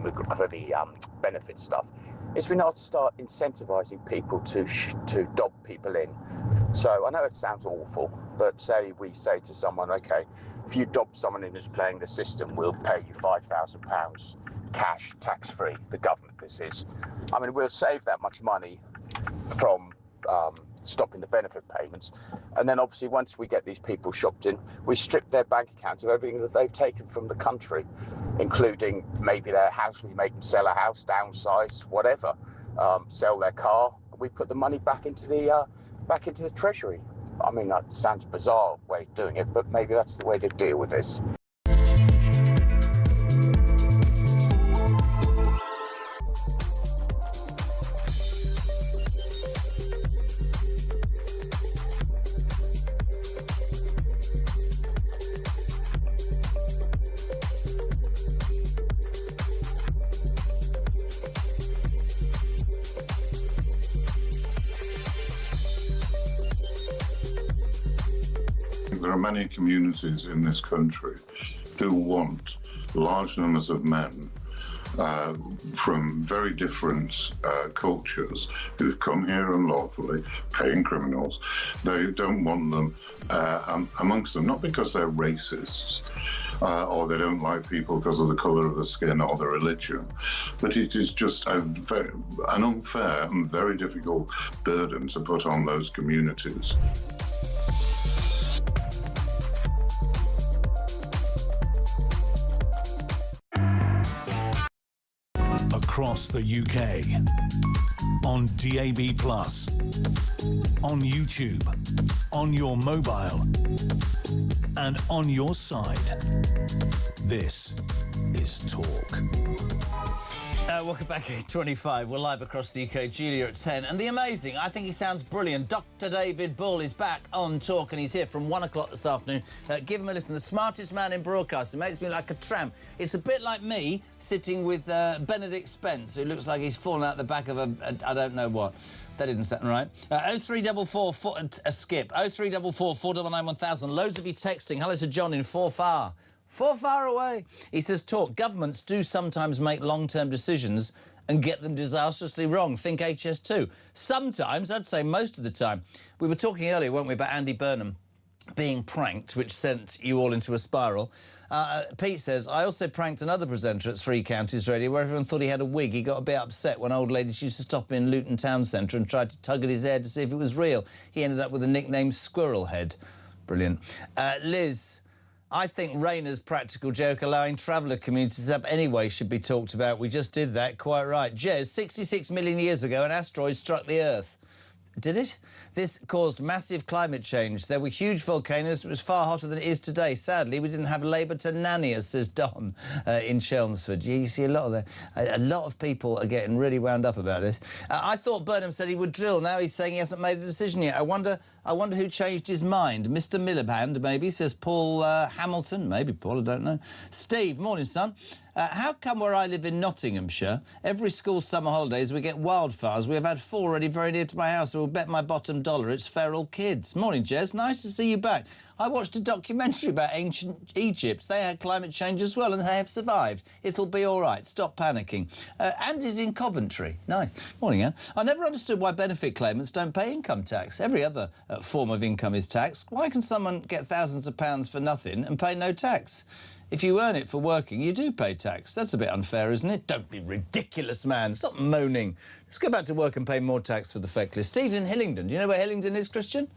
benefit stuff is we need to start incentivising people to dob people in. So I know it sounds awful, but say we say to someone, OK, if you dob someone in who's playing the system, we'll pay you £5,000 cash, tax-free, the government this is. I mean, we'll save that much money from stopping the benefit payments. And then obviously once we get these people shopped in, we strip their bank accounts of everything that they've taken from the country, including maybe their house. We make them sell a house, downsize, whatever, sell their car. We put the money back into the treasury. I mean, that sounds a bizarre way of doing it, but maybe that's the way to deal with this. There are many communities in this country who want large numbers of men from very different cultures who've come here unlawfully, paying criminals. They don't want them amongst them, not because they're racists or they don't like people because of the colour of the skin or the religion, but it is just an unfair and very difficult burden to put on those communities. Across the UK, on DAB+, on YouTube, on your mobile, and on your side. This is Talk. Welcome back, 8:25. We're live across the UK. Julia at 10. And the amazing, I think he sounds brilliant, Dr. David Bull is back on Talk, and he's here from 1 o'clock this afternoon. Give him a listen. The smartest man in broadcasting. Makes me like a tramp. It's a bit like me sitting with Benedict Spence, who looks like he's fallen out the back of I don't know what. That didn't sound right. 0344 a skip. 0344 499 1000. Loads of you texting. Hello to John in Forfar. Far away. He says, Talk, governments do sometimes make long-term decisions and get them disastrously wrong. Think HS2. Sometimes, I'd say most of the time. We were talking earlier, weren't we, about Andy Burnham being pranked, which sent you all into a spiral. Pete says, I also pranked another presenter at Three Counties Radio where everyone thought he had a wig. He got a bit upset when old ladies used to stop him in Luton Town Centre and tried to tug at his hair to see if it was real. He ended up with the nickname Squirrel Head. Brilliant. Liz, I think Rayner's practical joke allowing traveller communities up anyway should be talked about. We just did that, quite right. Jez, 66 million years ago, an asteroid struck the Earth. Did it? This caused massive climate change. There were huge volcanoes. It was far hotter than it is today. Sadly, we didn't have Labour to nanny us, says Don in Chelmsford. Yeah, you see a lot of that. A lot of people are getting really wound up about this. I thought Burnham said he would drill. Now he's saying he hasn't made a decision yet. I wonder who changed his mind. Mr. Miliband, maybe, says Paul Hamilton. Maybe Paul, I don't know. Steve, morning, son. How come where I live in Nottinghamshire, every school summer holidays we get wildfires? We have had 4 already very near to my house, so we'll bet my bottom dollar it's feral kids. Morning, Jez. Nice to see you back. I watched a documentary about ancient Egypt. They had climate change as well, and they have survived. It'll be all right. Stop panicking. Andy's in Coventry. Nice. Morning, Anne. I never understood why benefit claimants don't pay income tax. Every other form of income is taxed. Why can someone get thousands of pounds for nothing and pay no tax? If you earn it for working, you do pay tax. That's a bit unfair, isn't it? Don't be ridiculous, man. Stop moaning. Let's go back to work and pay more tax for the feckless. Steve's in Hillingdon. Do you know where Hillingdon is, Christian?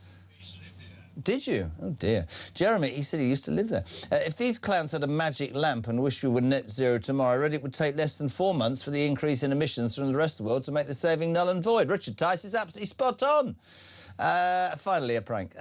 Did you? Oh, dear. Jeremy, he said he used to live there. If these clowns had a magic lamp and wished we were net zero tomorrow, I read it would take less than 4 months for the increase in emissions from the rest of the world to make the saving null and void. Richard Tice is absolutely spot on. Finally, a prank.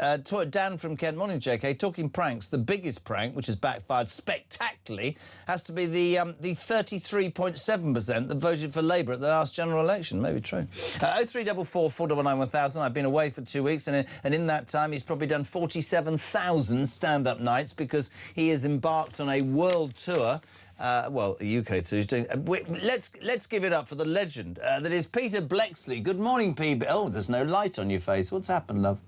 Dan from Kent. Morning, JK. Talking pranks, the biggest prank, which has backfired spectacularly, has to be the 33.7% that voted for Labour at the last general election. Maybe true. 0344 499 1000. I've been away for 2 weeks, and in that time he's probably done 47,000 stand-up nights because he has embarked on a world tour. Well, a UK tour. He's doing. Let's give it up for the legend that is Peter Blexley. Good morning, Peter. Oh, there's no light on your face. What's happened, love?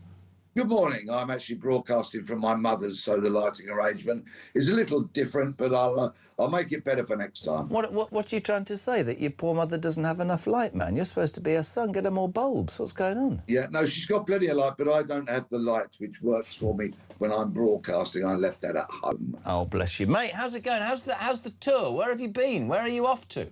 Good morning. I'm actually broadcasting from my mother's, so the lighting arrangement is a little different, but I'll make it better for next time. What are you trying to say? That your poor mother doesn't have enough light, man? You're supposed to be her son. Get her more bulbs. What's going on? Yeah, no, she's got plenty of light, but I don't have the light which works for me when I'm broadcasting. I left that at home. Oh, bless you, mate. How's it going? How's the tour? Where have you been? Where are you off to?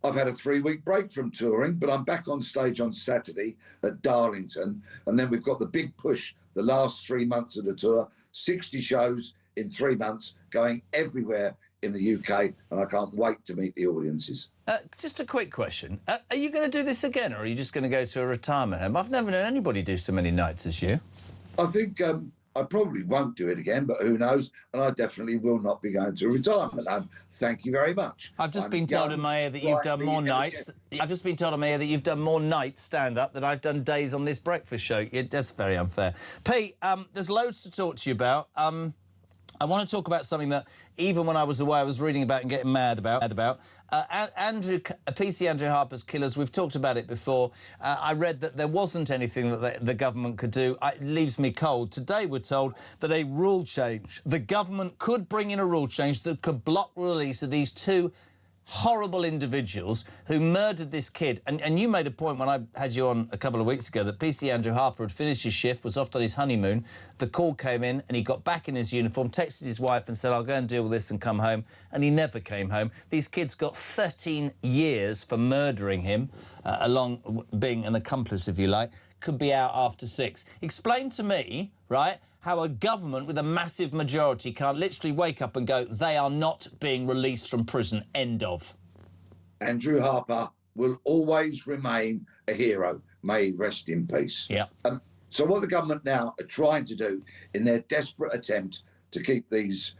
I've had a 3-week break from touring, but I'm back on stage on Saturday at Darlington, and then we've got the big push. The last 3 months of the tour, 60 shows in 3 months, going everywhere in the UK, and I can't wait to meet the audiences. Just a quick question. Are you going to do this again, or are you just going to go to a retirement home? I've never known anybody do so many nights as you. I think I probably won't do it again, but who knows? And I definitely will not be going to a retirement home. Thank you very much. I've just been told in my ear that you've done more nights. I've just been told in my ear that you've done more nights stand-up than I've done days on this breakfast show. That's very unfair. Pete, there's loads to talk to you about. I want to talk about something that, even when I was away, I was reading about and getting mad about. PC Andrew Harper's killers, we've talked about it before. I read that there wasn't anything that the government could do. It leaves me cold. Today we're told that a rule change, the government could bring in a rule change that could block the release of these 2 horrible individuals who murdered this kid. And you made a point when I had you on a couple of weeks ago that PC Andrew Harper had finished his shift, was off on his honeymoon. The call came in and he got back in his uniform, texted his wife and said, I'll go and deal with this and come home. And he never came home. These kids got 13 years for murdering him, along being an accomplice, if you like. Could be out after 6. Explain to me, right, how a government with a massive majority can't literally wake up and go, they are not being released from prison, end of. Andrew Harper will always remain a hero. May he rest in peace. Yeah. So what the government now are trying to do in their desperate attempt to keep these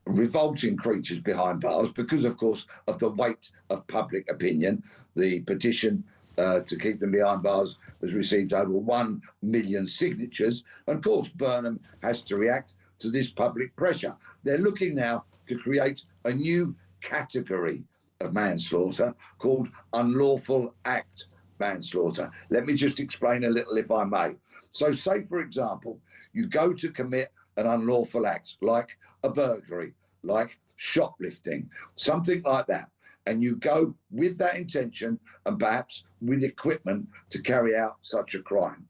revolting creatures behind bars, because, of course, of the weight of public opinion, the petition to keep them behind bars has received over 1 million signatures. And, of course, Burnham has to react to this public pressure. They're looking now to create a new category of manslaughter called unlawful act manslaughter. Let me just explain a little, if I may. So, say, for example, you go to commit an unlawful act, like a burglary, like shoplifting, something like that, and you go with that intention and perhaps with equipment to carry out such a crime.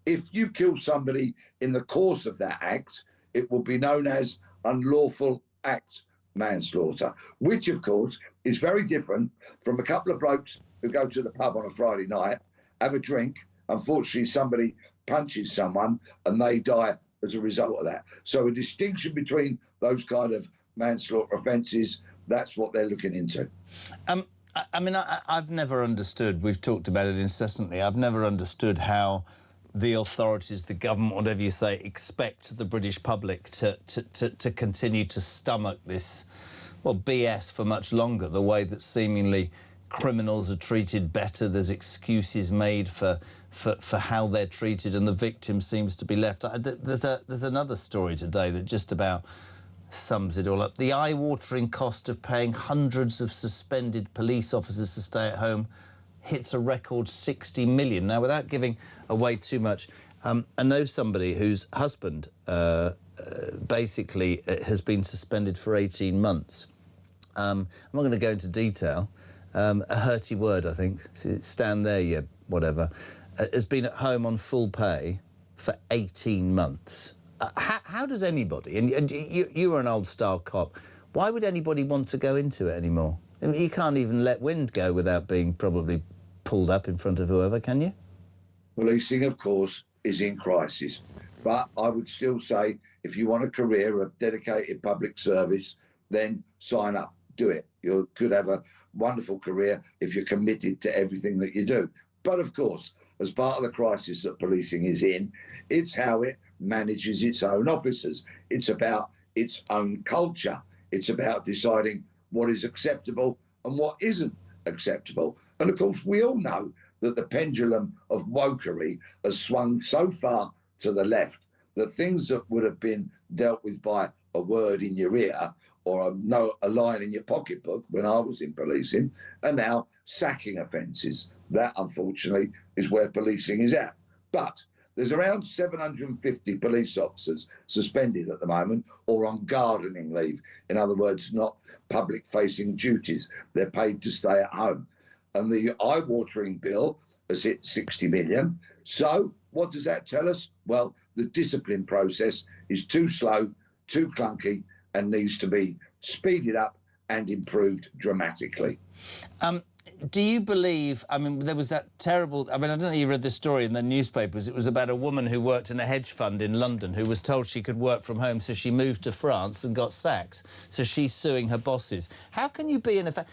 If you kill somebody in the course of that act, it will be known as unlawful act manslaughter, which, of course, is very different from a couple of blokes who go to the pub on a Friday night, have a drink. Unfortunately, somebody punches someone and they die as a result of that. So a distinction between those kind of manslaughter offences, that's what they're looking into. I mean, I've never understood, we've talked about it incessantly, I've never understood how the authorities, the government, whatever you say, expect the British public to continue to stomach this, well, BS for much longer, the way that seemingly criminals are treated better, there's excuses made for how they're treated, and the victim seems to be left. There's another story today that just about sums it all up. The eye-watering cost of paying hundreds of suspended police officers to stay at home hits a record 60 million. Now, without giving away too much, I know somebody whose husband basically has been suspended for 18 months. I'm not going to go into detail. A hurty word, I think. Stand there, you whatever. Has been at home on full pay for 18 months. How does anybody, and you were an old-style cop, why would anybody want to go into it anymore? I mean, you can't even let wind go without being probably pulled up in front of whoever, can you? Policing, of course, is in crisis. But I would still say, if you want a career of dedicated public service, then sign up, do it. You could have a wonderful career if you're committed to everything that you do. But, of course, as part of the crisis that policing is in, it's how it manages its own officers. It's about its own culture. It's about deciding what is acceptable and what isn't acceptable. And of course, we all know that the pendulum of wokery has swung so far to the left that things that would have been dealt with by a word in your ear or a line in your pocketbook when I was in policing are now sacking offences. That, unfortunately, is where policing is at. But there's around 750 police officers suspended at the moment or on gardening leave. In other words, not public-facing duties. They're paid to stay at home. And the eye-watering bill has hit 60 million. So what does that tell us? Well, the discipline process is too slow, too clunky, and needs to be speeded up and improved dramatically. Do you believe, I mean, there was that terrible, I mean, I don't know if you read this story in the newspapers. It was about a woman who worked in a hedge fund in London who was told she could work from home, so she moved to France and got sacked. So she's suing her bosses. How can you be in effect...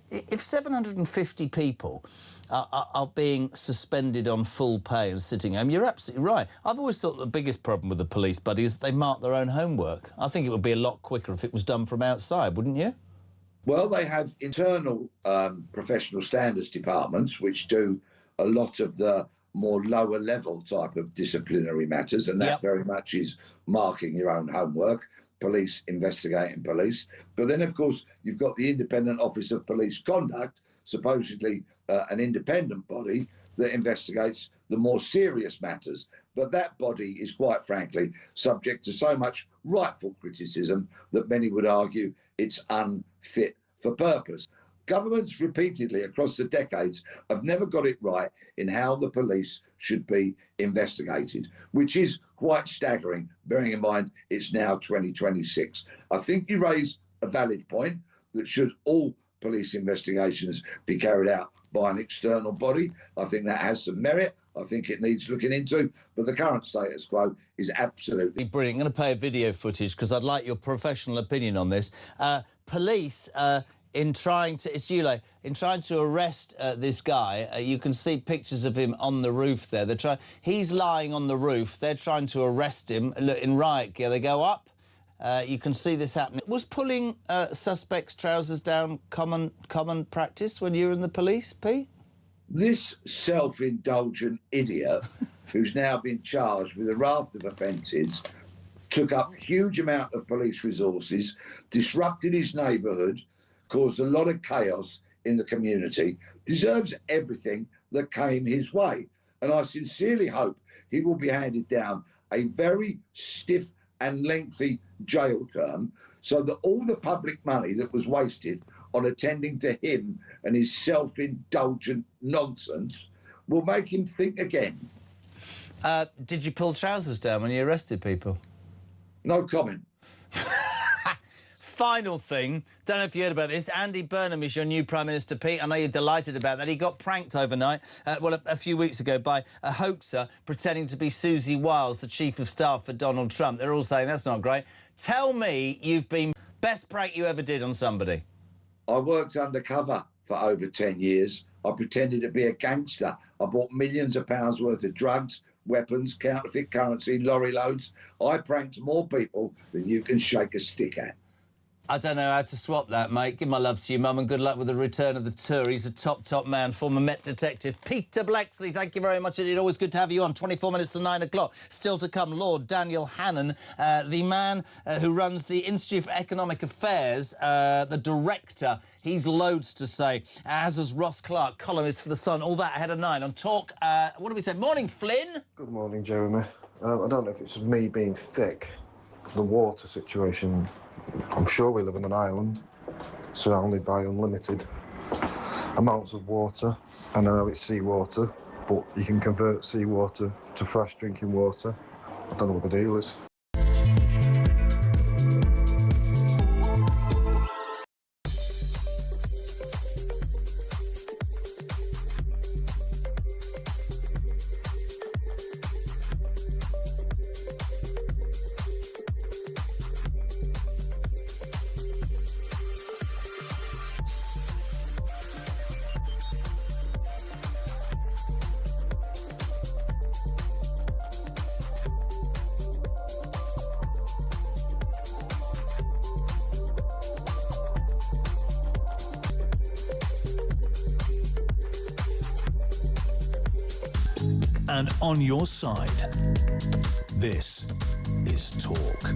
If 750 people are being suspended on full pay and sitting home, you're absolutely right. I've always thought the biggest problem with the police, buddy, is that they mark their own homework. I think it would be a lot quicker if it was done from outside, wouldn't you? Well, they have internal professional standards departments which do a lot of the more lower level type of disciplinary matters, and that very much is marking your own homework, police investigating police. But then, of course, you've got the Independent Office of Police Conduct, supposedly an independent body that investigates the more serious matters. But that body is, quite frankly, subject to so much rightful criticism that many would argue it's unfit for purpose. Governments repeatedly across the decades have never got it right in how the police should be investigated, which is quite staggering, bearing in mind it's now 2026. I think you raise a valid point that should all police investigations be carried out by an external body. I think that has some merit. I think it needs looking into, but the current status quo is absolutely brilliant. I'm going to play a video footage because I'd like your professional opinion on this. Police, in trying to arrest this guy, you can see pictures of him on the roof there. He's lying on the roof. They're trying to arrest him. Look, in riot gear, they go up. You can see this happening. Was pulling suspects' trousers down common practice when you were in the police, Pete? This self-indulgent idiot, who's now been charged with a raft of offences, took up huge amount of police resources, disrupted his neighbourhood, caused a lot of chaos in the community, deserves everything that came his way. And I sincerely hope he will be handed down a very stiff and lengthy jail term so that all the public money that was wasted on attending to him and his self-indulgent nonsense will make him think again. Did you pull trousers down when you arrested people? No comment. Final thing, don't know if you heard about this, Andy Burnham is your new Prime Minister, Pete. I know you're delighted about that. He got pranked overnight, a few weeks ago, by a hoaxer pretending to be Susie Wiles, the Chief of Staff for Donald Trump. They're all saying that's not great. Tell me you've been best prank you ever did on somebody. I worked undercover for over 10 years. I pretended to be a gangster. I bought millions of pounds worth of drugs, weapons, counterfeit currency, lorry loads. I pranked more people than you can shake a stick at. I don't know how to swap that, mate. Give my love to your mum and good luck with the return of the tour. He's a top man, former Met detective. Peter Bleksley, thank you very much indeed. Always good to have you on. 24 minutes to 9 o'clock. Still to come, Lord Daniel Hannan, the man who runs the Institute for Economic Affairs, the director. He's loads to say, as is Ross Clark, columnist for The Sun. All that ahead of 9 on Talk. What do we say? Morning, Flynn. Good morning, Jeremy. I don't know if it's me being thick, the water situation. I'm sure we live on an island surrounded by unlimited amounts of water. I know it's seawater, but you can convert seawater to fresh drinking water. I don't know what the deal is. And on your side, this is Talk.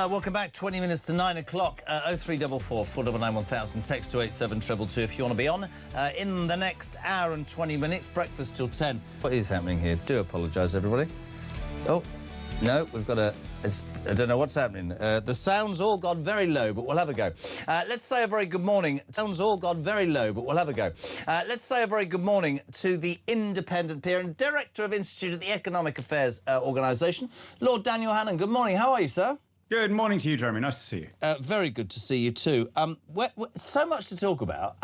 Welcome back. 20 minutes to 9 o'clock. 0344 499 1000. Text to 87222 if you want to be on. In the next hour and 20 minutes, breakfast till 10. What is happening here? Do apologise, everybody. Oh, no, we've got a... I don't know what's happening. The sound's all gone very low, but we'll have a go. Let's say a very good morning. Sound's all gone very low, but we'll have a go. Let's say a very good morning to the independent peer and director of Institute of the Economic Affairs Organisation, Lord Daniel Hannan. Good morning. How are you, sir? Good morning to you, Jeremy. Nice to see you. Very good to see you too. So much to talk about.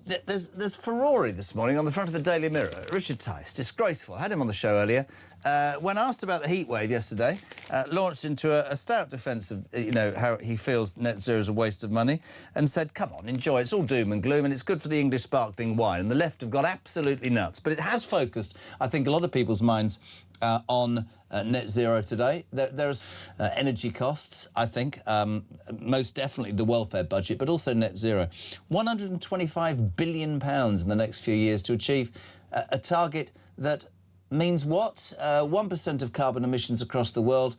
There's furore this morning on the front of the Daily Mirror. Richard Tice, disgraceful. Had him on the show earlier. When asked about the heat wave yesterday, launched into a stout defence of, how he feels net zero is a waste of money, and said, come on, enjoy. It's all doom and gloom, and it's good for the English sparkling wine. And the left have got absolutely nuts. But it has focused, I think, a lot of people's minds on net zero today. There's energy costs, I think, most definitely the welfare budget, but also net zero. £125 billion in the next few years to achieve a target that means what? 1% of carbon emissions across the world.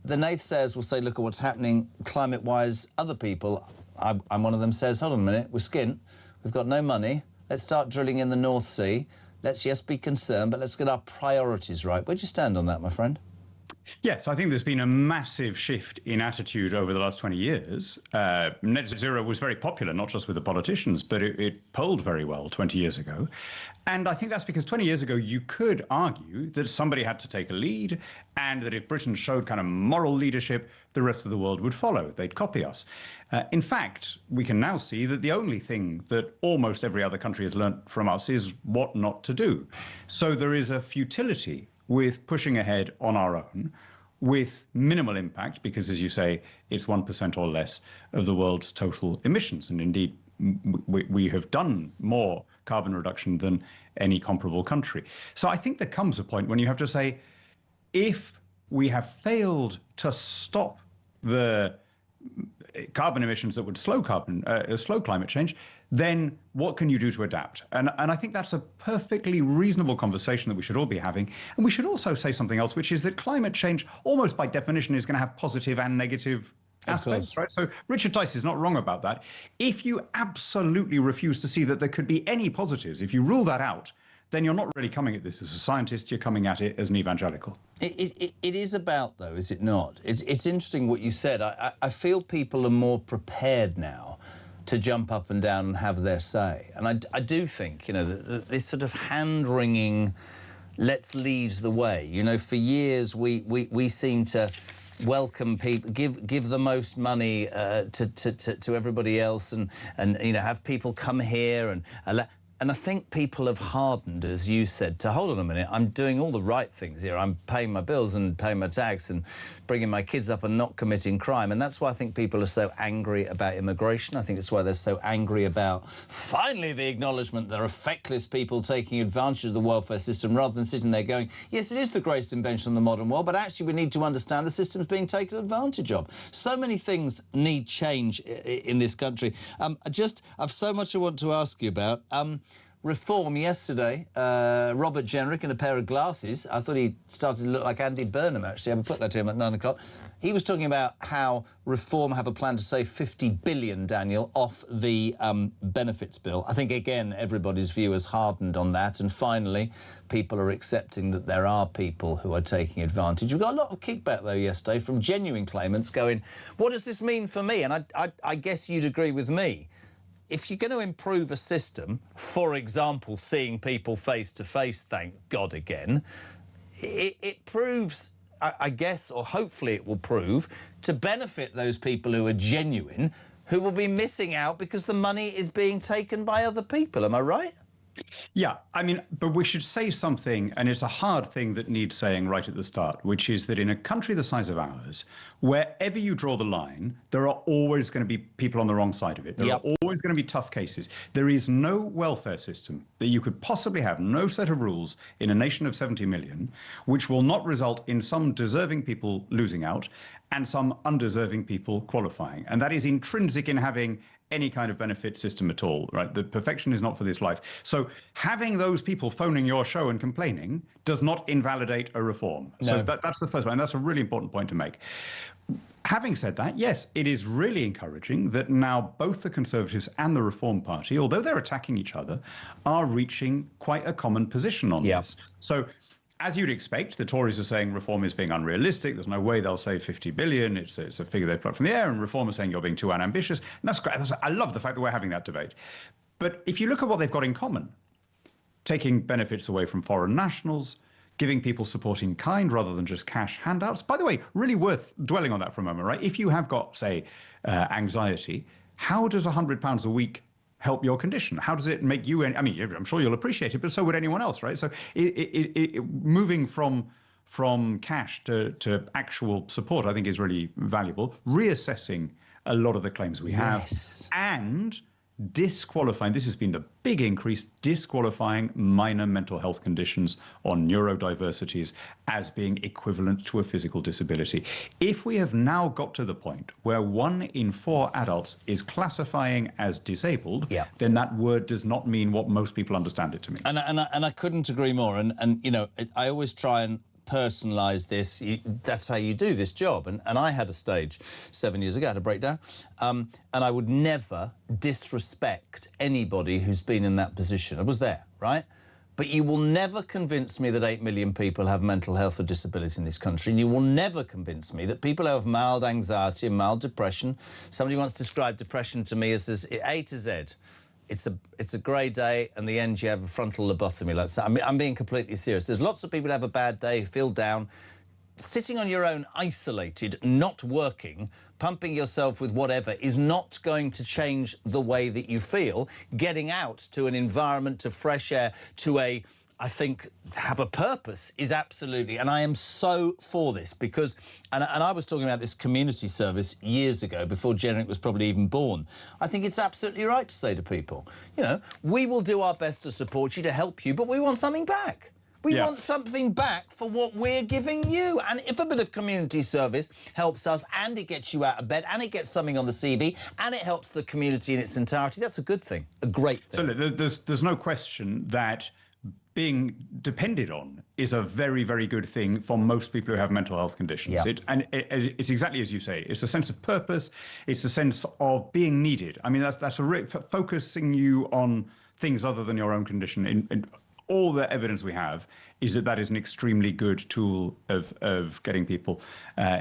The naysayers will say, look at what's happening climate-wise. Other people, I'm one of them, says, hold on a minute, we're skint, we've got no money, let's start drilling in the North Sea. Let's, yes, be concerned, but let's get our priorities right. Where do you stand on that, my friend? Yes, I think there's been a massive shift in attitude over the last 20 years. Net zero was very popular, not just with the politicians, but it polled very well 20 years ago. And I think that's because 20 years ago, you could argue that somebody had to take a lead and that if Britain showed kind of moral leadership, the rest of the world would follow. They'd copy us. In fact, we can now see that the only thing that almost every other country has learnt from us is what not to do. So there is a futility with pushing ahead on our own with minimal impact, because, as you say, it's 1% or less of the world's total emissions. And indeed, we have done more carbon reduction than any comparable country. So I think there comes a point when you have to say, if we have failed to stop the carbon emissions that would slow climate change, then what can you do to adapt? And I think that's a perfectly reasonable conversation that we should all be having. And we should also say something else, which is that climate change, almost by definition, is going to have positive and negative aspects, right? So Richard Tice is not wrong about that. If you absolutely refuse to see that there could be any positives, if you rule that out, then you're not really coming at this as a scientist, you're coming at it as an evangelical. It is about, though, is it not? It's interesting what you said. I feel people are more prepared now to jump up and down and have their say. And I do think, this sort of hand-wringing let's lead the way. You know, for years we seem to welcome people, give the most money to everybody else, and you know, have people come here and I think people have hardened, as you said, to hold on a minute, I'm doing all the right things here. I'm paying my bills and paying my tax and bringing my kids up and not committing crime. And that's why I think people are so angry about immigration. I think it's why they're so angry about, finally, the acknowledgement there are feckless people taking advantage of the welfare system, rather than sitting there going, yes, it is the greatest invention of the modern world, but actually we need to understand the system's being taken advantage of. So many things need change in this country. I've so much I want to ask you about. Reform yesterday, Robert Jenrick in a pair of glasses. I thought he started to look like Andy Burnham, actually. I would put that to him at 9 o'clock. He was talking about how Reform have a plan to save 50 billion, Daniel, off the benefits bill. I think, again, everybody's view has hardened on that. And finally, people are accepting that there are people who are taking advantage. We got a lot of kickback, though, yesterday from genuine claimants going, what does this mean for me? And I guess you'd agree with me. If you're going to improve a system, for example, seeing people face to face, thank God again, it proves, I guess, or hopefully it will prove, to benefit those people who are genuine, who will be missing out because the money is being taken by other people. Am I right? Yeah, I mean, but we should say something, and it's a hard thing that needs saying right at the start, which is that in a country the size of ours, wherever you draw the line, there are always going to be people on the wrong side of it. There are always going to be tough cases. There is no welfare system that you could possibly have, no set of rules in a nation of 70 million, which will not result in some deserving people losing out and some undeserving people qualifying. And that is intrinsic in having any kind of benefit system at all, right? The perfection is not for this life. So having those people phoning your show and complaining does not invalidate a reform. No. So that's the first one, and that's a really important point to make. Having said that, yes, it is really encouraging that now both the Conservatives and the Reform Party, although they're attacking each other, are reaching quite a common position on this. So as you'd expect, the Tories are saying Reform is being unrealistic. There's no way they'll save 50 billion. It's a figure they've plucked from the air. And Reform are saying you're being too unambitious. And that's great. I love the fact that we're having that debate. But if you look at what they've got in common, taking benefits away from foreign nationals, giving people support in kind rather than just cash handouts. By the way, really worth dwelling on that for a moment, right? If you have got, say, anxiety, how does £100 a week help your condition? How does it make you, I mean, I'm sure you'll appreciate it, but so would anyone else, right? So moving from cash to actual support, I think is really valuable. Reassessing a lot of the claims we have. And disqualifying, this has been the big increase, disqualifying minor mental health conditions or neurodiversities as being equivalent to a physical disability. If we have now got to the point where 1 in 4 adults is classifying as disabled, then that word does not mean what most people understand it to mean. And I couldn't agree more. And you know, I always try and personalise this. That's how you do this job. And I had a stage 7 years ago, I had a breakdown, and I would never disrespect anybody who's been in that position. I was there, right? But you will never convince me that 8 million people have mental health or disability in this country, and you will never convince me that people who have mild anxiety and mild depression, somebody once described depression to me as this A to Z. It's a grey day, and the end you have a frontal lobotomy. Like, so I'm being completely serious. There's lots of people who have a bad day, feel down. Sitting on your own, isolated, not working, pumping yourself with whatever is not going to change the way that you feel. Getting out to an environment, to fresh air, to I think, to have a purpose is absolutely, and I am so for this because, and I was talking about this community service years ago, before Jenrick was probably even born. I think it's absolutely right to say to people, you know, we will do our best to support you, to help you, but we want something back. We want something back for what we're giving you. And if a bit of community service helps us, and it gets you out of bed, and it gets something on the CV, and it helps the community in its entirety, that's a good thing, a great thing. So there's no question that being depended on is a very, very good thing for most people who have mental health conditions. It's exactly as you say. It's a sense of purpose. It's a sense of being needed. I mean, that's focusing you on things other than your own condition. In all the evidence we have is that is an extremely good tool of getting people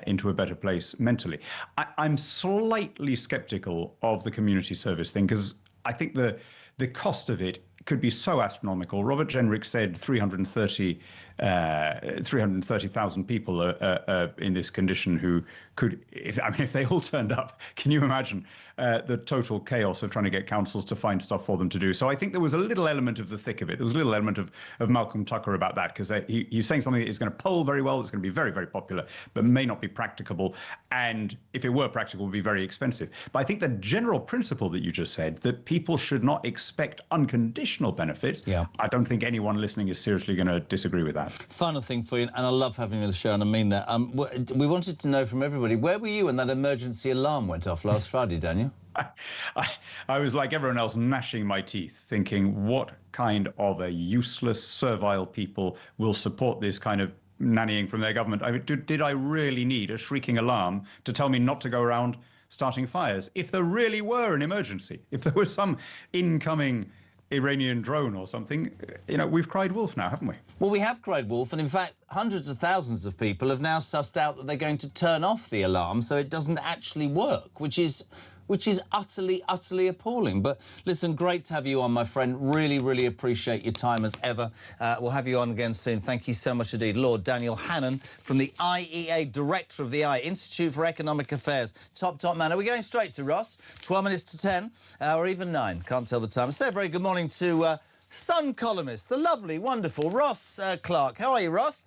into a better place mentally. I'm slightly sceptical of the community service thing because I think the cost of it could be so astronomical. Robert Jenrick said 330 330,000 people are in this condition who could, if they all turned up, can you imagine the total chaos of trying to get councils to find stuff for them to do? So I think there was a little element of the thick of it. There was a little element of Malcolm Tucker about that, because he's saying something that is going to poll very well, it's going to be very, very popular, but may not be practicable. And if it were practical, it would be very expensive. But I think the general principle that you just said, that people should not expect unconditional benefits, I don't think anyone listening is seriously going to disagree with that. Final thing for you, and I love having you on the show, and I mean that. We wanted to know from everybody, where were you when that emergency alarm went off last Friday, Daniel? I was like everyone else, gnashing my teeth, thinking, what kind of a useless, servile people will support this kind of nannying from their government? I mean, did I really need a shrieking alarm to tell me not to go around starting fires? If there really were an emergency, if there was some incoming Iranian drone or something, we've cried wolf now, haven't we? Well, we have cried wolf, and in fact, hundreds of thousands of people have now sussed out that they're going to turn off the alarm so it doesn't actually work, which is utterly, utterly appalling. But listen, great to have you on, my friend. Really, really appreciate your time as ever. We'll have you on again soon. Thank you so much indeed. Lord Daniel Hannan from the IEA, Director of the Institute for Economic Affairs. Top man. Are we going straight to Ross? 12 minutes to 10, or even 9. Can't tell the time. So a very good morning to Sun columnist, the lovely, wonderful Ross Clark. How are you, Ross?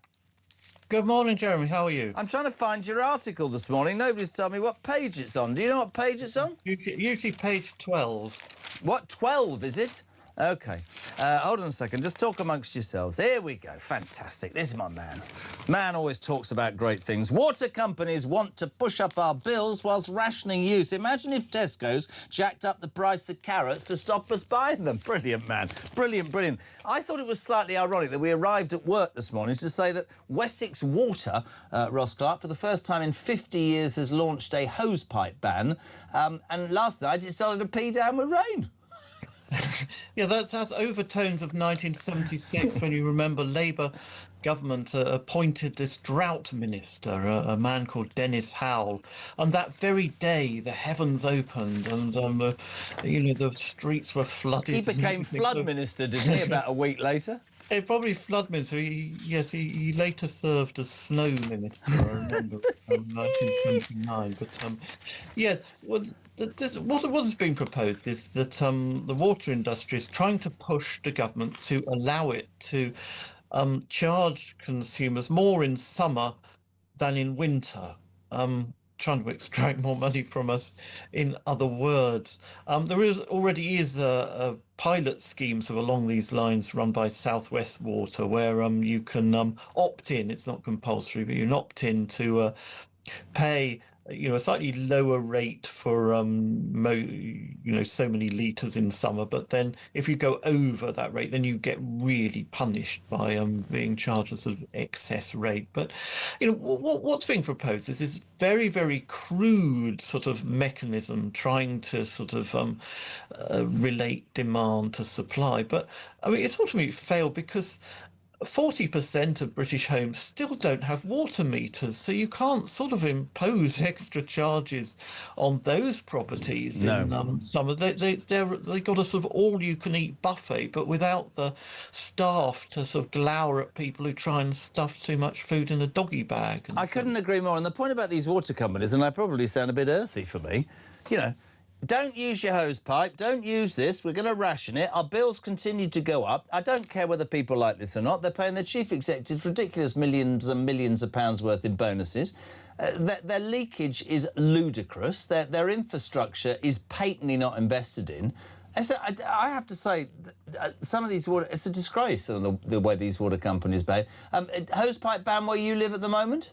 Good morning, Jeremy. How are you? I'm trying to find your article this morning. Nobody's told me what page it's on. Do you know what page it's on? Usually page 12. What, 12, is it? OK. Hold on a second. Just talk amongst yourselves. Here we go. Fantastic. This is my man. Man always talks about great things. Water companies want to push up our bills whilst rationing use. Imagine if Tesco's jacked up the price of carrots to stop us buying them. Brilliant, man. Brilliant, brilliant. I thought it was slightly ironic that we arrived at work this morning to say that Wessex Water, Ross Clark, for the first time in 50 years has launched a hosepipe ban. And last night it started to pee down with rain. Yeah, that's overtones of 1976 when you remember Labour government appointed this drought minister, a man called Dennis Howell, and that very day the heavens opened and the streets were flooded. He became flood minister, didn't he, about a week later? Probably flood minister. He later served as snow minister, I remember, from 1979. But yes, well, what has been proposed is that the water industry is trying to push the government to allow it to charge consumers more in summer than in winter. Trying to extract more money from us, in other words. There already is a pilot scheme sort of along these lines run by South West Water, where you can opt in. It's not compulsory, but you can opt in to pay a slightly lower rate for so many litres in summer, but then if you go over that rate, then you get really punished by being charged a sort of excess rate. But what's being proposed is this very, very crude sort of mechanism trying to sort of relate demand to supply. But I mean, it's ultimately failed because 40% of British homes still don't have water meters, so you can't sort of impose extra charges on those properties. No. In summer. They got a sort of all-you-can-eat buffet, but without the staff to sort of glower at people who try and stuff too much food in a doggy bag. I couldn't agree more. And the point about these water companies, and I probably sound a bit earthy for me, don't use your hose pipe, don't use this, we're going to ration it, our bills continue to go up. I don't care whether people like this or not, they're paying their chief executives ridiculous millions and millions of pounds worth in bonuses. Their leakage is ludicrous, their infrastructure is patently not invested in. And so I have to say, some of these water, it's a disgrace, the way these water companies behave. Hosepipe ban where you live at the moment?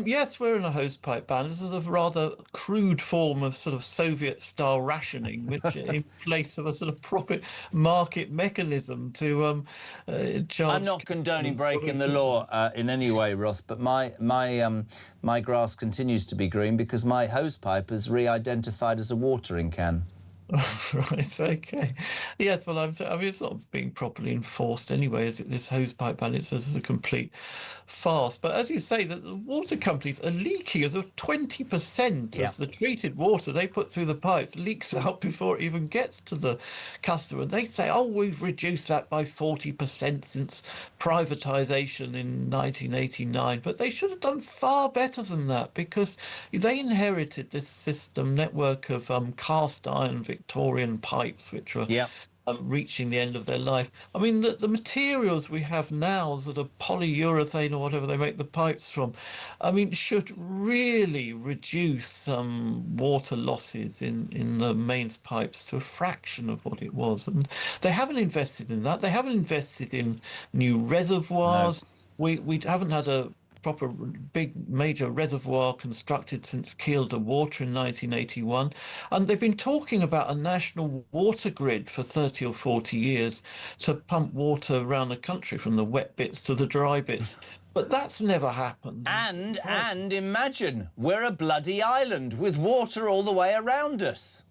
Yes, we're in a hosepipe ban. This is a rather crude form of sort of Soviet-style rationing, which in place of a sort of proper market mechanism to charge. I'm not condoning breaking the law in any way, Ross, but my grass continues to be green because my hosepipe is re-identified as a watering can. Right, okay. Yes, well, I mean, it's not being properly enforced anyway, is it? This hosepipe ban, it's a complete farce. But as you say, the water companies are leaking as of 20% of the treated water they put through the pipes leaks out before it even gets to the customer. They say, oh, we've reduced that by 40% since privatisation in 1989. But they should have done far better than that, because they inherited this system network of cast iron Victorian pipes, which were reaching the end of their life. I mean, the materials we have now, sort of polyurethane or whatever they make the pipes from, I mean, should really reduce water losses in the mains pipes to a fraction of what it was. And they haven't invested in that. They haven't invested in new reservoirs. No. We haven't had a proper big major reservoir constructed since Kielder Water in 1981, and they've been talking about a national water grid for 30 or 40 years to pump water around the country from the wet bits to the dry bits. But that's never happened. And imagine, we're a bloody island with water all the way around us.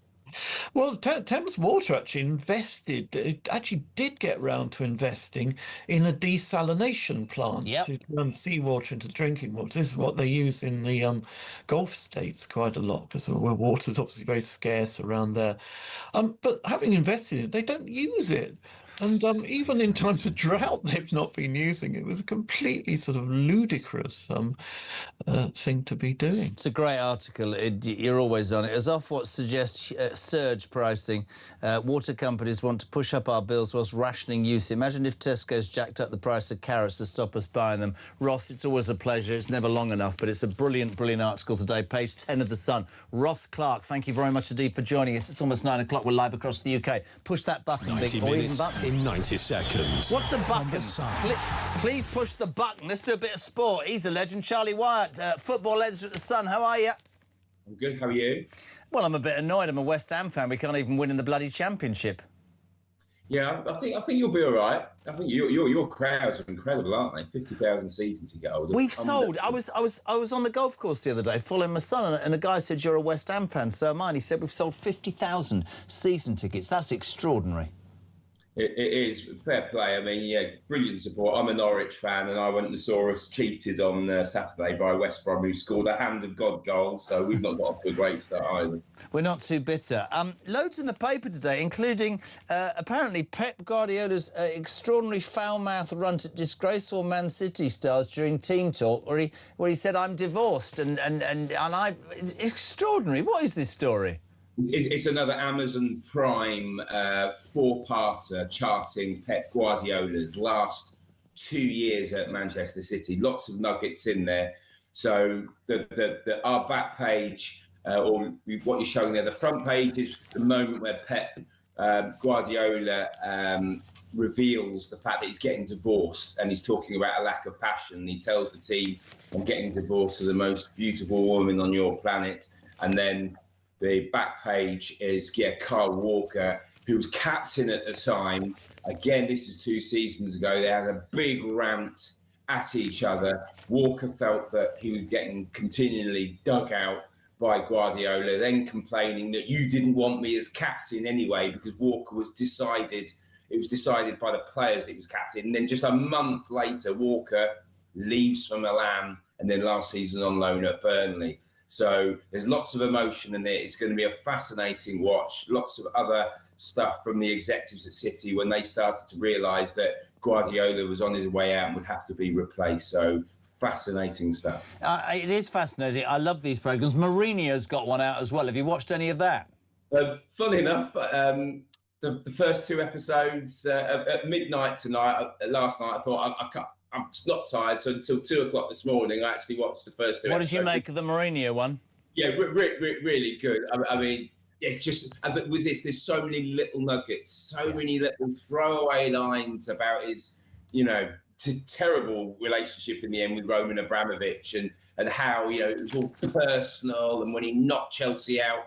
Well, Thames Water it actually did get round to investing in a desalination plant to turn seawater into drinking water. This is what they use in the Gulf states quite a lot, because where water's obviously very scarce around there. But having invested in it, they don't use it. And even in times of drought, they've not been using it. It was a completely sort of ludicrous thing to be doing. It's a great article. You're always on it. As Ofwat suggests surge pricing, water companies want to push up our bills whilst rationing use. Imagine if Tesco's jacked up the price of carrots to stop us buying them. Ross, it's always a pleasure. It's never long enough, but it's a brilliant, brilliant article today. Page 10 of The Sun. Ross Clark, thank you very much indeed for joining us. It's almost 9 o'clock. We're live across the UK. Push that button, big or even button. In 90 seconds. What's a button? Please push the button. Let's do a bit of sport. He's a legend. Charlie Wyatt, football legend at The Sun. How are you? I'm good. How are you? Well, I'm a bit annoyed. I'm a West Ham fan. We can't even win in the bloody Championship. Yeah, I think you'll be all right. I think your crowds are incredible, aren't they? 50,000 season ticket holders. We've sold. I was on the golf course the other day following my son, and the guy said, "You're a West Ham fan, so am I." And he said, "We've sold 50,000 season tickets. That's extraordinary." It is fair play. I mean, yeah, brilliant support. I'm a Norwich fan, and I went and saw us cheated on Saturday by West Brom, who scored a hand of God goal. So we've not got off to a great start either. We're not too bitter. Loads in the paper today, including apparently Pep Guardiola's extraordinary foul-mouthed run at disgraceful Man City stars during team talk, where he said, "I'm divorced," and I extraordinary. What is this story? It's another Amazon Prime four-parter charting Pep Guardiola's last 2 years at Manchester City. Lots of nuggets in there. So our back page, or what you're showing there, the front page is the moment where Pep Guardiola reveals the fact that he's getting divorced, and he's talking about a lack of passion. He tells the team, "I'm getting divorced to the most beautiful woman on your planet." And then the back page is Kyle Walker, who was captain at the time. Again, this is 2 seasons ago. They had a big rant at each other. Walker felt that he was getting continually dug out by Guardiola, then complaining that you didn't want me as captain anyway, because Walker was decided. It was decided by the players that he was captain. And then just a month later, Walker leaves for Milan, and then last season on loan at Burnley. So there's lots of emotion in it. It's going to be a fascinating watch. Lots of other stuff from the executives at City when they started to realise that Guardiola was on his way out and would have to be replaced. So fascinating stuff. It is fascinating. I love these programmes. Mourinho's got one out as well. Have you watched any of that? Funny enough, the first 2 episodes at midnight tonight, last night, I thought I'm not tired, so until 2 o'clock this morning, I actually watched the first 2 episodes. What did you make of the Mourinho one? Yeah, really good. I mean, it's just, but with this, there's so many little nuggets, so many little throwaway lines about his, terrible relationship in the end with Roman Abramovich, and how, it was all personal, and when he knocked Chelsea out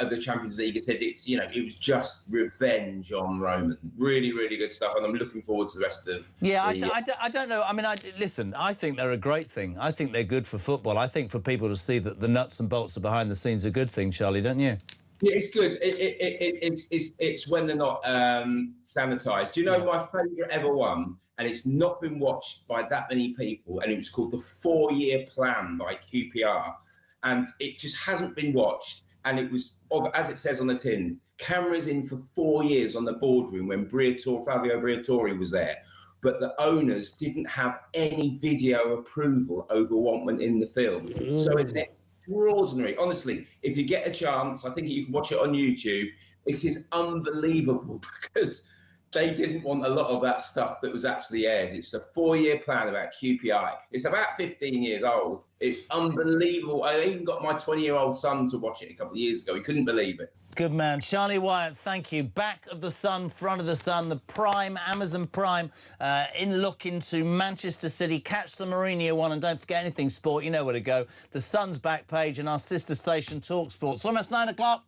of the Champions League, it said it was just revenge on Roman. Really, really good stuff, and I'm looking forward to the rest of the... Yeah, I don't know. I mean, listen, I think they're a great thing. I think they're good for football. I think for people to see that the nuts and bolts are behind the scenes a good thing, Charlie, don't you? Yeah, it's good. It's when they're not sanitised. Do you know my favourite ever one? And it's not been watched by that many people. And it was called the 4-Year Plan by QPR, and it just hasn't been watched. And it was, as it says on the tin, cameras in for 4 years on the boardroom when Fabio Briatore was there. But the owners didn't have any video approval over what went in the film. So it's extraordinary. Honestly, if you get a chance, I think you can watch it on YouTube. It is unbelievable because they didn't want a lot of that stuff that was actually aired. It's a 4-year plan about QPI. It's about 15 years old. It's unbelievable. I even got my 20-year-old son to watch it a couple of years ago. He couldn't believe it. Good man. Charlie Wyatt, thank you. Back of the Sun, front of the Sun, the Prime, Amazon Prime, look into Manchester City. Catch the Mourinho one, and don't forget anything sport, you know where to go. The Sun's back page and our sister station, Talk Sport. It's almost 9 o'clock.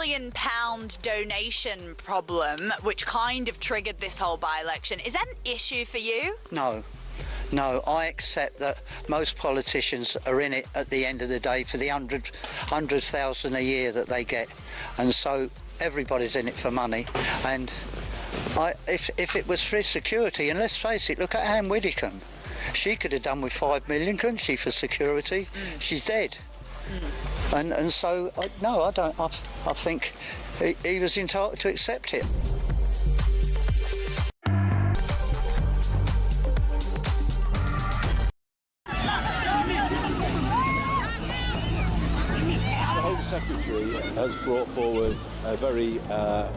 £1 donation problem, which kind of triggered this whole by-election. Is that an issue for you? No. No, I accept that most politicians are in it at the end of the day for the 100,000 a year that they get, and so everybody's in it for money. And if it was for security, and let's face it, look at Anne Widdecombe. She could have done with 5 million, couldn't she, for security? She's dead. And so, no, I don't. I think he was entitled to accept it. The Home Secretary has brought forward a very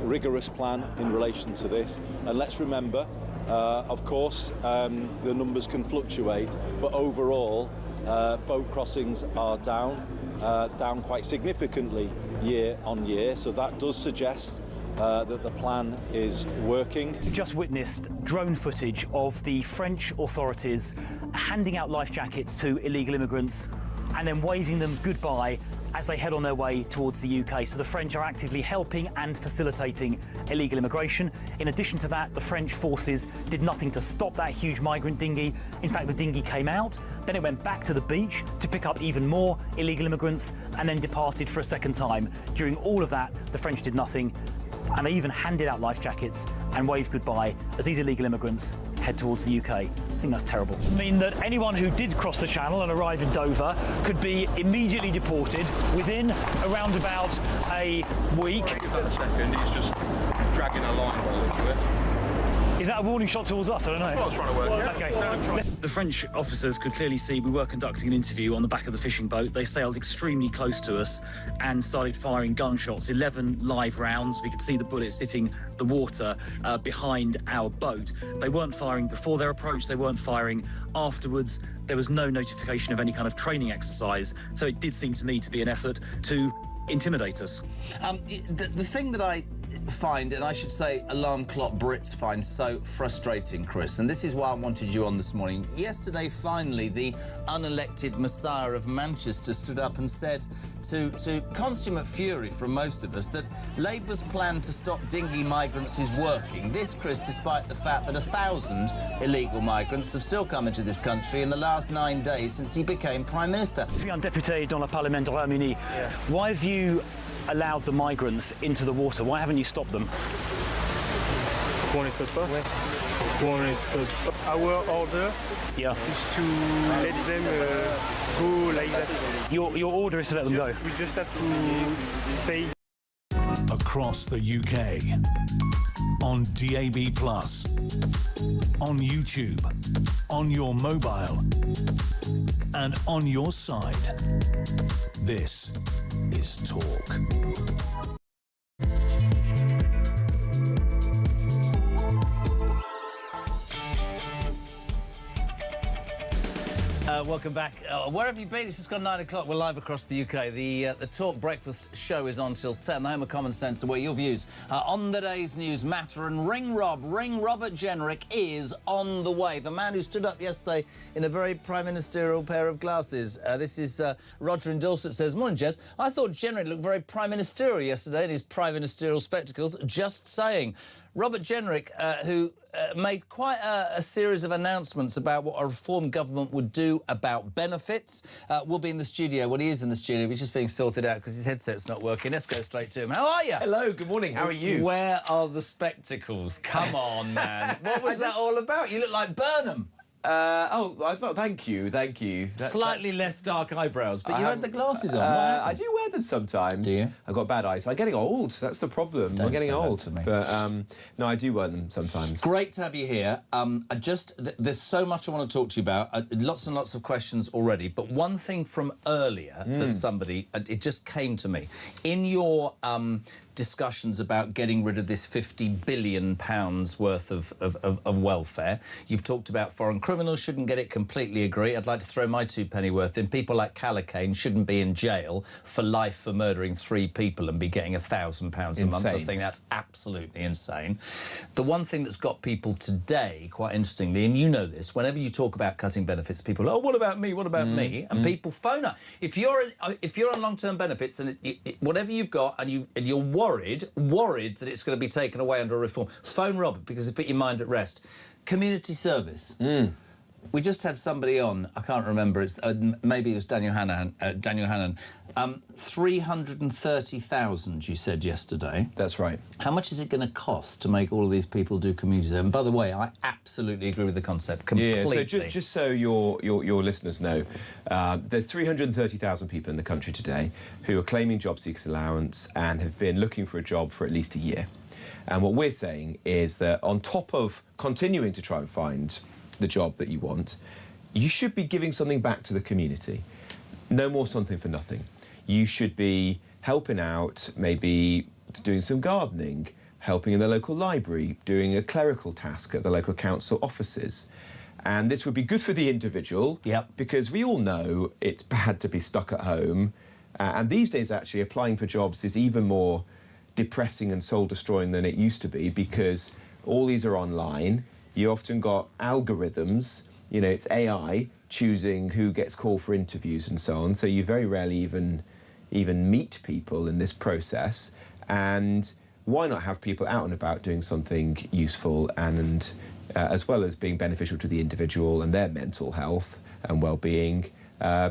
rigorous plan in relation to this, and let's remember, of course, the numbers can fluctuate, but overall boat crossings are down quite significantly year on year, so that does suggest that the plan is working. We've just witnessed drone footage of the French authorities handing out life jackets to illegal immigrants and then waving them goodbye as they head on their way towards the UK. So the French are actively helping and facilitating illegal immigration. In addition to that, the French forces did nothing to stop that huge migrant dinghy. In fact, the dinghy came out, then it went back to the beach to pick up even more illegal immigrants and then departed for a second time. During all of that, the French did nothing, and they even handed out life jackets and waved goodbye as these illegal immigrants head towards the UK. I think that's terrible. I mean that anyone who did cross the channel and arrive in Dover could be immediately deported within around about a week. Give that a second, he's just dragging a line by the look of it. Is that a warning shot towards us? I don't know. Well, I was trying to work Okay. The French officers could clearly see we were conducting an interview on the back of the fishing boat. They sailed extremely close to us and started firing gunshots, 11 live rounds. We could see the bullets hitting the water behind our boat. They weren't firing before their approach. They weren't firing afterwards. There was no notification of any kind of training exercise. So it did seem to me to be an effort to intimidate us. The thing that I find, and I should say alarm clock Brits find so frustrating, Chris, and this is why I wanted you on this morning. Yesterday, finally, the unelected Messiah of Manchester stood up and said, to consummate fury from most of us, that Labour's plan to stop dinghy migrants is working. This, Chris, despite the fact that 1,000 illegal migrants have still come into this country in the last 9 days since he became Prime Minister. Je suis un député dans le Parlement du Royaume-Uni. Why have you allowed the migrants into the water? Why haven't you stopped them? Our order is to let them go like that. Your order is to let them go? We just have to say... Across the UK, on DAB+, on YouTube, on your mobile, and on your side. This is Talk. Welcome back. Where have you been? It's just gone 9 o'clock. We're live across the UK. The Talk Breakfast show is on till 10. The home of Common Sense, where your views on the day's news matter. And Ring Robert Jenrick is on the way. The man who stood up yesterday in a very prime ministerial pair of glasses. This is Roger in Dorset says, morning, Jess. I thought Jenrick looked very prime ministerial yesterday in his prime ministerial spectacles. Just saying. Robert Jenrick, who made quite a series of announcements about what a reform government would do about benefits, will be in the studio. Well, he is in the studio. He's just being sorted out because his headset's not working. Let's go straight to him. How are you? Hello, good morning. How are you? Where are the spectacles? Come on, man. What was that all about? You look like Burnham. I thought, thank you. Slightly less dark eyebrows, but you had the glasses on. I do wear them sometimes. Do you? I've got bad eyes. I'm getting old. That's the problem. Don't I'm getting say that old. to me. But no, I do wear them sometimes. Great to have you here. There's so much I want to talk to you about. Lots and lots of questions already. But one thing from earlier that somebody, it just came to me. In your discussions about getting rid of this £50 billion worth of welfare, you've talked about foreign criminals shouldn't get it. Completely agree. I'd like to throw my two penny worth in. People like Callaghan shouldn't be in jail for life for murdering 3 people and be getting £1,000 a month. I think that's absolutely insane. The one thing that's got people today, quite interestingly, and you know this, whenever you talk about cutting benefits, people are, oh, what about me? What about me? And people phone up. If you're on long-term benefits and whatever you've got and you're worried that it's going to be taken away under a reform, phone Robert, because it put your mind at rest. Community service. We just had somebody on, I can't remember, it's maybe it was Daniel Hannan. 330,000, you said yesterday. That's right. How much is it going to cost to make all of these people do community service? And by the way, I absolutely agree with the concept completely. Yeah, so just so your listeners know, there's 330,000 people in the country today who are claiming job seekers allowance and have been looking for a job for at least a year. And what we're saying is that on top of continuing to try and find the job that you want, you should be giving something back to the community. No more something for nothing. You should be helping out, maybe doing some gardening, helping in the local library, doing a clerical task at the local council offices. And this would be good for the individual, because we all know it's bad to be stuck at home. And these days, actually, applying for jobs is even more depressing and soul-destroying than it used to be, because all these are online. You often got algorithms, you know, it's AI choosing who gets called for interviews and so on, so you very rarely even meet people in this process. And why not have people out and about doing something useful and as well as being beneficial to the individual and their mental health and well-being,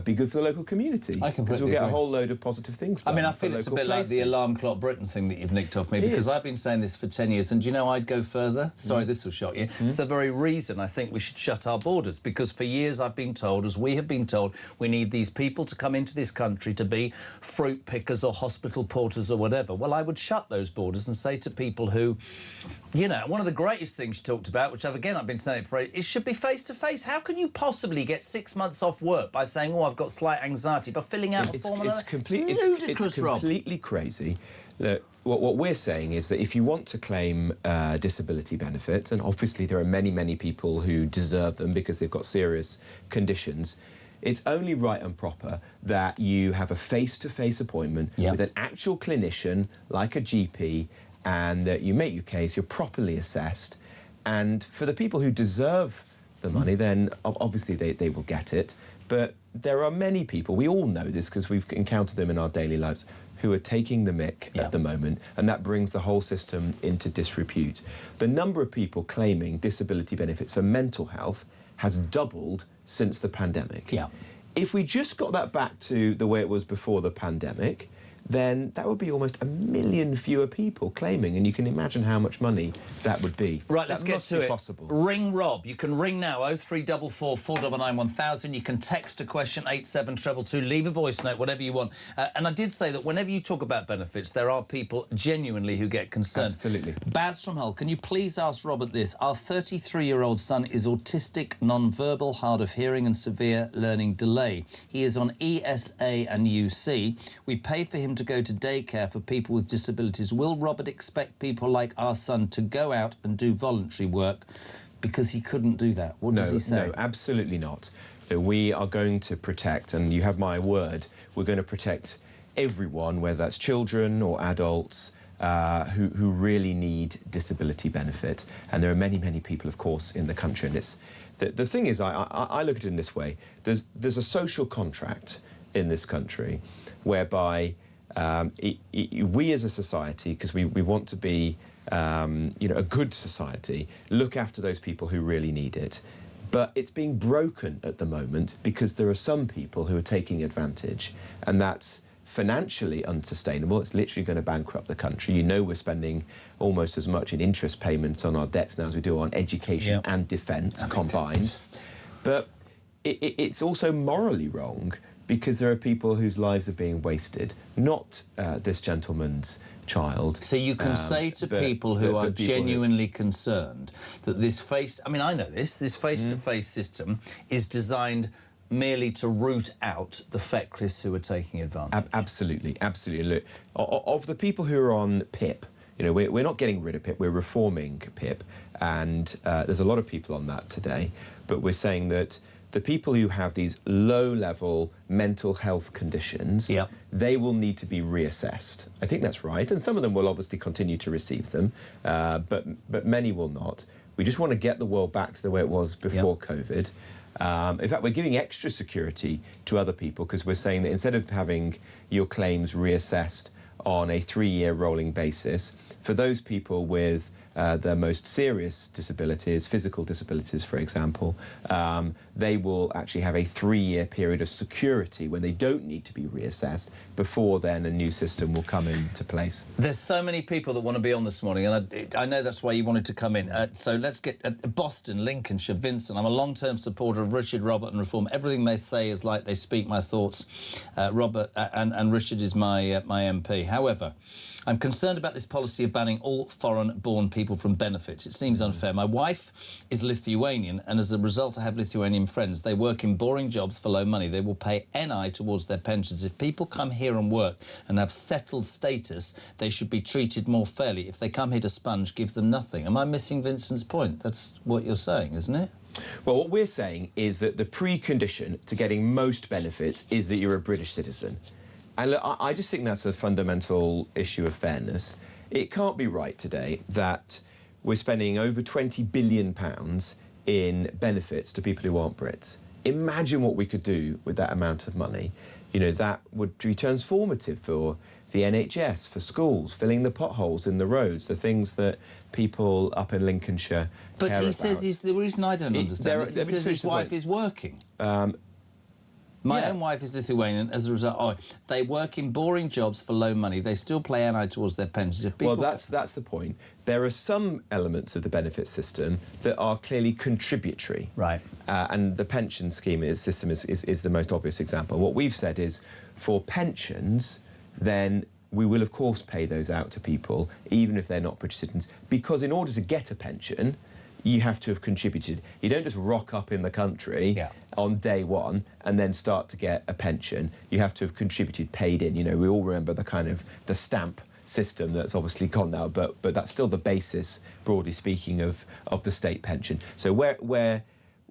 be good for the local community. I completely Because we'll get agree. a whole load of positive things done. I mean, I feel it's a bit like the alarm clock Britain thing that you've nicked off me, because I've been saying this for 10 years, and do you know I'd go further? Sorry, this will shock you. It's the very reason I think we should shut our borders, because for years I've been told, as we have been told, we need these people to come into this country to be fruit pickers or hospital porters or whatever. Well, I would shut those borders and say to people who, you know, one of the greatest things you talked about, which I've been saying for it should be face-to-face. How can you possibly get 6 months off work by saying, oh, I've got slight anxiety, by filling out a form? It's completely crazy. Look, what we're saying is that if you want to claim disability benefits, and obviously there are many, many people who deserve them because they've got serious conditions, it's only right and proper that you have a face-to-face appointment with an actual clinician, like a GP, and that you make your case, you're properly assessed, and for the people who deserve the money, then obviously they will get it. But there are many people, we all know this because we've encountered them in our daily lives, who are taking the mick at the moment, and that brings the whole system into disrepute. The number of people claiming disability benefits for mental health has doubled since the pandemic. If we just got that back to the way it was before the pandemic, then that would be almost 1 million fewer people claiming, and you can imagine how much money that would be. Right, let's get to it. Possible. Ring Rob. You can ring now, 0344 499 1000. You can text a question, 87222. Leave a voice note, whatever you want. And I did say that whenever you talk about benefits, there are people genuinely who get concerned. Absolutely. Baz from Hull, can you please ask Robert this? Our 33-year-old son is autistic, non-verbal, hard of hearing and severe learning delay. He is on ESA and UC. We pay for him to go to daycare for people with disabilities. Will Robert expect people like our son to go out and do voluntary work because he couldn't do that? What does he say? No, absolutely not. We are going to protect, and you have my word, we're going to protect everyone, whether that's children or adults, who really need disability benefit. And there are many, many people, of course, in the country. And it's the thing is, I look at it in this way. There's a social contract in this country whereby we as a society, because we want to be a good society, look after those people who really need it. But it's being broken at the moment because there are some people who are taking advantage, and that's financially unsustainable. It's literally going to bankrupt the country. You know, we're spending almost as much in interest payments on our debts now as we do on education and defence combined. But it's also morally wrong, because there are people whose lives are being wasted, not this gentleman's child. So you can say to people who are genuinely concerned that this I mean, I know this face-to-face system is designed merely to root out the feckless who are taking advantage. Absolutely, absolutely. Look, of the people who are on PIP, you know, we're not getting rid of PIP, we're reforming PIP, and there's a lot of people on that today, but we're saying that the people who have these low-level mental health conditions, they will need to be reassessed. I think that's right, and some of them will obviously continue to receive them, but many will not. We just want to get the world back to the way it was before COVID. In fact, we're giving extra security to other people, because we're saying that instead of having your claims reassessed on a 3-year rolling basis, for those people with their most serious disabilities, physical disabilities, for example, they will actually have a 3-year period of security when they don't need to be reassessed. Before then, a new system will come into place. There's so many people that want to be on this morning, and I know that's why you wanted to come in. So let's get Boston, Lincolnshire, Vincent. I'm a long-term supporter of Richard, Robert and reform. Everything they say is like they speak my thoughts. Robert and Richard is my MP. However, I'm concerned about this policy of banning all foreign-born people from benefits. It seems unfair. My wife is Lithuanian, and as a result, I have Lithuanian friends. They work in boring jobs for low money. They will pay NI towards their pensions. If people come here and work and have settled status, they should be treated more fairly. If they come here to sponge, give them nothing. Am I missing Vincent's point? That's what you're saying, isn't it? Well, what we're saying is that the precondition to getting most benefits is that you're a British citizen. And look, I just think that's a fundamental issue of fairness. It can't be right today that we're spending over £20 billion in benefits to people who aren't Brits. Imagine what we could do with that amount of money. You know, that would be transformative for the NHS, for schools, filling the potholes in the roads, the things that people up in Lincolnshire But care he about. says the reason I don't understand is he says his wife is working. My own wife is Lithuanian. As a result, they work in boring jobs for low money. They still pay NI towards their pensions. If people... Well, that's the point. There are some elements of the benefit system that are clearly contributory. Right. And the pension scheme system is the most obvious example. What we've said is, for pensions, then we will, of course, pay those out to people, even if they're not British citizens, because in order to get a pension, you have to have contributed. You don't just rock up in the country on day one and then start to get a pension. You have to have contributed, paid in. You know, we all remember the stamp system that's obviously gone now, but that's still the basis, broadly speaking, of the state pension. So where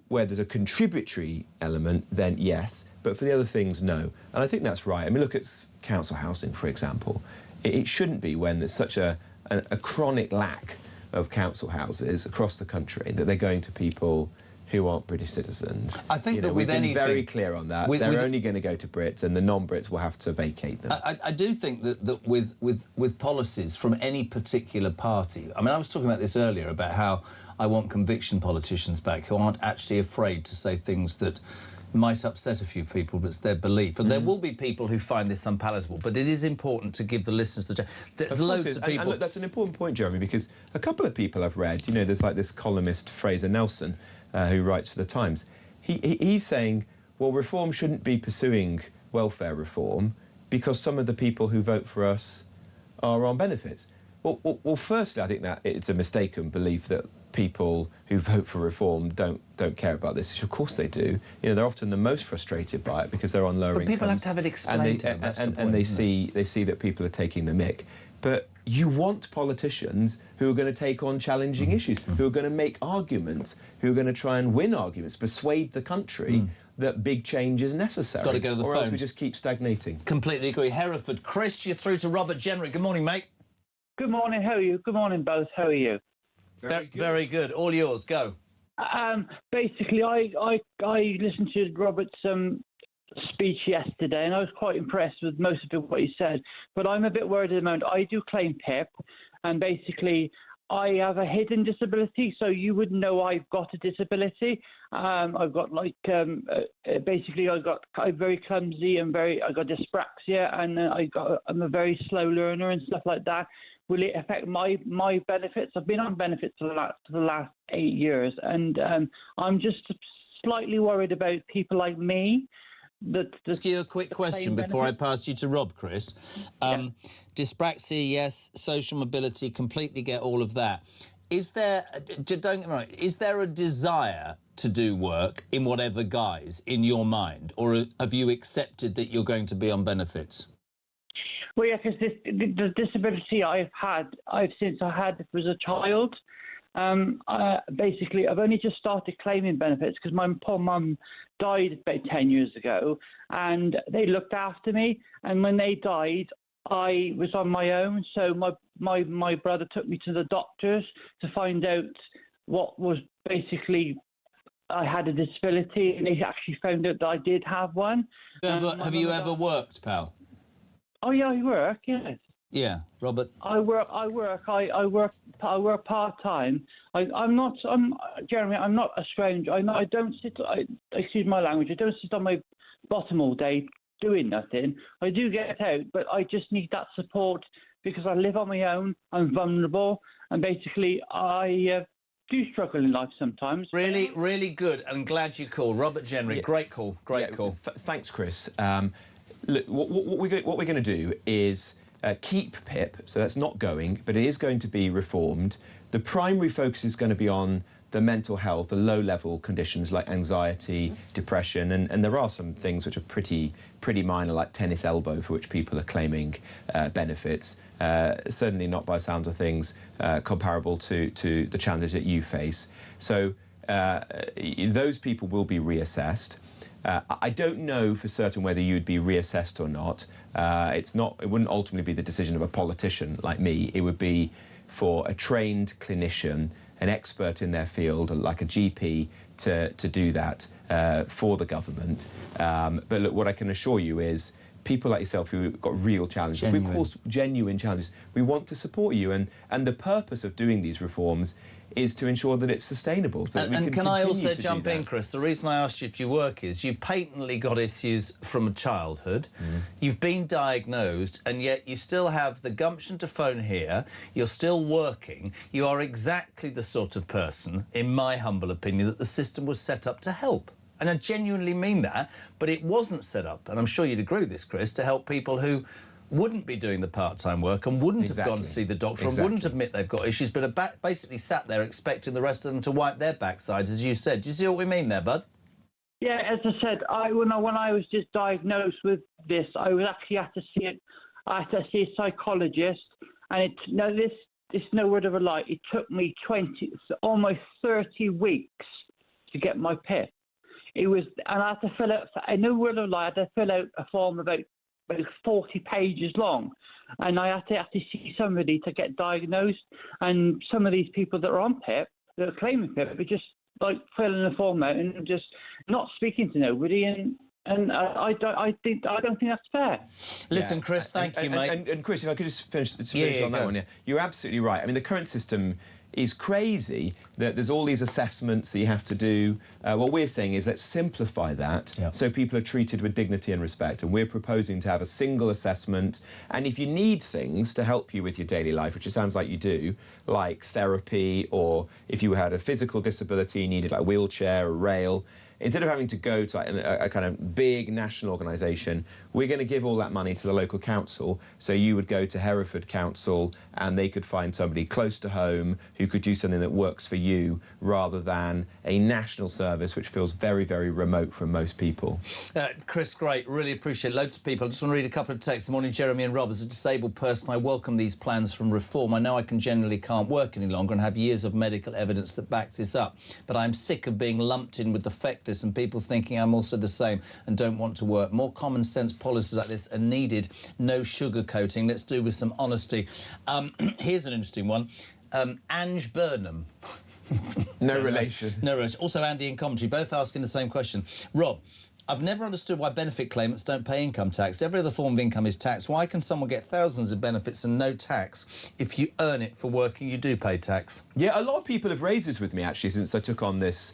there's a contributory element, then yes, but for the other things, no. And I think that's right. I mean, look at council housing, for example. It shouldn't be when there's such a a chronic lack of council houses across the country, that they're going to people who aren't British citizens. I think that we've with been very clear on that. They're only going to go to Brits, and the non-Brits will have to vacate them. I do think that with policies from any particular party, I mean, I was talking about this earlier about how I want conviction politicians back who aren't actually afraid to say things that might upset a few people, but it's their belief. And there will be people who find this unpalatable, but it is important to give the listeners the chance. There's loads of people... And look, that's an important point, Jeremy, because a couple of people I've read, there's like this columnist, Fraser Nelson, who writes for The Times. He's saying, well, reform shouldn't be pursuing welfare reform because some of the people who vote for us are on benefits. Well, firstly, I think that it's a mistaken belief that people who vote for reform don't care about this issue. Of course they do. They're often the most frustrated by it because they're on lower incomes. But people have to have it explained to them. That's the point, and they see that people are taking the mick. But you want politicians who are going to take on challenging issues, who are going to make arguments, who are going to try and win arguments, persuade the country that big change is necessary. Got to go to the or phones. else we just keep stagnating. Completely agree. Hereford, Chris, you're through to Robert Jenrick. Good morning, mate. Good morning. How are you? Good morning, both. How are you? Very good. All yours. Go. Basically, I listened to Robert's speech yesterday, and I was quite impressed with most of what he said. But I'm a bit worried at the moment. I do claim PIP, and basically, I have a hidden disability, so you wouldn't know I've got a disability. I've got basically I'm very clumsy and I got dyspraxia, and I'm a very slow learner and stuff like that. Will it affect my benefits? I've been on benefits for the last 8 years, and I'm just slightly worried about people like me. Ask you a quick question before I pass you to Rob, Chris. Dyspraxia, yes. Social mobility, completely get all of that. Is there, don't get me wrong, is there a desire to do work in whatever guise in your mind, or have you accepted that you're going to be on benefits? Well, yeah, because the disability I've since I had was a child. Basically, I've only just started claiming benefits because my poor mum died about 10 years ago, and they looked after me. And when they died, I was on my own. So my brother took me to the doctors to find out what was basically I had a disability, and they actually found out that I did have one. Have you ever worked, pal? Oh yeah, I work. Yes. Yeah, Robert. I work part time. Jeremy. I'm not a stranger. I don't sit. Excuse my language. I don't sit on my bottom all day doing nothing. I do get out, but I just need that support because I live on my own. I'm vulnerable, and basically I do struggle in life sometimes. Really, really good. And glad you called, Robert Jenrick. Yeah. Great call. Great call. Thanks, Chris. Look, what we're going to do is keep PIP, so that's not going, but it is going to be reformed. The primary focus is going to be on the mental health, the low-level conditions like anxiety, depression, and there are some things which are pretty minor, like tennis elbow, for which people are claiming benefits. Certainly not, by the sounds of things, comparable to the challenges that you face. So those people will be reassessed. I don't know for certain whether you'd be reassessed or not. It wouldn't ultimately be the decision of a politician like me. It would be for a trained clinician, an expert in their field, like a GP, to do that for the government. But look, what I can assure you is people like yourself who've got real challenges, of course, genuine challenges, we want to support you. And the purpose of doing these reforms is to ensure that it's sustainable. So and can I also jump in, Chris? The reason I asked you if you work is you've patently got issues from childhood. You've been diagnosed, and yet you still have the gumption to phone here. You're still working. You are exactly the sort of person, in my humble opinion, that the system was set up to help. And I genuinely mean that, but it wasn't set up, and I'm sure you'd agree with this, Chris, to help people who wouldn't be doing the part-time work and wouldn't have gone to see the doctor and wouldn't admit they've got issues, but are basically sat there expecting the rest of them to wipe their backsides, as you said. Do you see what we mean there, bud? Yeah, as I said, when I was just diagnosed with this, I was actually had to see a psychologist, and it's no word of a lie. It took me almost 30 weeks to get my PIP. And I had to fill out, no word of a lie, I had to fill out a form about about 40 pages long. And I had to actually see somebody to get diagnosed. And some of these people that are on PIP, that are claiming PIP, are just like filling the form out and just not speaking to nobody. And I don't think that's fair. Listen, Chris, thank you, mate. And Chris, if I could just finish on that go. one, you're absolutely right. I mean, the current system is crazy that there's all these assessments that you have to do. What we're saying is let's simplify that so people are treated with dignity and respect. And we're proposing to have a single assessment. And if you need things to help you with your daily life, which it sounds like you do, like therapy, or if you had a physical disability, you needed like a wheelchair, a rail, instead of having to go to like a kind of big national organisation, we're going to give all that money to the local council. So you would go to Hereford Council and they could find somebody close to home who could do something that works for you rather than a national service which feels very, very remote from most people. Chris, great. Really appreciate it. Loads of people. I just want to read a couple of texts. Morning, Jeremy and Rob. As a disabled person, I welcome these plans from Reform. I know I generally can't work any longer and have years of medical evidence that backs this up. But I'm sick of being lumped in with the feckless and people thinking I'm also the same and don't want to work. More common sense policies like this are needed. No sugarcoating. Let's do with some honesty. Here's an interesting one. Ange Burnham. No relation. No relation. Also Andy and Commentary, both asking the same question. Rob, I've never understood why benefit claimants don't pay income tax. Every other form of income is taxed. Why can someone get thousands of benefits and no tax? If you earn it for working, you do pay tax. Yeah, a lot of people have raised this with me, actually, since I took on this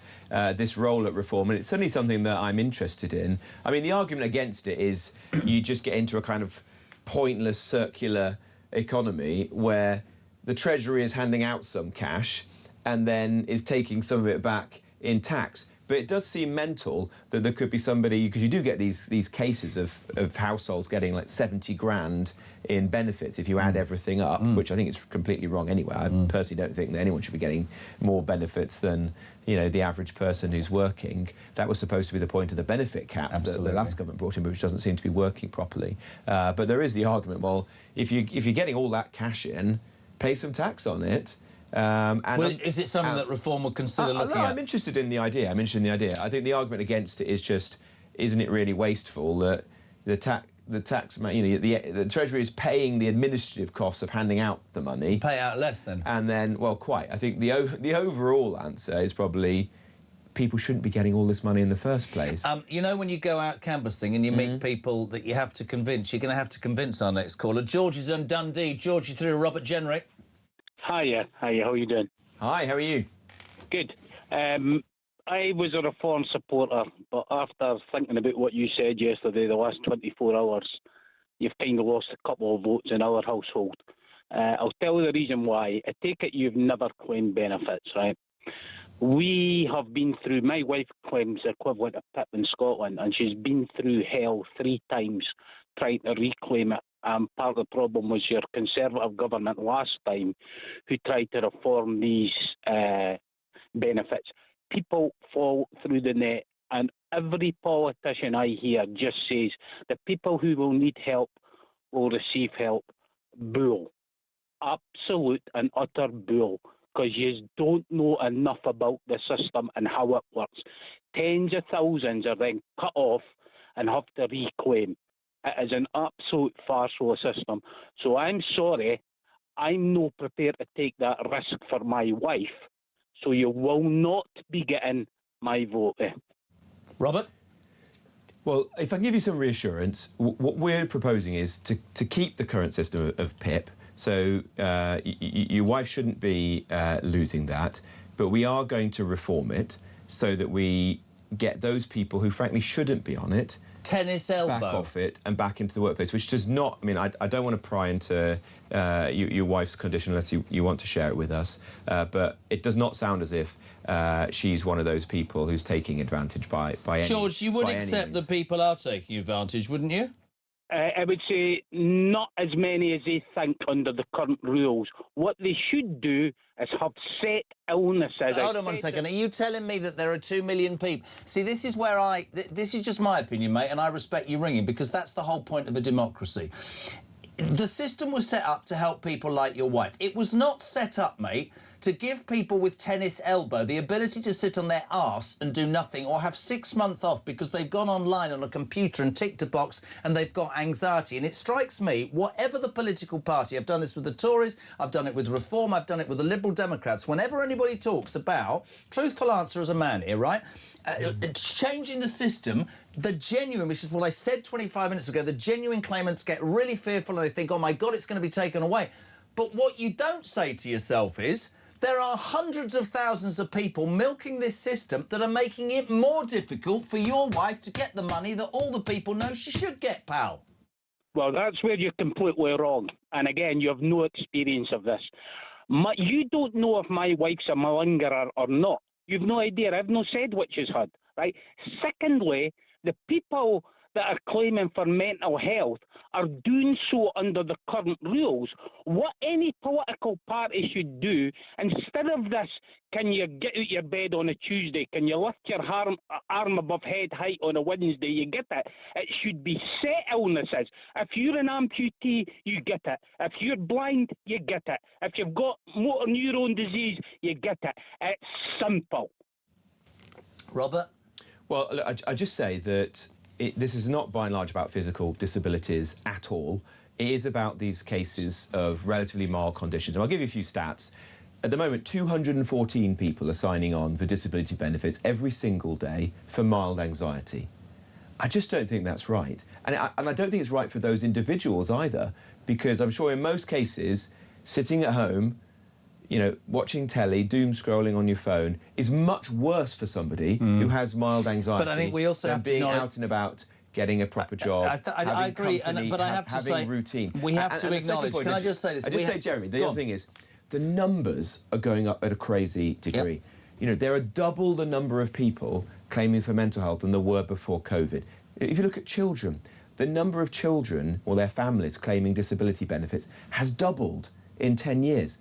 this role at Reform, and it's certainly something that I'm interested in. I mean, the argument against it is you just get into a kind of pointless circular economy where the Treasury is handing out some cash and then is taking some of it back in tax. But it does seem mental that there could be somebody, because you do get these cases of households getting like 70 grand in benefits if you add everything up, which I think is completely wrong anyway. I personally don't think that anyone should be getting more benefits than, you know, the average person who's working. That was supposed to be the point of the benefit cap that the last government brought in, but which doesn't seem to be working properly. But there is the argument, well, if you're getting all that cash in, pay some tax on it. Is it something that Reform would consider looking at? I'm interested in the idea. I think the argument against it is just, isn't it really wasteful that the Treasury is paying the administrative costs of handing out the money. Pay out less then. And then, well, quite. I think the overall answer is probably people shouldn't be getting all this money in the first place. You know, when you go out canvassing and you meet people that you have to convince, you're going to have to convince our next caller. George is in Dundee. George, you through Robert Jenrick. Hiya, how are you doing? Hi, how are you? Good. I was a Reform supporter, but after thinking about what you said yesterday, the last 24 hours, you've kind of lost a couple of votes in our household. I'll tell you the reason why. I take it you've never claimed benefits, right? We have been through, my wife claims the equivalent of PIP in Scotland, and she's been through hell 3 times trying to reclaim it. Part of the problem was your Conservative government last time who tried to reform these benefits. People fall through the net, and every politician I hear just says the people who will need help will receive help. Bull. Absolute and utter bull, because you don't know enough about the system and how it works. Tens of thousands are then cut off and have to reclaim. It is an absolute farcical system. So I'm sorry, I'm not prepared to take that risk for my wife. So you will not be getting my vote. Robert? Well, if I can give you some reassurance, what we're proposing is to keep the current system of PIP. So your wife shouldn't be losing that, but we are going to reform it so that we get those people who frankly shouldn't be on it tennis elbow back off it and back into the workplace, which does not, I mean, I don't want to pry into your wife's condition unless you want to share it with us, but it does not sound as if she's one of those people who's taking advantage by any George, you would by accept that people are taking advantage, wouldn't you? I would say not as many as they think under the current rules. What they should do is have set illnesses. Hold on one second. Are you telling me that there are 2 million people? See, this is where this is just my opinion, mate, and I respect you ringing, because that's the whole point of a democracy. The system was set up to help people like your wife. It was not set up, mate, to give people with tennis elbow the ability to sit on their arse and do nothing, or have 6 months off because they've gone online on a computer and ticked a box and they've got anxiety. And it strikes me, whatever the political party, I've done this with the Tories, I've done it with Reform, I've done it with the Liberal Democrats, whenever anybody talks about, truthful answer as a man here, right, changing the system, the genuine, which is what I said 25 minutes ago, the genuine claimants get really fearful and they think, oh my God, it's going to be taken away. But what you don't say to yourself is, there are hundreds of thousands of people milking this system that are making it more difficult for your wife to get the money that all the people know she should get, pal. Well, that's where you're completely wrong. And again, you have no experience of this. You don't know if my wife's a malingerer or not. You've no idea. I've not said what she's had, right? Secondly, the people that are claiming for mental health are doing so under the current rules. What any political party should do, instead of this, can you get out your bed on a Tuesday? Can you lift your arm above head height on a Wednesday? You get it. It should be set illnesses. If you're an amputee, you get it. If you're blind, you get it. If you've got motor neuron disease, you get it. It's simple. Robert? Well, look, I just say that this is not by and large about physical disabilities at all. It is about these cases of relatively mild conditions. And I'll give you a few stats. At the moment, 214 people are signing on for disability benefits every single day for mild anxiety. I just don't think that's right. And I don't think it's right for those individuals either, because I'm sure in most cases, sitting at home, you know, watching telly, doom scrolling on your phone is much worse for somebody who has mild anxiety. But I think we also than have to being out and about, getting a proper job. I agree, company, but I have to say, routine. We have to acknowledge. Can I just say this? I just say, Jeremy, the other thing is, the numbers are going up at a crazy degree. Yep. You know, there are double the number of people claiming for mental health than there were before COVID. If you look at children, the number of children or their families claiming disability benefits has doubled in 10 years.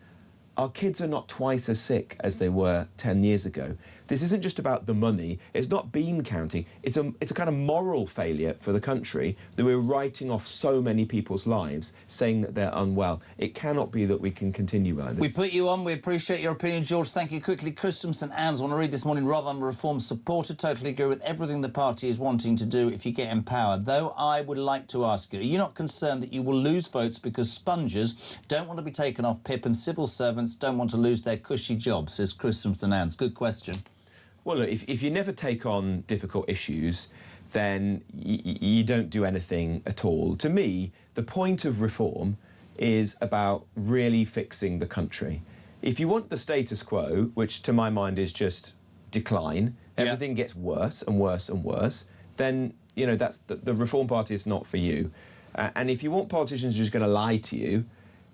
Our kids are not twice as sick as they were 10 years ago. This isn't just about the money. It's not bean counting. It's a kind of moral failure for the country that we're writing off so many people's lives, saying that they're unwell. It cannot be that we can continue like this. We put you on. We appreciate your opinion, George. Thank you. Quickly, Chris from St Anne's. I want to read this morning. Rob, I'm a Reform supporter. Totally agree with everything the party is wanting to do if you get empowered. Though I would like to ask you, are you not concerned that you will lose votes because spongers don't want to be taken off PIP and civil servants don't want to lose their cushy jobs, says Chris from St Anne's. Good question. Well, look, if you never take on difficult issues, then you don't do anything at all. To me, the point of reform is about really fixing the country. If you want the status quo, which to my mind is just decline, everything gets worse and worse and worse, then, you know, that's the Reform Party is not for you. And if you want politicians just going to lie to you,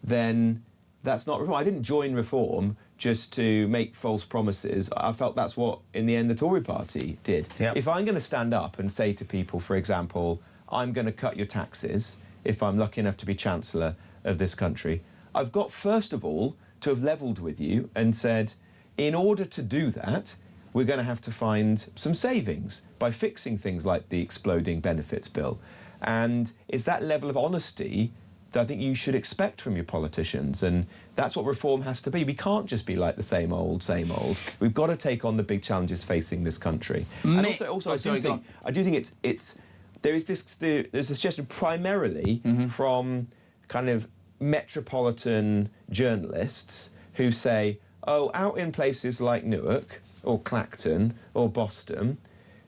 then that's not Reform. I didn't join Reform just to make false promises. I felt that's what, in the end, the Tory party did. Yep. If I'm going to stand up and say to people, for example, I'm going to cut your taxes if I'm lucky enough to be Chancellor of this country, I've got, first of all, to have levelled with you and said, in order to do that, we're going to have to find some savings by fixing things like the exploding benefits bill. And it's that level of honesty that I think you should expect from your politicians, and that's what reform has to be. We can't just be like the same old, same old. We've got to take on the big challenges facing this country. And also, I do think there's a suggestion primarily from kind of metropolitan journalists who say, oh, out in places like Newark or Clacton or Boston,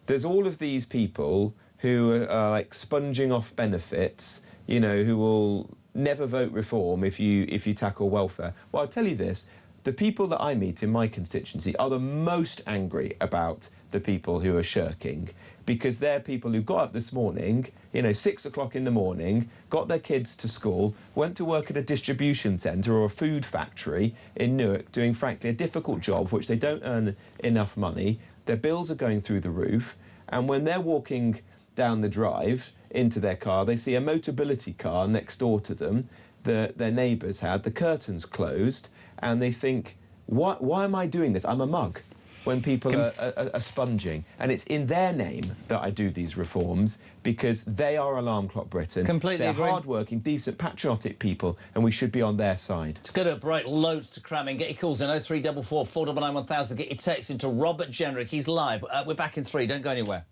there's all of these people who are like sponging off benefits, you know, who will never vote reform if you tackle welfare. Well, I'll tell you this, the people that I meet in my constituency are the most angry about the people who are shirking, because they're people who got up this morning, you know, 6 o'clock in the morning, got their kids to school, went to work at a distribution centre or a food factory in Newark, doing, frankly, a difficult job for which they don't earn enough money. Their bills are going through the roof, and when they're walking down the drive into their car, they see a Motability car next door to them that their neighbours had, the curtains closed, and they think, why am I doing this? I'm a mug. when people are sponging. And it's in their name that I do these reforms, because they are alarm clock Britain. Completely They're agree. hard-working, decent, patriotic people, and we should be on their side. It's going to break loads to cram in. Get your calls in 0344 499 1000. Get your text into Robert Jenrick. He's live. We're back in 3. Don't go anywhere.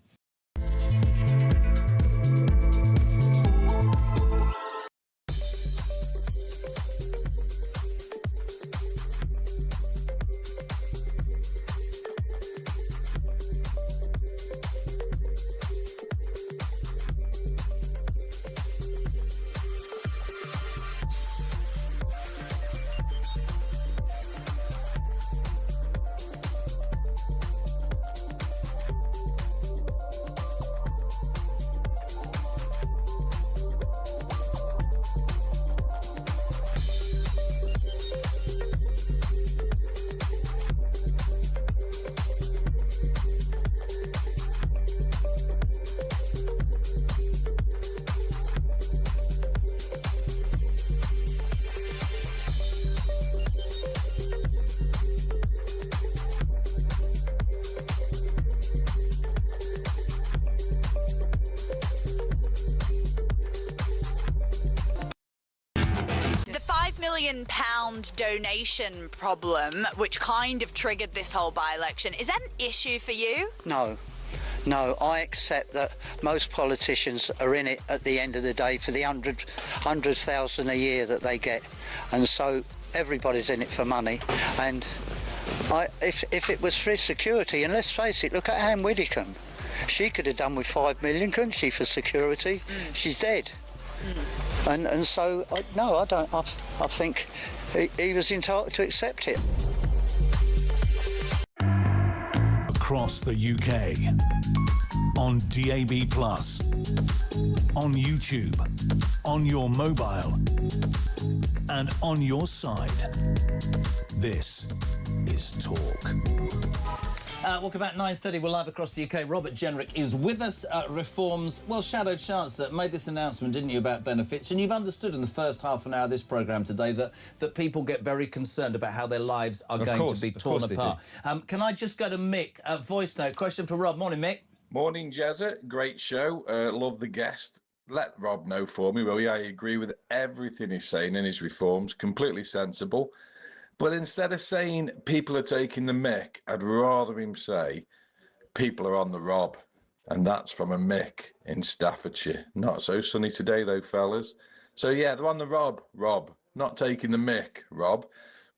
£5 million donation problem, which kind of triggered this whole by-election, is that an issue for you? No. No, I accept that most politicians are in it at the end of the day for the 100,000 a year that they get, and so everybody's in it for money. And if it was for his security, and let's face it, look at Anne Widdecombe. She could have done with 5 million, couldn't she, for security? She's dead. And so, no, I don't. I think he was entitled to accept it. Across the UK, on DAB+, on YouTube, on your mobile, and on your side. This is Talk. Welcome back, 9:30. We're live across the UK. Robert Jenrick is with us. Reforms, well, Shadow Chancellor made this announcement, didn't you, about benefits? And you've understood in the first half an hour of this programme today that people get very concerned about how their lives are going to be torn apart. Can I just go to Mick? Voice note, question for Rob. Morning, Mick. Morning, Jezza. Great show. Love the guest. Let Rob know for me, will you? I agree with everything he's saying in his reforms. Completely sensible. But instead of saying people are taking the mick, I'd rather him say people are on the rob. And that's from a Mick in Staffordshire. Not so sunny today, though, fellas. So, yeah, they're on the rob, Rob. Not taking the mick, Rob.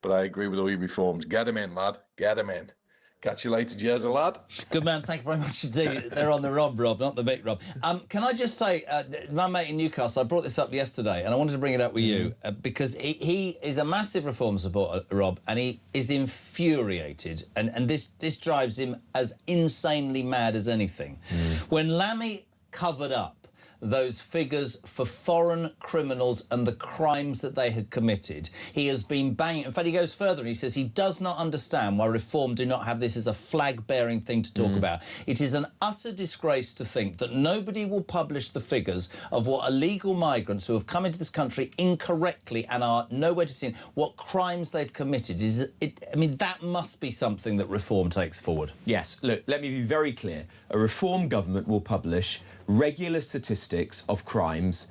But I agree with all your reforms. Get them in, lad. Get them in. Catch you later, Jezza, lad. Good man, thank you very much indeed. They're on the Rob, not the Mick, Rob. Can I just say, my mate in Newcastle, I brought this up yesterday, and I wanted to bring it up with you, because he is a massive reform supporter, Rob, and he is infuriated, and this drives him as insanely mad as anything. When Lammy covered up those figures for foreign criminals and the crimes that they had committed, he has been banging. In fact, he goes further and he says he does not understand why Reform do not have this as a flag-bearing thing to talk about. It is an utter disgrace to think that nobody will publish the figures of what illegal migrants who have come into this country incorrectly and are nowhere to be seen, what crimes they've committed. I mean, that must be something that Reform takes forward. Yes, look, let me be very clear. A Reform government will publish regular statistics of crimes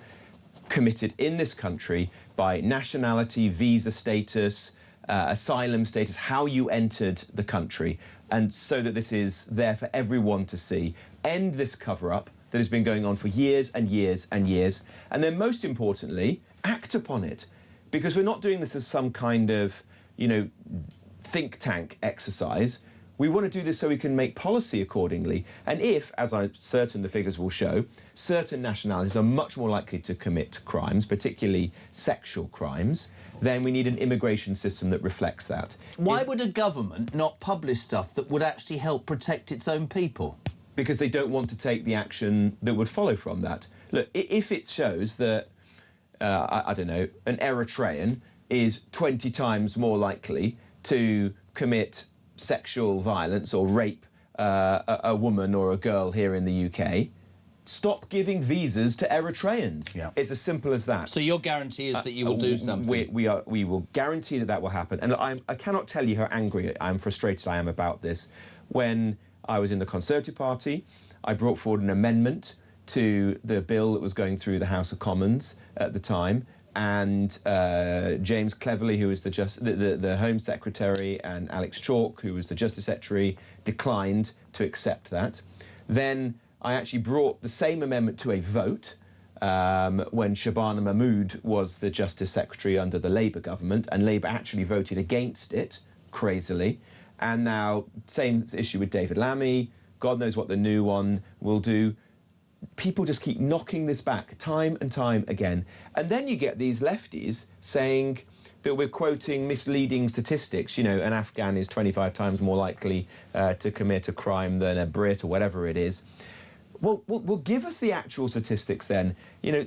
committed in this country by nationality, visa status, asylum status, how you entered the country, and so that this is there for everyone to see. End this cover-up that has been going on for years and years and years, and then most importantly, act upon it. Because we're not doing this as some kind of, think tank exercise. We want to do this so we can make policy accordingly. And if, as I'm certain the figures will show, certain nationalities are much more likely to commit crimes, particularly sexual crimes, then we need an immigration system that reflects that. Why would a government not publish stuff that would actually help protect its own people? Because they don't want to take the action that would follow from that. Look, if it shows that, I don't know, an Eritrean is 20 times more likely to commit sexual violence or rape a woman or a girl here in the UK, stop giving visas to Eritreans. Yeah. It's as simple as that. So your guarantee is that you will do something? We will guarantee that will happen. And I cannot tell you how angry frustrated I am about this. When I was in the Conservative Party, I brought forward an amendment to the bill that was going through the House of Commons at the time, and James Cleverly, who was the Home Secretary, and Alex Chalk, who was the Justice Secretary, declined to accept that. Then I actually brought the same amendment to a vote when Shabana Mahmood was the Justice Secretary under the Labour government, and Labour actually voted against it, crazily. And now, same issue with David Lammy. God knows what the new one will do. People just keep knocking this back time and time again. And then you get these lefties saying that we're quoting misleading statistics. You know, an Afghan is 25 times more likely to commit a crime than a Brit or whatever it is. Well, give us the actual statistics then. You know,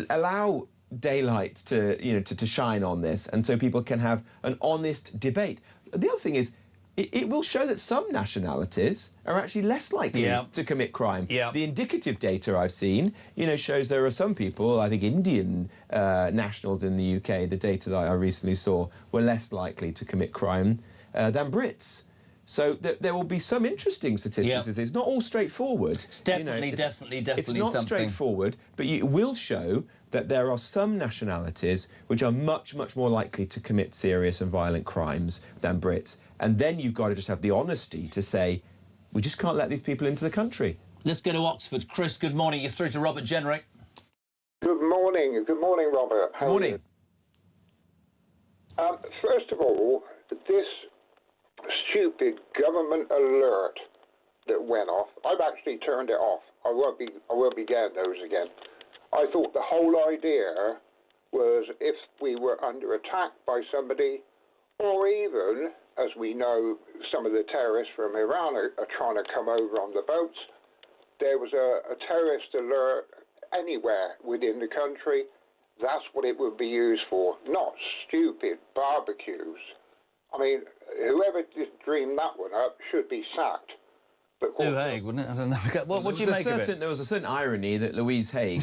allow daylight to shine on this, and so people can have an honest debate. The other thing is, it will show that some nationalities are actually less likely to commit crime. The indicative data I've seen, shows there are some people, I think Indian nationals in the UK, the data that I recently saw, were less likely to commit crime than Brits. So there will be some interesting statistics. It's not all straightforward. It's definitely It's not something straightforward, but it will show that there are some nationalities which are much, much more likely to commit serious and violent crimes than Brits. And then you've got to just have the honesty to say, we just can't let these people into the country. Let's go to Oxford. Chris, good morning. You're through to Robert Jenrick. Good morning. Good morning, Robert. Good morning. First of all, this stupid government alert that went off, I've actually turned it off. I won't be getting those again. I thought the whole idea was if we were under attack by somebody, or even, as we know, some of the terrorists from Iran are trying to come over on the boats, there was a terrorist alert anywhere within the country. That's what it would be used for, not stupid barbecues. I mean, whoever dreamed that one up should be sacked. Lou Haig, wouldn't it? I don't know. What do you make of it? There was a certain irony that Louise Haig,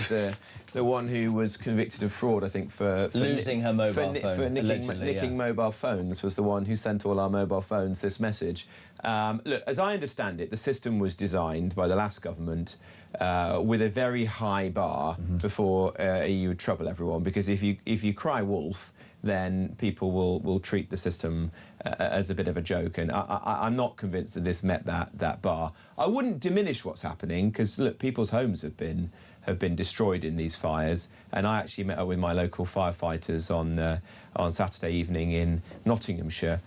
the one who was convicted of fraud, I think, for losing her mobile phone, for nicking mobile phones, was the one who sent all our mobile phones this message. Look, as I understand it, the system was designed by the last government with a very high bar before you would trouble everyone, because if you cry wolf, then people will treat the system as a bit of a joke, and I'm not convinced that this met that bar. I wouldn't diminish what's happening, because look, people's homes have been destroyed in these fires, and I actually met up with my local firefighters on Saturday evening in Nottinghamshire,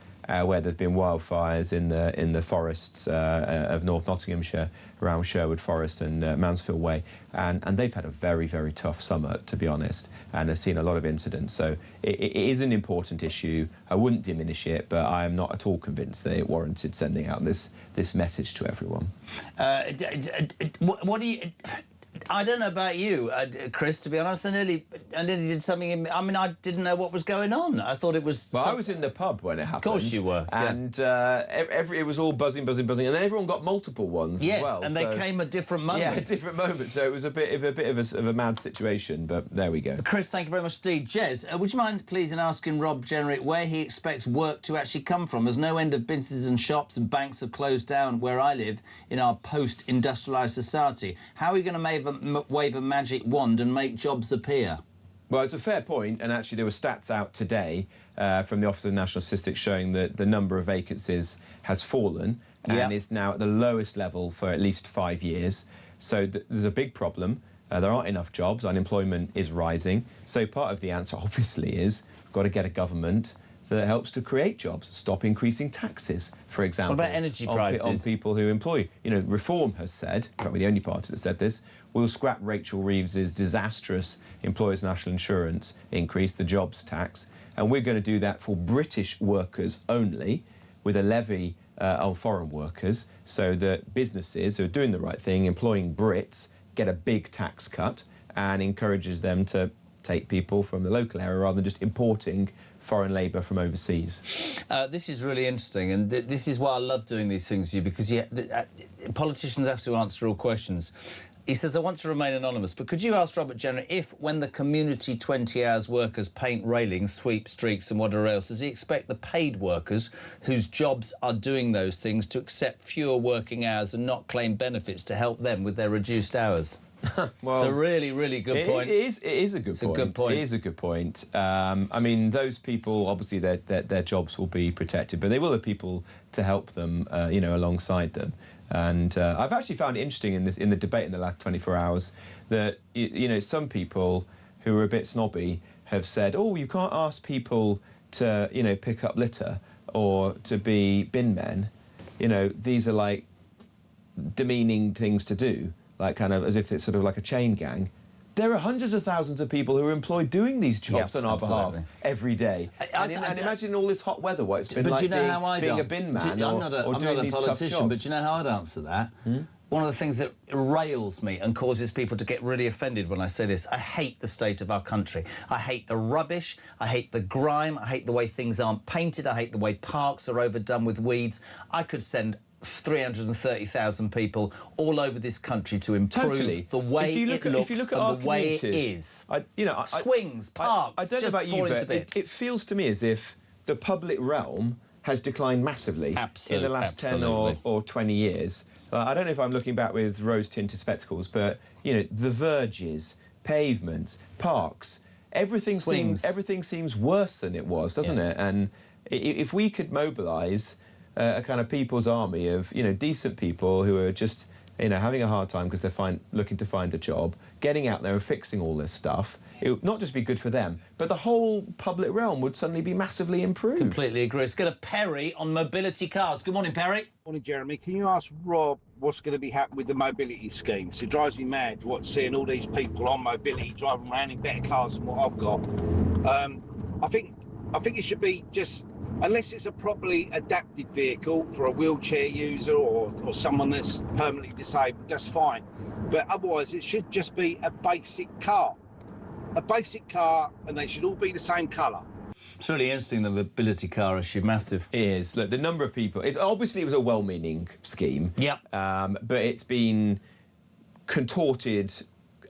where there's been wildfires in the forests of North Nottinghamshire, around Sherwood Forest and Mansfield Way, and they've had a very, very tough summer, to be honest, and have seen a lot of incidents. So it is an important issue. I wouldn't diminish it, but I am not at all convinced that it warranted sending out this message to everyone. What do you... I don't know about you, Chris, to be honest. I nearly did something... I didn't know what was going on. I thought it was... Well, I was in the pub when it happened. Of course you were. And it was all buzzing, and then everyone got multiple ones as well. Yes, and they came at different moments. Yeah, at different moments. So it was a bit of a mad situation, but there we go. Chris, thank you very much indeed. Jez, would you mind, please, in asking Rob Jenrick where he expects work to actually come from? There's no end of businesses and shops and banks have closed down where I live in our post-industrialised society. How are we going to wave a magic wand and make jobs appear? Well, it's a fair point, and actually there were stats out today from the Office of National Statistics showing that the number of vacancies has fallen and is now at the lowest level for at least 5 years. So there's a big problem. There aren't enough jobs. Unemployment is rising. So part of the answer, obviously, is we've got to get a government that helps to create jobs. Stop increasing taxes, for example. What about energy prices? On people who employ. Reform has said, probably the only party that said this, we'll scrap Rachel Reeves's disastrous Employers' National Insurance increase, the jobs tax, and we're going to do that for British workers only, with a levy on foreign workers, so that businesses who are doing the right thing, employing Brits, get a big tax cut, and encourages them to take people from the local area rather than just importing foreign labour from overseas. This is really interesting, and this is why I love doing these things with you, because politicians have to answer all questions. He says, I want to remain anonymous, but could you ask Robert Jenner if, when the community 20 hours workers paint railings, sweep streets and whatever else, does he expect the paid workers whose jobs are doing those things to accept fewer working hours and not claim benefits to help them with their reduced hours? Well, it's a really, really good point. It is a good point. A good point. It is a good point. I mean, those people, obviously, their jobs will be protected, but they will have people to help them, you know, alongside them. And I've actually found it interesting in the debate in the last 24 hours that, you know, some people who are a bit snobby have said, oh, you can't ask people to, you know, pick up litter or to be bin men. You know, these are like demeaning things to do, like kind of as if it's sort of like a chain gang. There are hundreds of thousands of people who are employed doing these jobs on our behalf every day. And imagine all this hot weather, what it's been like being a bin man I'm not a politician, but do you know how I'd answer that? One of the things that rails me and causes people to get really offended when I say this, I hate the state of our country. I hate the rubbish, I hate the grime, I hate the way things aren't painted, I hate the way parks are overdone with weeds. I could send 330,000 people all over this country to improve the way it looks and the way it is. Swings, parks, I don't know about you, but it feels to me as if the public realm has declined massively in the last 10 or 20 years. I don't know if I'm looking back with rose-tinted spectacles, but, you know, the verges, pavements, parks, everything seems worse than it was, doesn't it? And if we could mobilise a kind of people's army of, you know, decent people who are just, you know, having a hard time because they're looking to find a job, getting out there and fixing all this stuff, it would not just be good for them, but the whole public realm would suddenly be massively improved. Completely agree. Let's go to Perry on mobility cars. Good morning, Perry. Morning, Jeremy. Can you ask Rob what's going to be happening with the mobility scheme? It drives me mad seeing all these people on mobility driving around in better cars than what I've got. I think it should be just, unless it's a properly adapted vehicle for a wheelchair user or someone that's permanently disabled, that's fine. But otherwise, it should just be a basic car. A basic car, and they should all be the same colour. It's really interesting, the mobility car issue, massive. It is. Look, the number of people... Obviously, it was a well-meaning scheme. Yep. But it's been contorted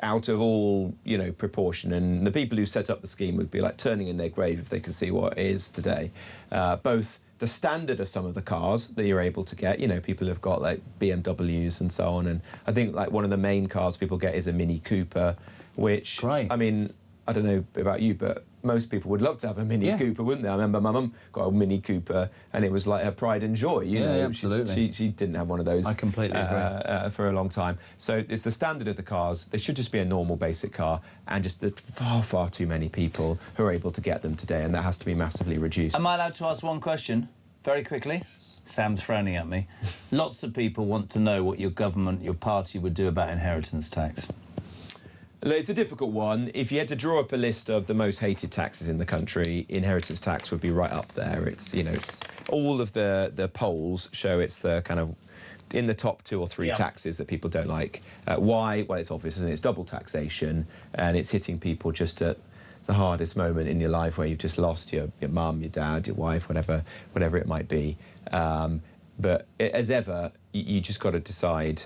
out of all, you know, proportion, and the people who set up the scheme would be like turning in their grave if they could see what it is today. Both the standard of some of the cars that you're able to get, you know, people have got like BMWs and so on, and I think like one of the main cars people get is a Mini Cooper, which, I mean, I don't know about you, but most people would love to have a Mini Cooper, wouldn't they? I remember my mum got a Mini Cooper, and it was like her pride and joy. You know, absolutely. She didn't have one of those. I completely agree. For a long time. So it's the standard of the cars. They should just be a normal basic car, and just the far too many people who are able to get them today, and that has to be massively reduced. Am I allowed to ask one question very quickly? Sam's frowning at me. Lots of people want to know what your government, your party would do about inheritance tax. It's a difficult one. If you had to draw up a list of the most hated taxes in the country, inheritance tax would be right up there. It's, you know, it's all of the polls show it's the kind of in the top 2 or 3 taxes that people don't like. Why? Well, it's obvious, isn't it? It's double taxation, and it's hitting people just at the hardest moment in your life where you've just lost your mum, your dad, your wife, whatever it might be. But as ever, you just got to decide,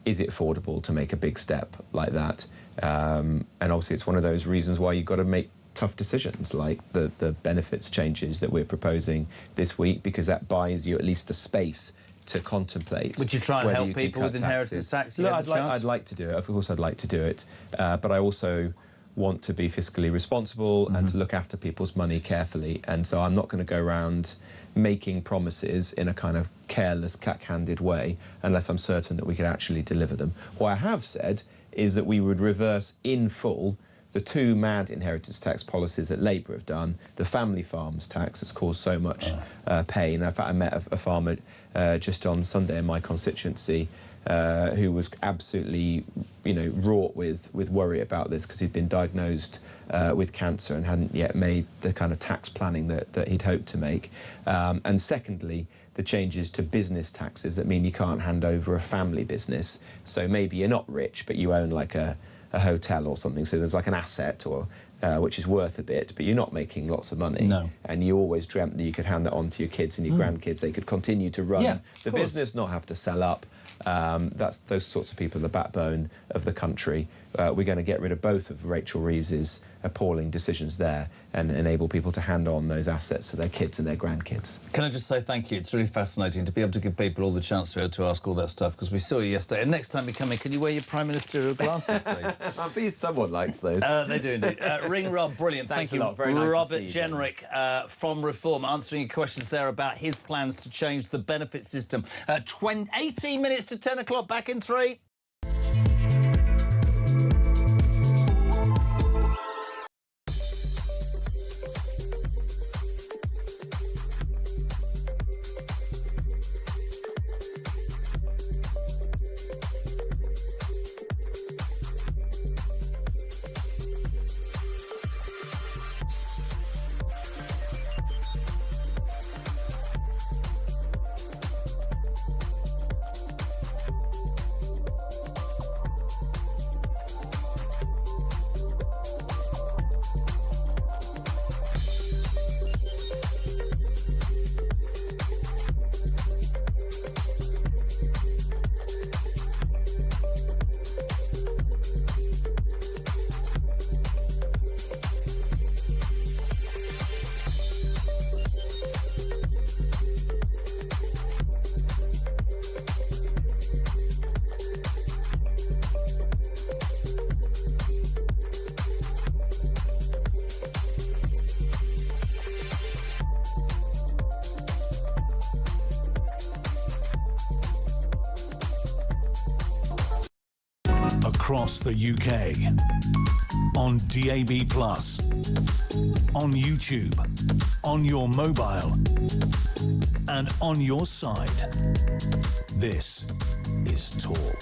is it affordable to make a big step like that? And obviously it's one of those reasons why you've got to make tough decisions, like the benefits changes that we're proposing this week, because that buys you at least a space to contemplate. Would you try and help people with inheritance tax? Look, I'd like to do it. Of course I'd like to do it. But I also want to be fiscally responsible and to look after people's money carefully. And so I'm not going to go around making promises in a kind of careless, cack-handed way unless I'm certain that we can actually deliver them. What I have said is that we would reverse in full the 2 mad inheritance tax policies that Labour have done. The family farms tax has caused so much pain. In fact, I met a farmer just on Sunday in my constituency who was absolutely, you know, wrought with worry about this because he'd been diagnosed with cancer and hadn't yet made the kind of tax planning that he'd hoped to make. And secondly, the changes to business taxes that mean you can't hand over a family business. So maybe you're not rich, but you own like a hotel or something, so there's like an asset or which is worth a bit, but you're not making lots of money. No. And you always dreamt that you could hand that on to your kids and your grandkids. They could continue to run the business, not have to sell up. That's those sorts of people, the backbone of the country. We're going to get rid of both of Rachel Reeves's appalling decisions there and enable people to hand on those assets to their kids and their grandkids. Can I just say thank you? It's really fascinating to be able to give people all the chance to be able to ask all that stuff, because we saw you yesterday. And next time you come in, can you wear your Prime Ministerial glasses, please? I'm pleased someone likes those. They do indeed. Ring Rob, brilliant. Thanks Thank a you. lot. Very nice Robert to see you, Jenrick from Reform, answering your questions there about his plans to change the benefit system. 18 minutes to 10 o'clock, back in 3. Across the UK, on DAB+, on YouTube, on your mobile, and on your side. This is Talk.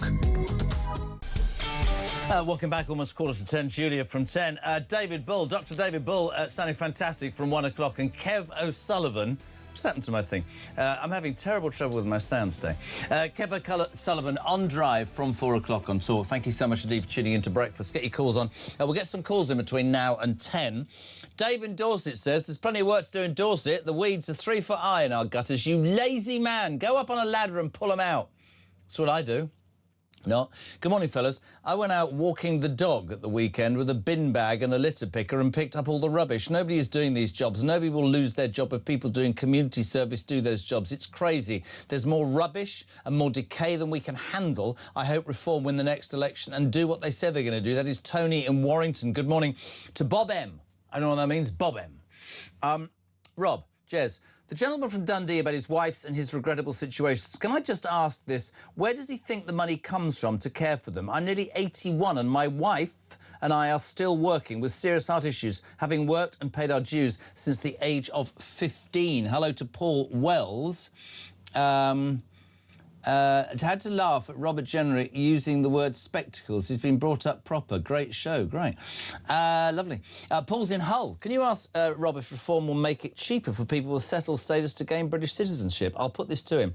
Welcome back, almost quarter to 10. Julia from 10. David Bull, Dr. David Bull, sounding fantastic from 1 o'clock, and Kev O'Sullivan. What's happened to my thing? I'm having terrible trouble with my sound today. Kev O'Sullivan on Drive from 4 o'clock on Talk. Thank you so much indeed for tuning into breakfast. Get your calls on. We'll get some calls in between now and 10. Dave in Dorset says, there's plenty of work to do in Dorset. The weeds are 3 foot high in our gutters. You lazy man. Go up on a ladder and pull them out. That's what I do. No. Good morning, fellas. I went out walking the dog at the weekend with a bin bag and a litter picker and picked up all the rubbish. Nobody is doing these jobs. Nobody will lose their job if people doing community service do those jobs. It's crazy. There's more rubbish and more decay than we can handle. I hope Reform win the next election and do what they said they're going to do. That is Tony in Warrington. Good morning to Bob M. I don't know what that means. Bob M. Rob, Jez, the gentleman from Dundee about his wife's and his regrettable situations. Can I just ask this? Where does he think the money comes from to care for them? I'm nearly 81 and my wife and I are still working with serious heart issues, having worked and paid our dues since the age of 15. Hello to Paul Wells. Had to laugh at Robert Jenrick using the word spectacles. He's been brought up proper. Great show. Great. Lovely. Paul's in Hull. Can you ask Rob if Reform will make it cheaper for people with settled status to gain British citizenship? I'll put this to him.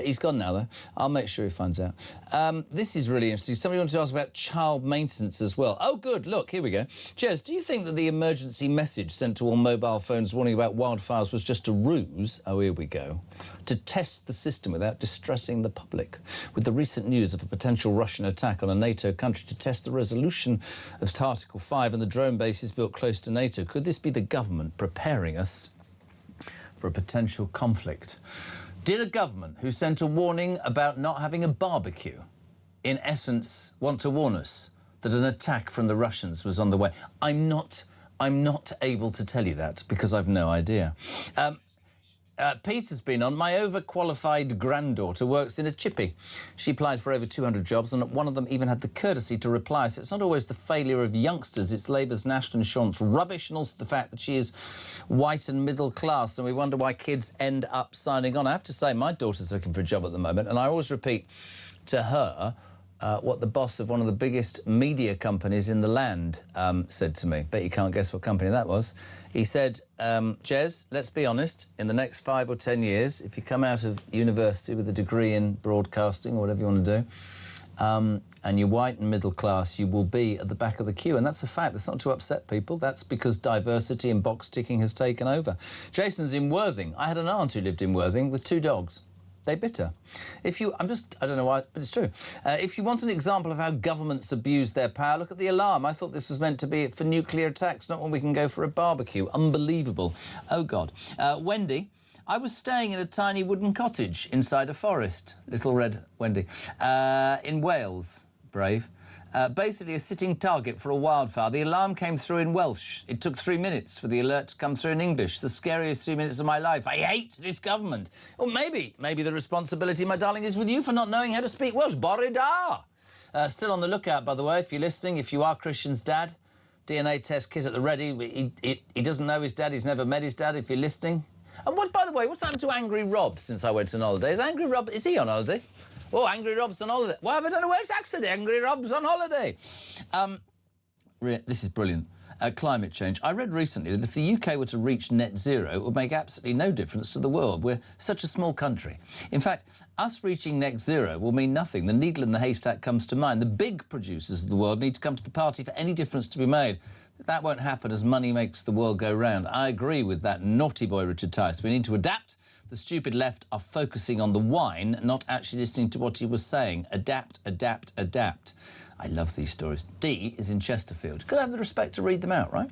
He's gone now, though. I'll make sure he finds out. This is really interesting. Somebody wanted to ask about child maintenance as well. Oh, good. Look, here we go. Jez, do you think that the emergency message sent to all mobile phones warning about wildfires was just a ruse? Oh, here we go. To test the system without distressing the public. With the recent news of a potential Russian attack on a NATO country to test the resolution of Article 5 and the drone bases built close to NATO, could this be the government preparing us for a potential conflict? Did a government who sent a warning about not having a barbecue, in essence, want to warn us that an attack from the Russians was on the way? I'm not able to tell you that because I've no idea. Peter's been on. My overqualified granddaughter works in a chippy. She applied for over 200 jobs and one of them even had the courtesy to reply. So it's not always the failure of youngsters, it's Labour's national insurance rubbish and also the fact that she is white and middle class and we wonder why kids end up signing on. I have to say, my daughter's looking for a job at the moment and I always repeat to her what the boss of one of the biggest media companies in the land said to me. Bet you can't guess what company that was. He said, Jez, let's be honest, in the next 5 or 10 years, if you come out of university with a degree in broadcasting or whatever you want to do, and you're white and middle class, you will be at the back of the queue. And that's a fact. That's not to upset people. That's because diversity and box ticking has taken over. Jason's in Worthing. I had an aunt who lived in Worthing with 2 dogs. they bitter. I don't know why, but it's true. If you want an example of how governments abuse their power, look at the alarm. I thought this was meant to be for nuclear attacks, not when we can go for a barbecue. Unbelievable. Oh, God. Wendy, I was staying in a tiny wooden cottage inside a forest. Little red Wendy. In Wales. Brave. Basically a sitting target for a wildfire. The alarm came through in Welsh. It took 3 minutes for the alert to come through in English. The scariest 3 minutes of my life. I hate this government. Or maybe the responsibility, my darling, is with you for not knowing how to speak Welsh. Bore da! Still on the lookout, by the way, if you're listening, if you are Christian's dad. DNA test kit at the ready. He doesn't know his dad. He's never met his dad, if you're listening. And by the way, what's happened to Angry Rob since I went on holiday? Is he on holiday? Oh, Angry Rob's on holiday. Why have I done a Welsh accent? Angry Rob's on holiday. This is brilliant. Climate change. I read recently that if the UK were to reach net zero, it would make absolutely no difference to the world. We're such a small country. In fact, us reaching net zero will mean nothing. The needle in the haystack comes to mind. The big producers of the world need to come to the party for any difference to be made. That won't happen as money makes the world go round. I agree with that naughty boy Richard Tice. We need to adapt. The stupid left are focusing on the wine, not actually listening to what he was saying. Adapt, adapt, adapt. I love these stories. Dee is in Chesterfield. Could I have the respect to read them out, right?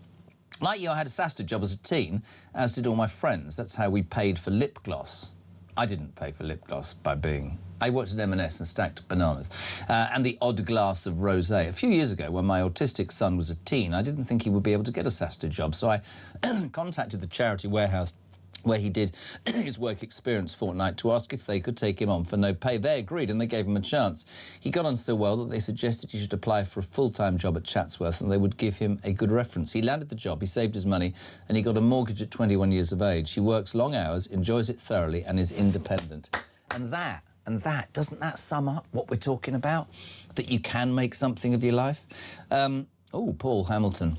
Like you, I had a Saturday job as a teen, as did all my friends. That's how we paid for lip gloss. I didn't pay for lip gloss by being... I worked at M&S and stacked bananas. And the odd glass of rosé. A few years ago, when my autistic son was a teen, I didn't think he would be able to get a Saturday job, so I contacted the charity warehouse where he did his work experience fortnight to ask if they could take him on for no pay. They agreed and they gave him a chance. He got on so well that they suggested he should apply for a full-time job at Chatsworth and they would give him a good reference. He landed the job, he saved his money and he got a mortgage at 21 years of age. He works long hours, enjoys it thoroughly and is independent. And that, doesn't that sum up what we're talking about? That you can make something of your life? Paul Hamilton.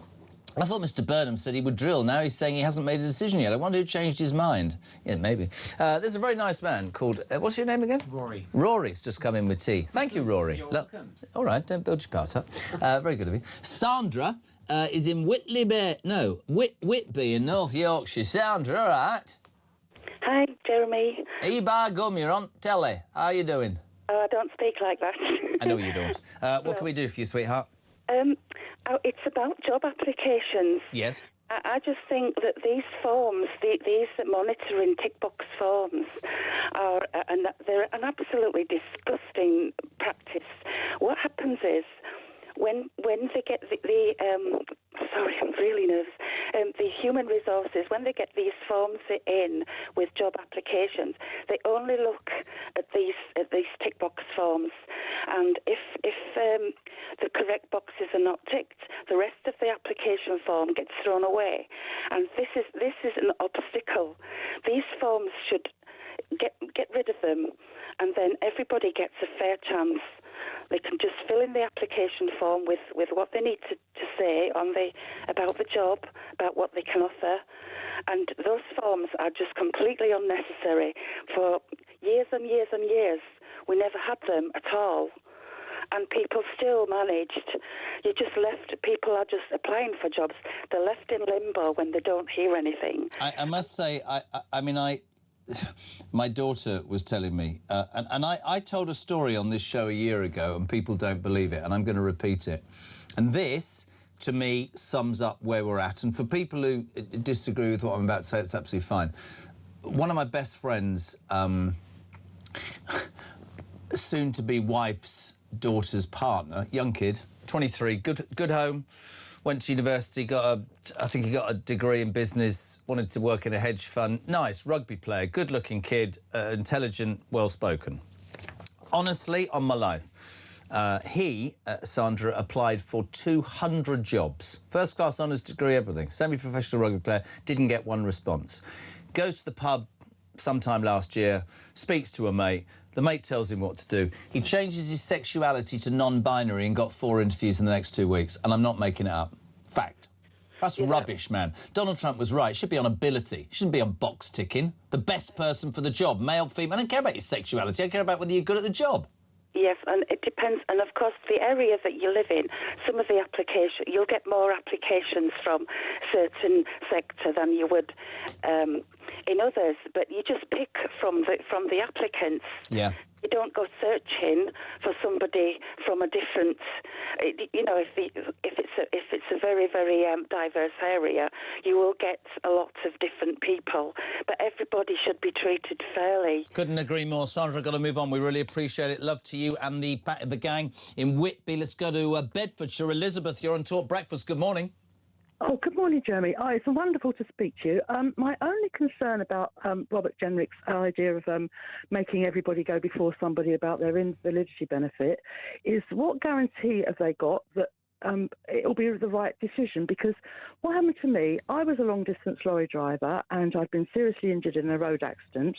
I thought Mr Burnham said he would drill. Now he's saying he hasn't made a decision yet. I wonder who changed his mind. Yeah, maybe. There's a very nice man called... what's your name again? Rory. Rory's just come in with tea. Thank you, Rory. You're welcome. All right, don't build your part up. Very good of you. Sandra is in Whitby in North Yorkshire. Sandra, all right? Hi, Jeremy. Bar Gum, you're on telly. How are you doing? Oh, I don't speak like that. I know you don't. What can we do for you, sweetheart? It's about job applications. Yes. I just think that these forms, these monitoring tick box forms, they're an absolutely disgusting practice. What happens is, when they get sorry, I'm really nervous. The human resources, when they get these forms in with job applications, they only look at these tick box forms, and if the correct boxes are not ticked, the rest of the application form gets thrown away, and this is an obstacle. These forms should get rid of them, and then everybody gets a fair chance. They can just fill in the application form with what they need to say about the job, about what they can offer. And those forms are just completely unnecessary. For years and years and years, we never had them at all. And people still managed. People are just applying for jobs. They're left in limbo when they don't hear anything. I must say, my daughter was telling me, and I told a story on this show a year ago and people don't believe it, and I'm going to repeat it. And this, to me, sums up where we're at. And for people who disagree with what I'm about to say, it's absolutely fine. One of my best friends, soon-to-be wife's daughter's partner, young kid, 23, good home, went to university, I think he got a degree in business, wanted to work in a hedge fund. Nice, rugby player, good-looking kid, intelligent, well-spoken. Honestly, on my life, Sandra, applied for 200 jobs. First-class honours degree, everything. Semi-professional rugby player, didn't get one response. Goes to the pub sometime last year, speaks to a mate. The mate tells him what to do. He changes his sexuality to non-binary and got 4 interviews in the next 2 weeks. And I'm not making it up. Fact. That's rubbish, man. Donald Trump was right. It should be on ability. It shouldn't be on box ticking. The best person for the job, male, female. I don't care about your sexuality. I care about whether you're good at the job. Yes, and it depends. And of course, the area that you live in, some of the you'll get more applications from certain sector than you would in others. But you just pick from the applicants. Yeah. You don't go searching for somebody from a different. You know, if it's a very, very diverse area, you will get a lot of different people. But everybody should be treated fairly. Couldn't agree more. Sandra, got to move on. We really appreciate it. Love to you and the gang in Whitby. Let's go to Bedfordshire. Elizabeth, you're on Talk Breakfast. Good morning. Oh, good morning, Jeremy. Oh, it's wonderful to speak to you. My only concern about Robert Jenrick's idea of making everybody go before somebody about their invalidity benefit is what guarantee have they got that it'll be the right decision? Because what happened to me, I was a long-distance lorry driver and I'd been seriously injured in a road accident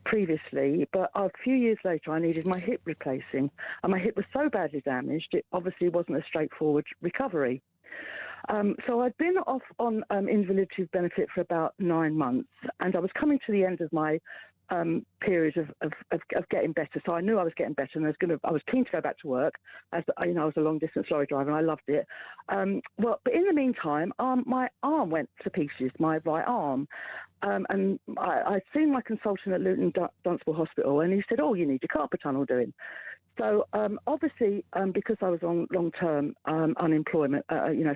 previously, but a few years later I needed my hip replacing, and my hip was so badly damaged it obviously wasn't a straightforward recovery. So I'd been off on invalidity benefit for about 9 months, and I was coming to the end of my period of getting better. So I knew I was getting better, and I was keen to go back to work. As you know, I was a long distance lorry driver, and I loved it. But in the meantime, my arm went to pieces, my right arm. And I'd seen my consultant at Luton Dunstable Hospital, and he said, "Oh, you need your carpal tunnel doing." So obviously, because I was on long-term unemployment,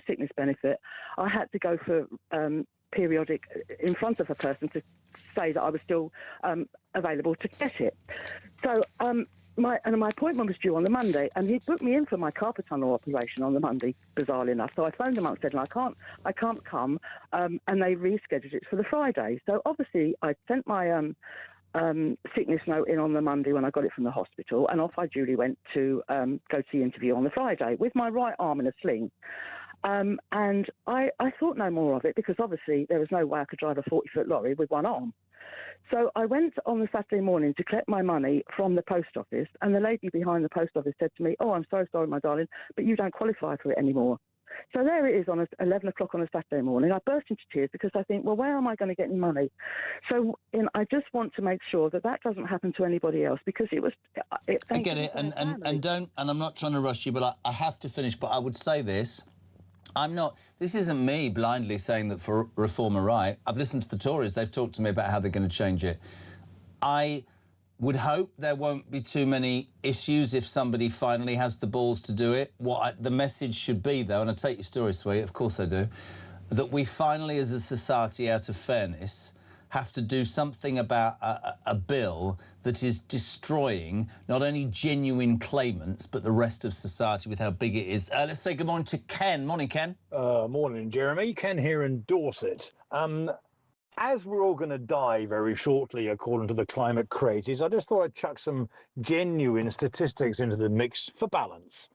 sickness benefit, I had to go for periodic in front of a person to say that I was still available to get it. So my appointment was due on the Monday, and he booked me in for my carpal tunnel operation on the Monday, bizarrely enough. So I phoned them up and said, I can't come, and they rescheduled it for the Friday. So obviously, I sent my sickness note in on the Monday when I got it from the hospital, and off I duly went to go to the interview on the Friday with my right arm in a sling. And I thought no more of it because obviously there was no way I could drive a 40-foot lorry with one arm. So I went on the Saturday morning to collect my money from the post office, and the lady behind the post office said to me, "Oh, I'm so sorry, my darling, but you don't qualify for it anymore." So there it is on 11 o'clock on a Saturday morning. I burst into tears because I think, well, where am I going to get any money? So I just want to make sure that doesn't happen to anybody else, because it was... I get it, and I'm not trying to rush you, but I have to finish, but I would say this. This isn't me blindly saying that for reform are right. I've listened to the Tories. They've talked to me about how they're going to change it. I would hope there won't be too many issues if somebody finally has the balls to do it. The message should be, though, and I take your story, sweet, of course I do, that we finally, as a society, out of fairness, have to do something about a bill that is destroying not only genuine claimants, but the rest of society with how big it is. Let's say good morning to Ken. Morning, Ken. Morning, Jeremy. Ken here in Dorset. As we're all going to die very shortly, according to the climate crazies, I just thought I'd chuck some genuine statistics into the mix for balance.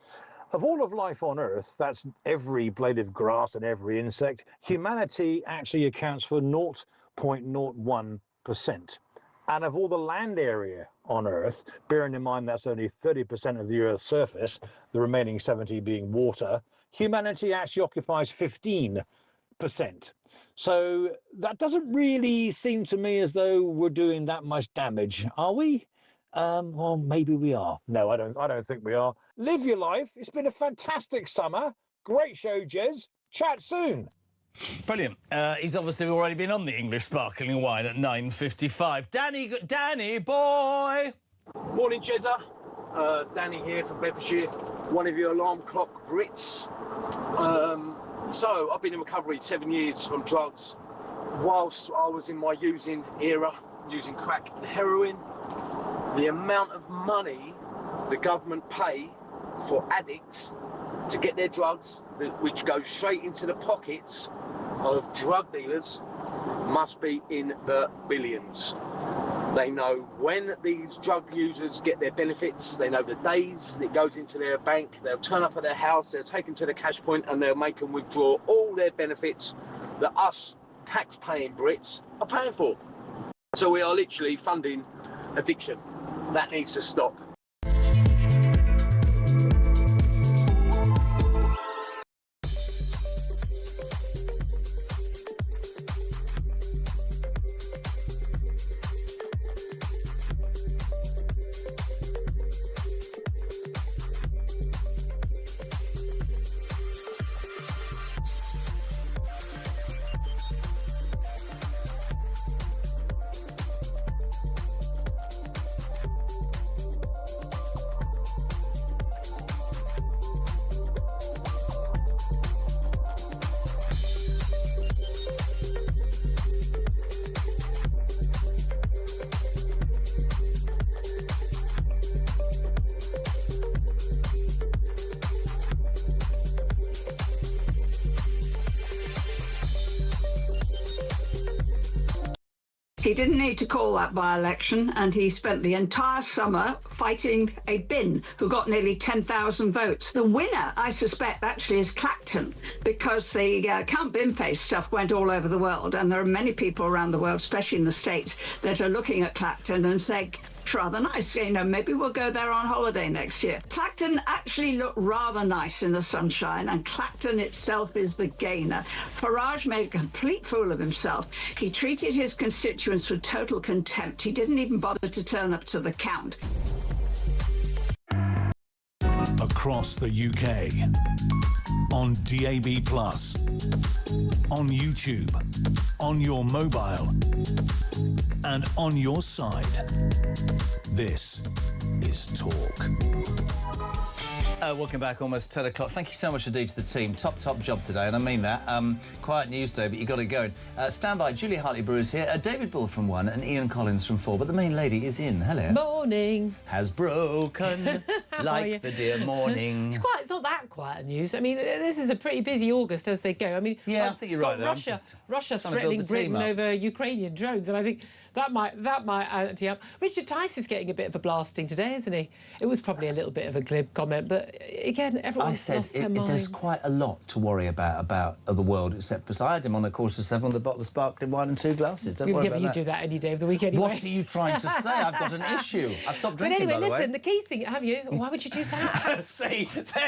Of all of life on Earth, that's every blade of grass and every insect, humanity actually accounts for 0.01%. And of all the land area on Earth, bearing in mind that's only 30% of the Earth's surface, the remaining 70% being water, humanity actually occupies 15%. So that doesn't really seem to me as though we're doing that much damage, are we? Well, maybe we are. No, I don't think we are. Live your life. It's been a fantastic summer. Great show, Jez. Chat soon. Brilliant. He's obviously already been on the English sparkling wine at 9:55. Danny boy. Morning, Jezza. Danny here from Bedfordshire. One of your alarm clock Brits. So I've been in recovery 7 years from drugs. Whilst I was in my using era, using crack and heroin, the amount of money the government pay for addicts to get their drugs, which goes straight into the pockets of drug dealers, must be in the billions. They know when these drug users get their benefits, they know the days it goes into their bank, they'll turn up at their house, they'll take them to the cash point and they'll make them withdraw all their benefits that us tax-paying Brits are paying for. So we are literally funding addiction. That needs to stop. He didn't need to call that by-election, and he spent the entire summer fighting a bin who got nearly 10,000 votes. The winner, I suspect, actually is Clacton, because the Count Bin-Face stuff went all over the world, and there are many people around the world, especially in the States, that are looking at Clacton and saying, rather nice, you know, maybe we'll go there on holiday next year. Clacton actually looked rather nice in the sunshine, and Clacton itself is the gainer. Farage made a complete fool of himself. He treated his constituents with total contempt. He didn't even bother to turn up to the count. Across the UK, on DAB+, on YouTube, on your mobile, and on your side. This is Talk. Welcome back, almost 10 o'clock. Thank you so much indeed to the team. Top job today, and I mean that. Quiet news day, but you got it going. Stand by, Julia Hartley-Brewer is here, David Bull from 1 and Ian Collins from 4, but the main lady is in. Hello. Morning. Has broken like the dear morning. It's not that quiet news. I mean, this is a pretty busy August as they go. I mean, yeah, I think you're right there. Russia threatening Britain over Ukrainian drones, and I think that might ante up. Richard Tice is getting a bit of a blasting today, isn't he? It was probably a little bit of a glib comment, but again, everyone's lost their minds. There's quite a lot to worry about the world, except for I had him on a course of 7 with a bottle of sparkling wine and 2 glasses. Don't worry about that. You do that any day of the week anyway. What are you trying to say? I've got an issue. I've stopped drinking, but anyway, by the way. listen, the key thing, have you? Why would you do that? See,